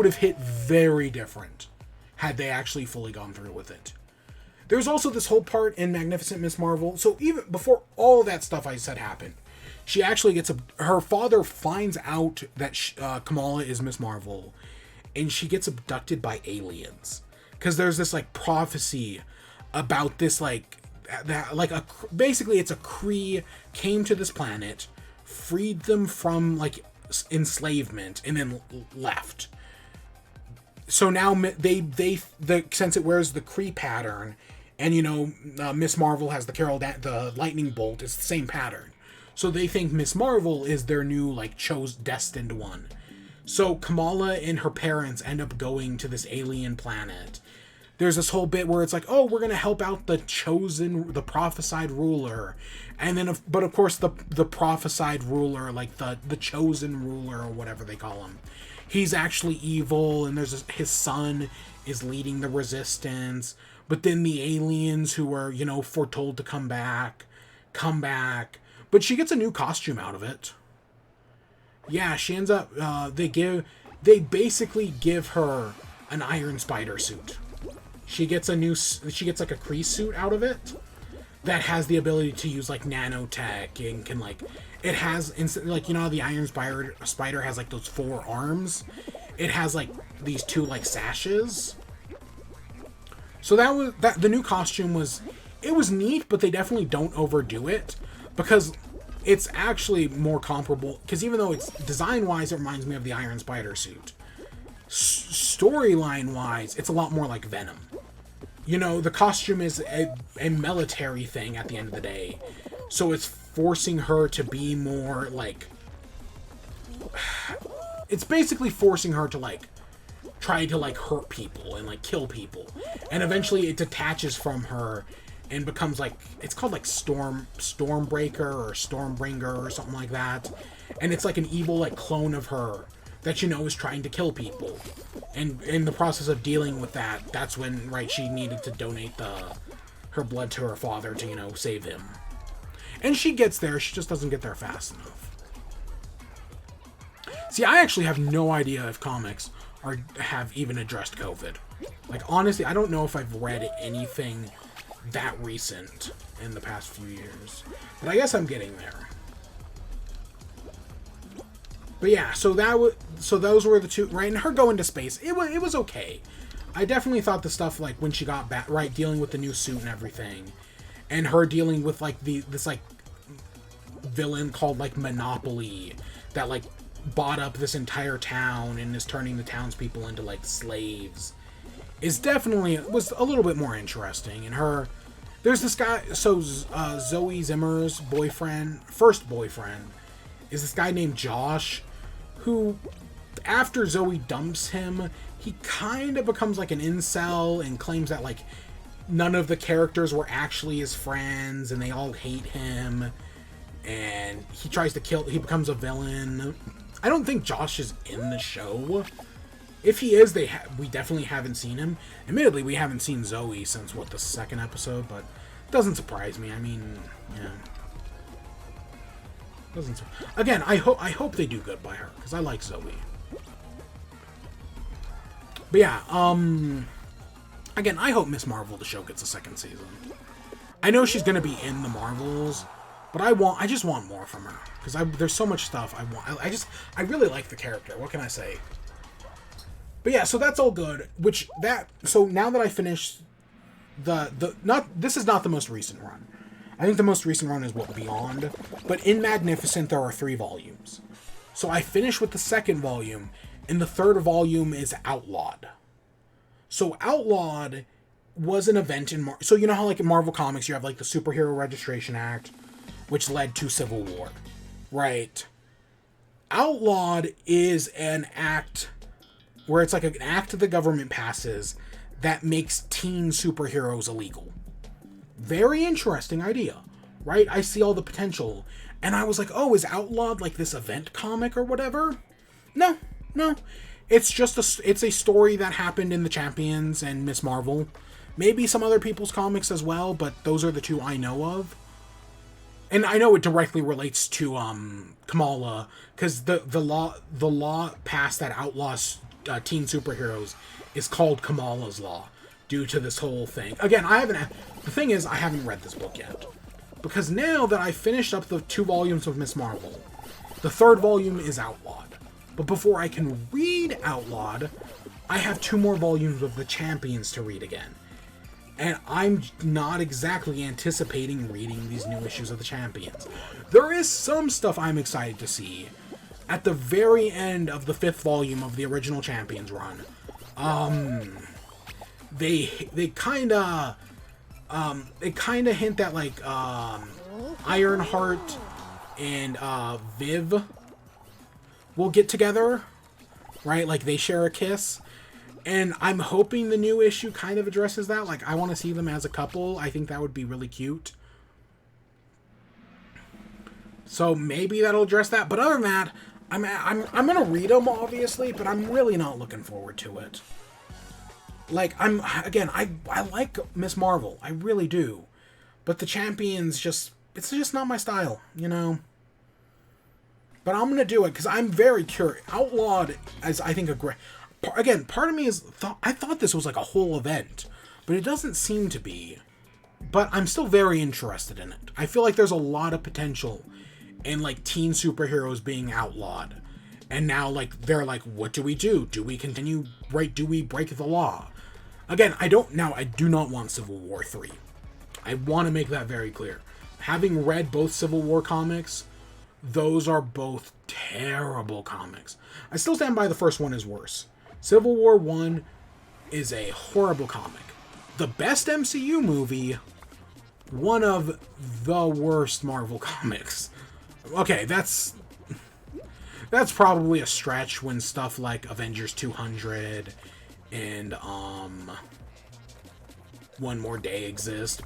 have hit very different had they actually fully gone through with it. There's also this whole part in Magnificent Miss Marvel. So even before all that stuff I said happened, she actually gets her father finds out that Kamala is Miss Marvel, and she gets abducted by aliens. Because there's this like prophecy about this like that like basically it's a Kree came to this planet, freed them from like enslavement, and then left. So now since it wears the Kree pattern, and you know Miss Marvel has the lightning bolt, it's the same pattern. So they think Miss Marvel is their new like destined one. So Kamala and her parents end up going to this alien planet. There's this whole bit where it's like, oh, we're gonna help out the prophesied ruler, and then but of course the prophesied ruler, like the chosen ruler or whatever they call him, he's actually evil, and his son is leading the resistance. But then the aliens who are, you know, foretold to come back. But she gets a new costume out of it. Yeah, she ends up, they basically give her an Iron Spider suit. She gets like a Kree suit out of it that has the ability to use like nanotech and can like, it has like, you know, the Iron Spider has like those 4 arms. It has like these 2 like sashes. So the new costume was neat, but they definitely don't overdo it because it's actually more comparable. Because even though it's design wise, it reminds me of the Iron Spider suit. Storyline wise, it's a lot more like Venom. You know, the costume is a military thing at the end of the day. So it's forcing her to be more like... It's basically forcing her to like try to like hurt people and like kill people. And eventually it detaches from her and becomes like, it's called like Stormbreaker or Stormbringer or something like that. And it's like an evil like clone of her that, you know, is trying to kill people. And in the process of dealing with that, that's when, right, she needed to donate her blood to her father to, you know, save him. And she gets there, she just doesn't get there fast enough. See, I actually have no idea if comics have even addressed COVID. Like, honestly, I don't know if I've read anything that recent in the past few years. But I guess I'm getting there. But yeah, so those were the 2, right? And her going to space, it was okay. I definitely thought the stuff like when she got back, right, dealing with the new suit and everything, and her dealing with like this like villain called like Monopoly that like bought up this entire town and is turning the townspeople into like slaves is definitely was a little bit more interesting. And there's this guy, so Zoe Zimmer's first boyfriend is this guy named Josh, who after Zoe dumps him, he kind of becomes like an incel and claims that like none of the characters were actually his friends and they all hate him, and he becomes a villain. I don't think Josh is in the show. If he is, we definitely haven't seen him. Admittedly, we haven't seen Zoe since, the second episode, but it doesn't surprise me. I mean, yeah. Again, I hope they do good by her, because I like Zoe. But yeah, again, I hope Miss Marvel, the show, gets a second season. I know she's gonna be in the Marvels, but I just want more from her, because there's so much stuff I want. I really like the character. What can I say? But yeah, so that's all good. So now that I finished this is not the most recent run. I think the most recent run is Beyond, but in Magnificent there are 3 volumes. So I finished with the second volume, and the third volume is Outlawed. So Outlawed was an event so you know how like in Marvel Comics you have like the Superhero Registration Act, which led to Civil War, right? Outlawed is an act where it's like an act the government passes that makes teen superheroes illegal. Very interesting idea, right? I see all the potential. And I was like, oh, is Outlawed like this event comic or whatever? No. It's just it's a story that happened in the Champions and Miss Marvel. Maybe some other people's comics as well, but those are the 2 I know of. And I know it directly relates to Kamala, because the law passed that outlaws teen superheroes is called Kamala's Law, due to this whole thing. Again, the thing is, I haven't read this book yet. Because now that I finished up the 2 volumes of Miss Marvel, the 3rd volume is Outlawed. But before I can read Outlawed, I have 2 more volumes of the Champions to read again. And I'm not exactly anticipating reading these new issues of the Champions. There is some stuff I'm excited to see. At the very end of the 5th volume of the original Champions run, they kinda hint that like Ironheart and Viv will get together, right? Like they share a kiss, and I'm hoping the new issue kind of addresses that. Like I want to see them as a couple. I think that would be really cute. So maybe that'll address that. But other than that, I'm gonna read them obviously, but I'm really not looking forward to it. Like, I like Miss Marvel. I really do. But the Champions it's just not my style, you know? But I'm going to do it because I'm very curious. Outlawed as I think a great... Again, part of me I thought this was like a whole event, but it doesn't seem to be. But I'm still very interested in it. I feel like there's a lot of potential in like teen superheroes being outlawed. And now like they're like, what do we do? Do we continue, right? Do we break the law? Again, I do not want Civil War 3. I want to make that very clear. Having read both Civil War comics, those are both terrible comics. I still stand by the first one is worse. Civil War 1 is a horrible comic. The best MCU movie, one of the worst Marvel comics. Okay, that's probably a stretch when stuff like Avengers 200 and One More Day exist,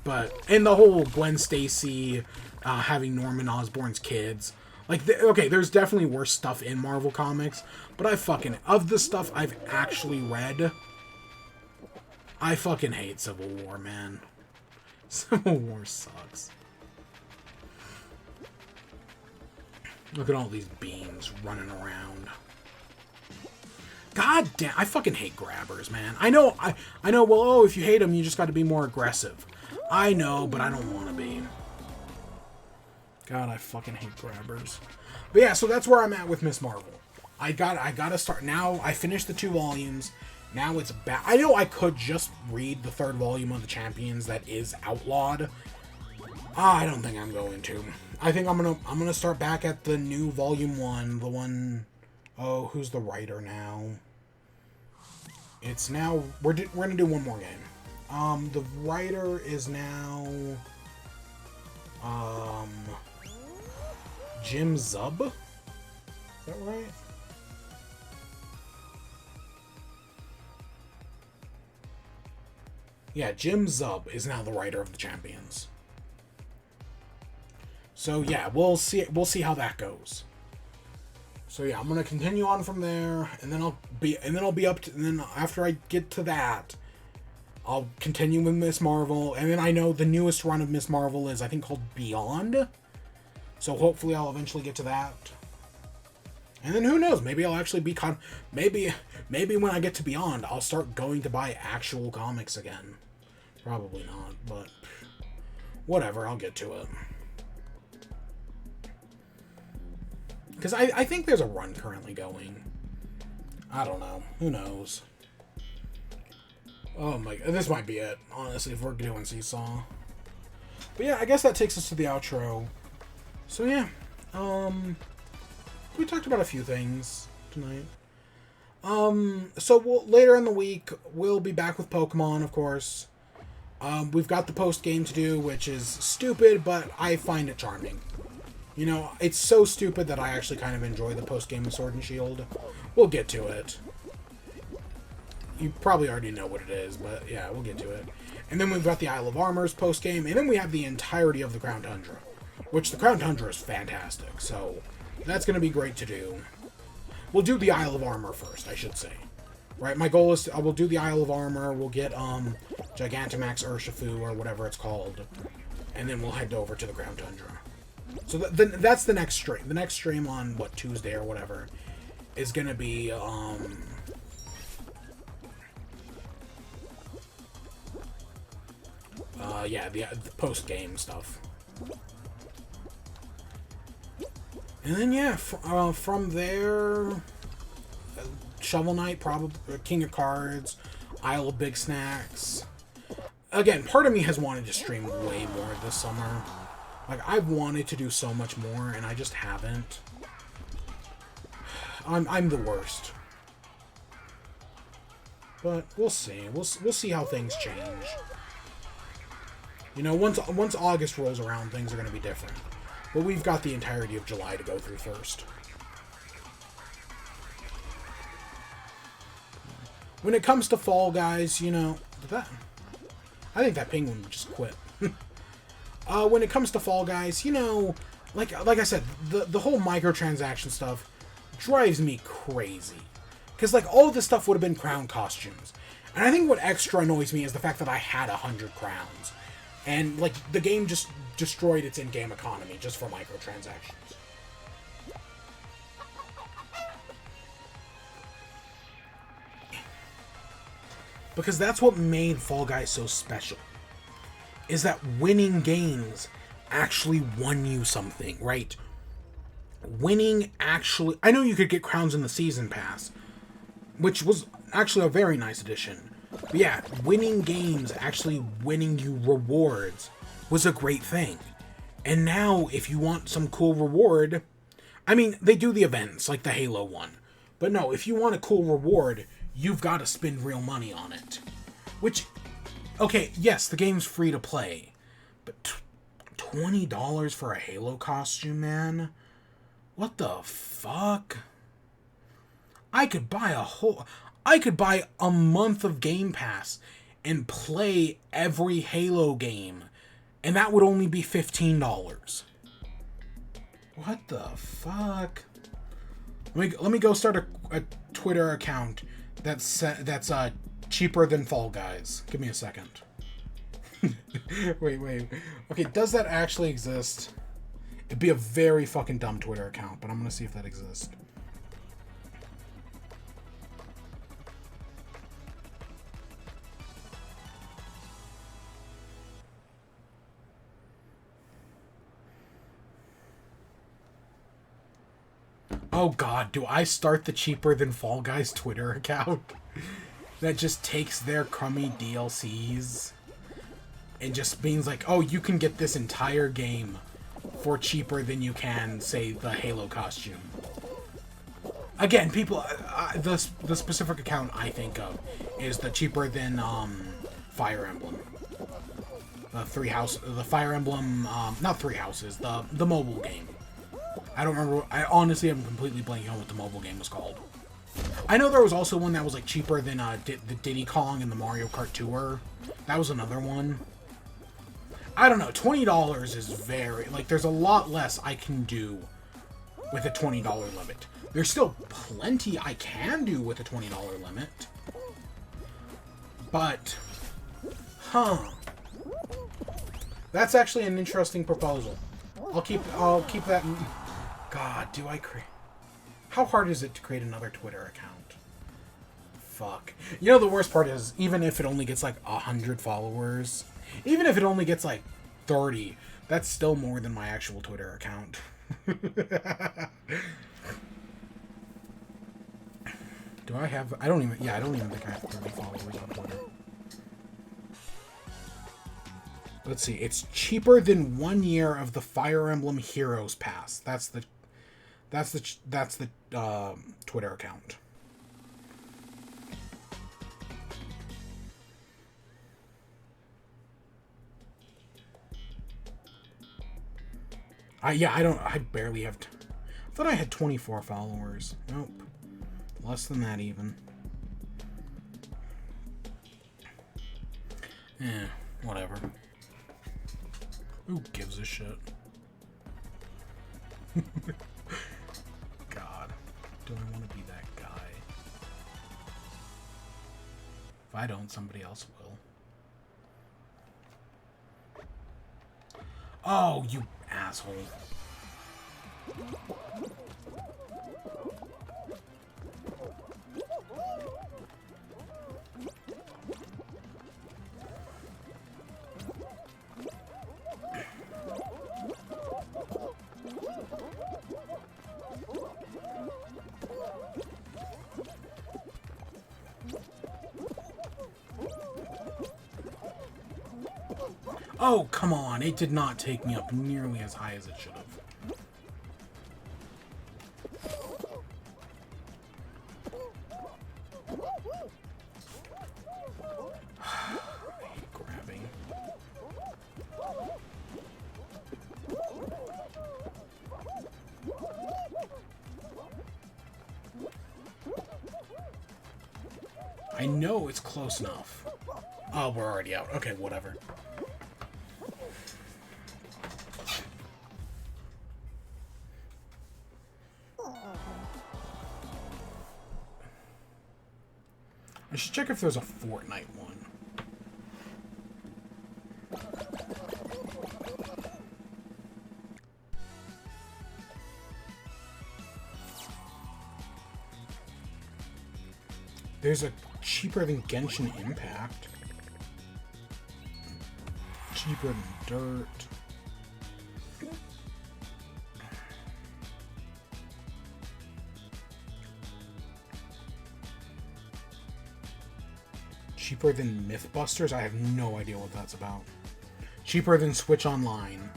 and the whole Gwen Stacy having Norman Osborn's kids. Like, okay, there's definitely worse stuff in Marvel Comics, but of the stuff I've actually read, I fucking hate Civil War, man. Civil War sucks. Look at all these beans running around. God damn, I fucking hate grabbers, man. I know, well, oh, if you hate them, you just got to be more aggressive. I know, but I don't want to be. God, I fucking hate grabbers. But yeah, so that's where I'm at with Miss Marvel. I gotta start, now I finished the 2 volumes, now it's back. I know I could just read the 3rd volume of the Champions that is outlawed, I don't think I'm going to. I think I'm gonna start back at the new Volume 1, the one. Oh, who's the writer now? It's now we're gonna do one more game. The writer is now Jim Zub. Is that right? Yeah, Jim Zub is now the writer of the Champions. So yeah, we'll see how that goes. So yeah, I'm gonna continue on from there, and then I'll be up to, and then after I get to that, I'll continue with Miss Marvel, and then I know the newest run of Miss Marvel is I think called Beyond. So hopefully I'll eventually get to that. And then who knows? Maybe I'll actually be maybe when I get to Beyond, I'll start going to buy actual comics again. Probably not, but whatever. I'll get to it. Because I think there's a run currently going. I don't know. Who knows? Oh my... This might be it, honestly, if we're doing Seesaw. But yeah, I guess that takes us to the outro. So yeah. We talked about a few things tonight. So later in the week, we'll be back with Pokemon, of course. We've got the post-game to do, which is stupid, but I find it charming. You know, it's so stupid that I actually kind of enjoy the post-game of Sword and Shield. We'll get to it. You probably already know what it is, but yeah, we'll get to it. And then we've got the Isle of Armor's post-game, and then we have the entirety of the Crown Tundra, which the Crown Tundra is fantastic, so that's going to be great to do. We'll do the Isle of Armor first, I should say. Right, my goal is we'll do the Isle of Armor, we'll get Gigantamax Urshifu, or whatever it's called, and then we'll head over to the Crown Tundra. So that's the next stream. The next stream on, what, Tuesday or whatever, is going to be, yeah, the post-game stuff. And then, yeah, from there, Shovel Knight, probably, King of Cards, Isle of Big Snacks. Again, part of me has wanted to stream way more this summer. Like, I've wanted to do so much more, and I just haven't. I'm the worst. But we'll see. We'll see how things change. You know, once August rolls around, things are going to be different. But we've got the entirety of July to go through first. When it comes to Fall Guys, you know, I think that penguin just quit. When it comes to Fall Guys, you know, like I said, the whole microtransaction stuff drives me crazy. Because, like, all of this stuff would have been crown costumes. And I think what extra annoys me is the fact that I had 100 crowns. And, like, the game just destroyed its in-game economy just for microtransactions. Because that's what made Fall Guys so special. Is that winning games actually won you something, right? Winning actually... I know you could get crowns in the Season Pass, which was actually a very nice addition. But yeah, winning games, actually winning you rewards, was a great thing. And now, if you want some cool reward... I mean, they do the events, like the Halo one. But no, if you want a cool reward, you've got to spend real money on it. Which... Okay, yes, the game's free to play, but $20 for a Halo costume, man? What the fuck? I could buy a month of Game Pass and play every Halo game, and that would only be $15. What the fuck? Let me go start a Twitter account that's cheaper than Fall Guys. Give me a second. Wait. Okay, does that actually exist? It'd be a very fucking dumb Twitter account, but I'm gonna see if that exists. Oh god, do I start the cheaper than Fall Guys Twitter account? That just takes their crummy DLCs and just means like, oh, you can get this entire game for cheaper than you can, say, the Halo costume. Again, people, the specific account I think of is the cheaper than Fire Emblem. The Fire Emblem, not Three Houses, the mobile game. I don't remember. I honestly am completely blanking on what the mobile game was called. I know there was also one that was like cheaper than the Diddy Kong and the Mario Kart Tour. That was another one. I don't know. $20 is very, like, there's a lot less I can do with a $20 limit. There's still plenty I can do with a $20 limit. But, that's actually an interesting proposal. I'll keep that in... God, do I create... How hard is it to create another Twitter account? Fuck. You know, the worst part is, even if it only gets like 100 followers, even if it only gets like 30, that's still more than my actual Twitter account. Do I have... I don't even think I have 30 followers on Twitter. Let's see. It's cheaper than 1 year of the Fire Emblem Heroes Pass. That's the Twitter account. I barely have... I thought I had 24 followers. Nope. Less than that, even. Whatever. Who gives a shit? God. Do I want to be that guy? If I don't, somebody else will. Oh, you asshole. Oh, come on. It did not take me up nearly as high as it should have. I hate grabbing. I know it's close enough. Oh, we're already out. Okay, whatever. I should check if there's a Fortnite one. There's a cheaper than Genshin Impact. Cheaper than Dirt. Cheaper than Mythbusters? I have no idea what that's about. Cheaper than Switch Online.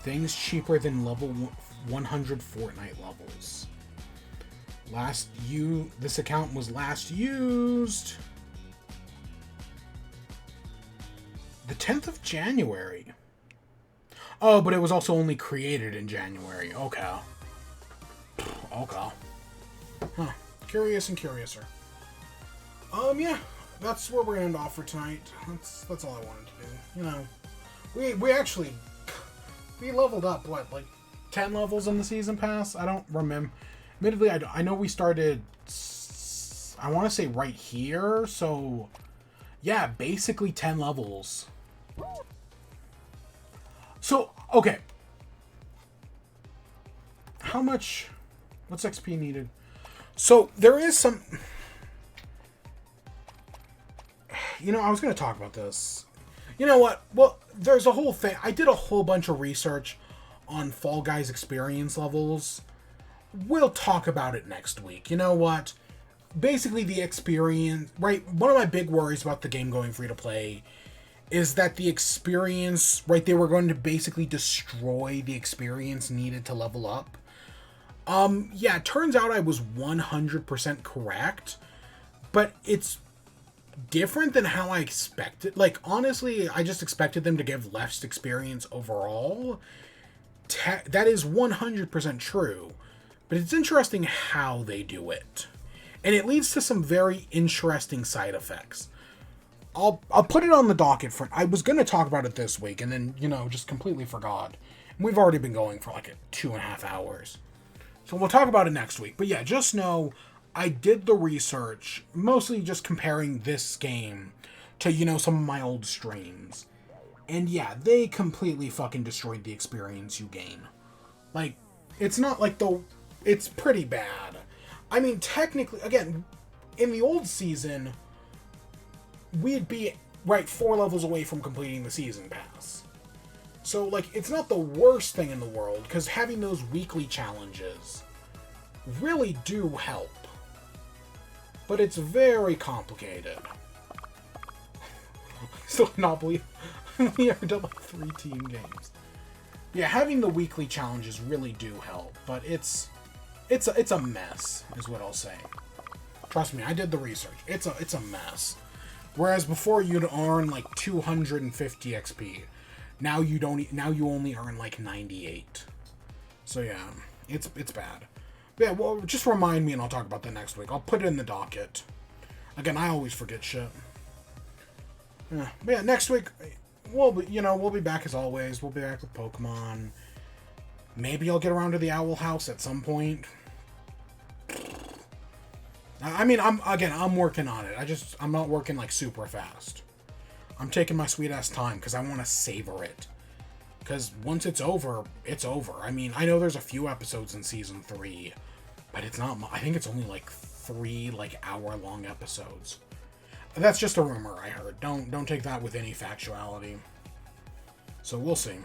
Things cheaper than level 100 Fortnite levels. This account was last used the 10th of January. Oh, but it was also only created in January. Okay. Okay. Huh. Curious and curiouser. Yeah. That's where we're gonna end off for tonight. That's all I wanted to do. You know, we actually leveled up, what, like 10 levels in the season pass? I don't remember. Admittedly, I know we started, I want to say right here. So, yeah, basically 10 levels. So, okay. How much... What's XP needed? So, there is some... You know, I was going to talk about this. You know what? Well, there's a whole thing. I did a whole bunch of research on Fall Guys experience levels. we'll talk about it next week. You know what? Basically, the experience, right? One of my big worries about the game going free to play is that the experience, right? They were going to basically destroy the experience needed to level up. Yeah, it turns out I was 100% correct, but it's different than how I expected. Like, honestly, I just expected them to give less experience overall. That is 100% true, but it's interesting how they do it. And it leads to some very interesting side effects. I'll put it on the docket for... I was going to talk about it this week, and then, just completely forgot. And we've already been going for like 2.5 hours. So we'll talk about it next week. But yeah, just know I did the research, mostly just comparing this game to, some of my old streams. And yeah, they completely fucking destroyed the experience you gain. Like, it's not like it's pretty bad. I mean, technically, again, in the old season, we'd be, 4 levels away from completing the season pass. So, it's not the worst thing in the world, because having those weekly challenges really do help. But it's very complicated. Still cannot believe we ever done 3 team games. Yeah, having the weekly challenges really do help, but it's a mess, is what I'll say. Trust me, I did the research. It's a mess. Whereas before you'd earn 250 XP. Now you don't. Now you only earn 98. So yeah, it's bad. But yeah, well, just remind me and I'll talk about that next week. I'll put it in the docket. Again, I always forget shit. Yeah, but yeah, next week we'll be back as always. We'll be back with Pokemon. Maybe I'll get around to the Owl House at some point. I mean, I'm working on it. I'm not working super fast. I'm taking my sweet ass time because I want to savor it. Because once it's over, it's over. I mean, I know there's a few episodes in season 3, but it's not. I think it's only 3 hour-long episodes. That's just a rumor I heard. Don't take that with any factuality. So we'll see.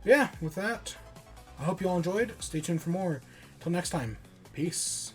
Yeah, with that, I hope you all enjoyed. Stay tuned for more. Till next time, peace.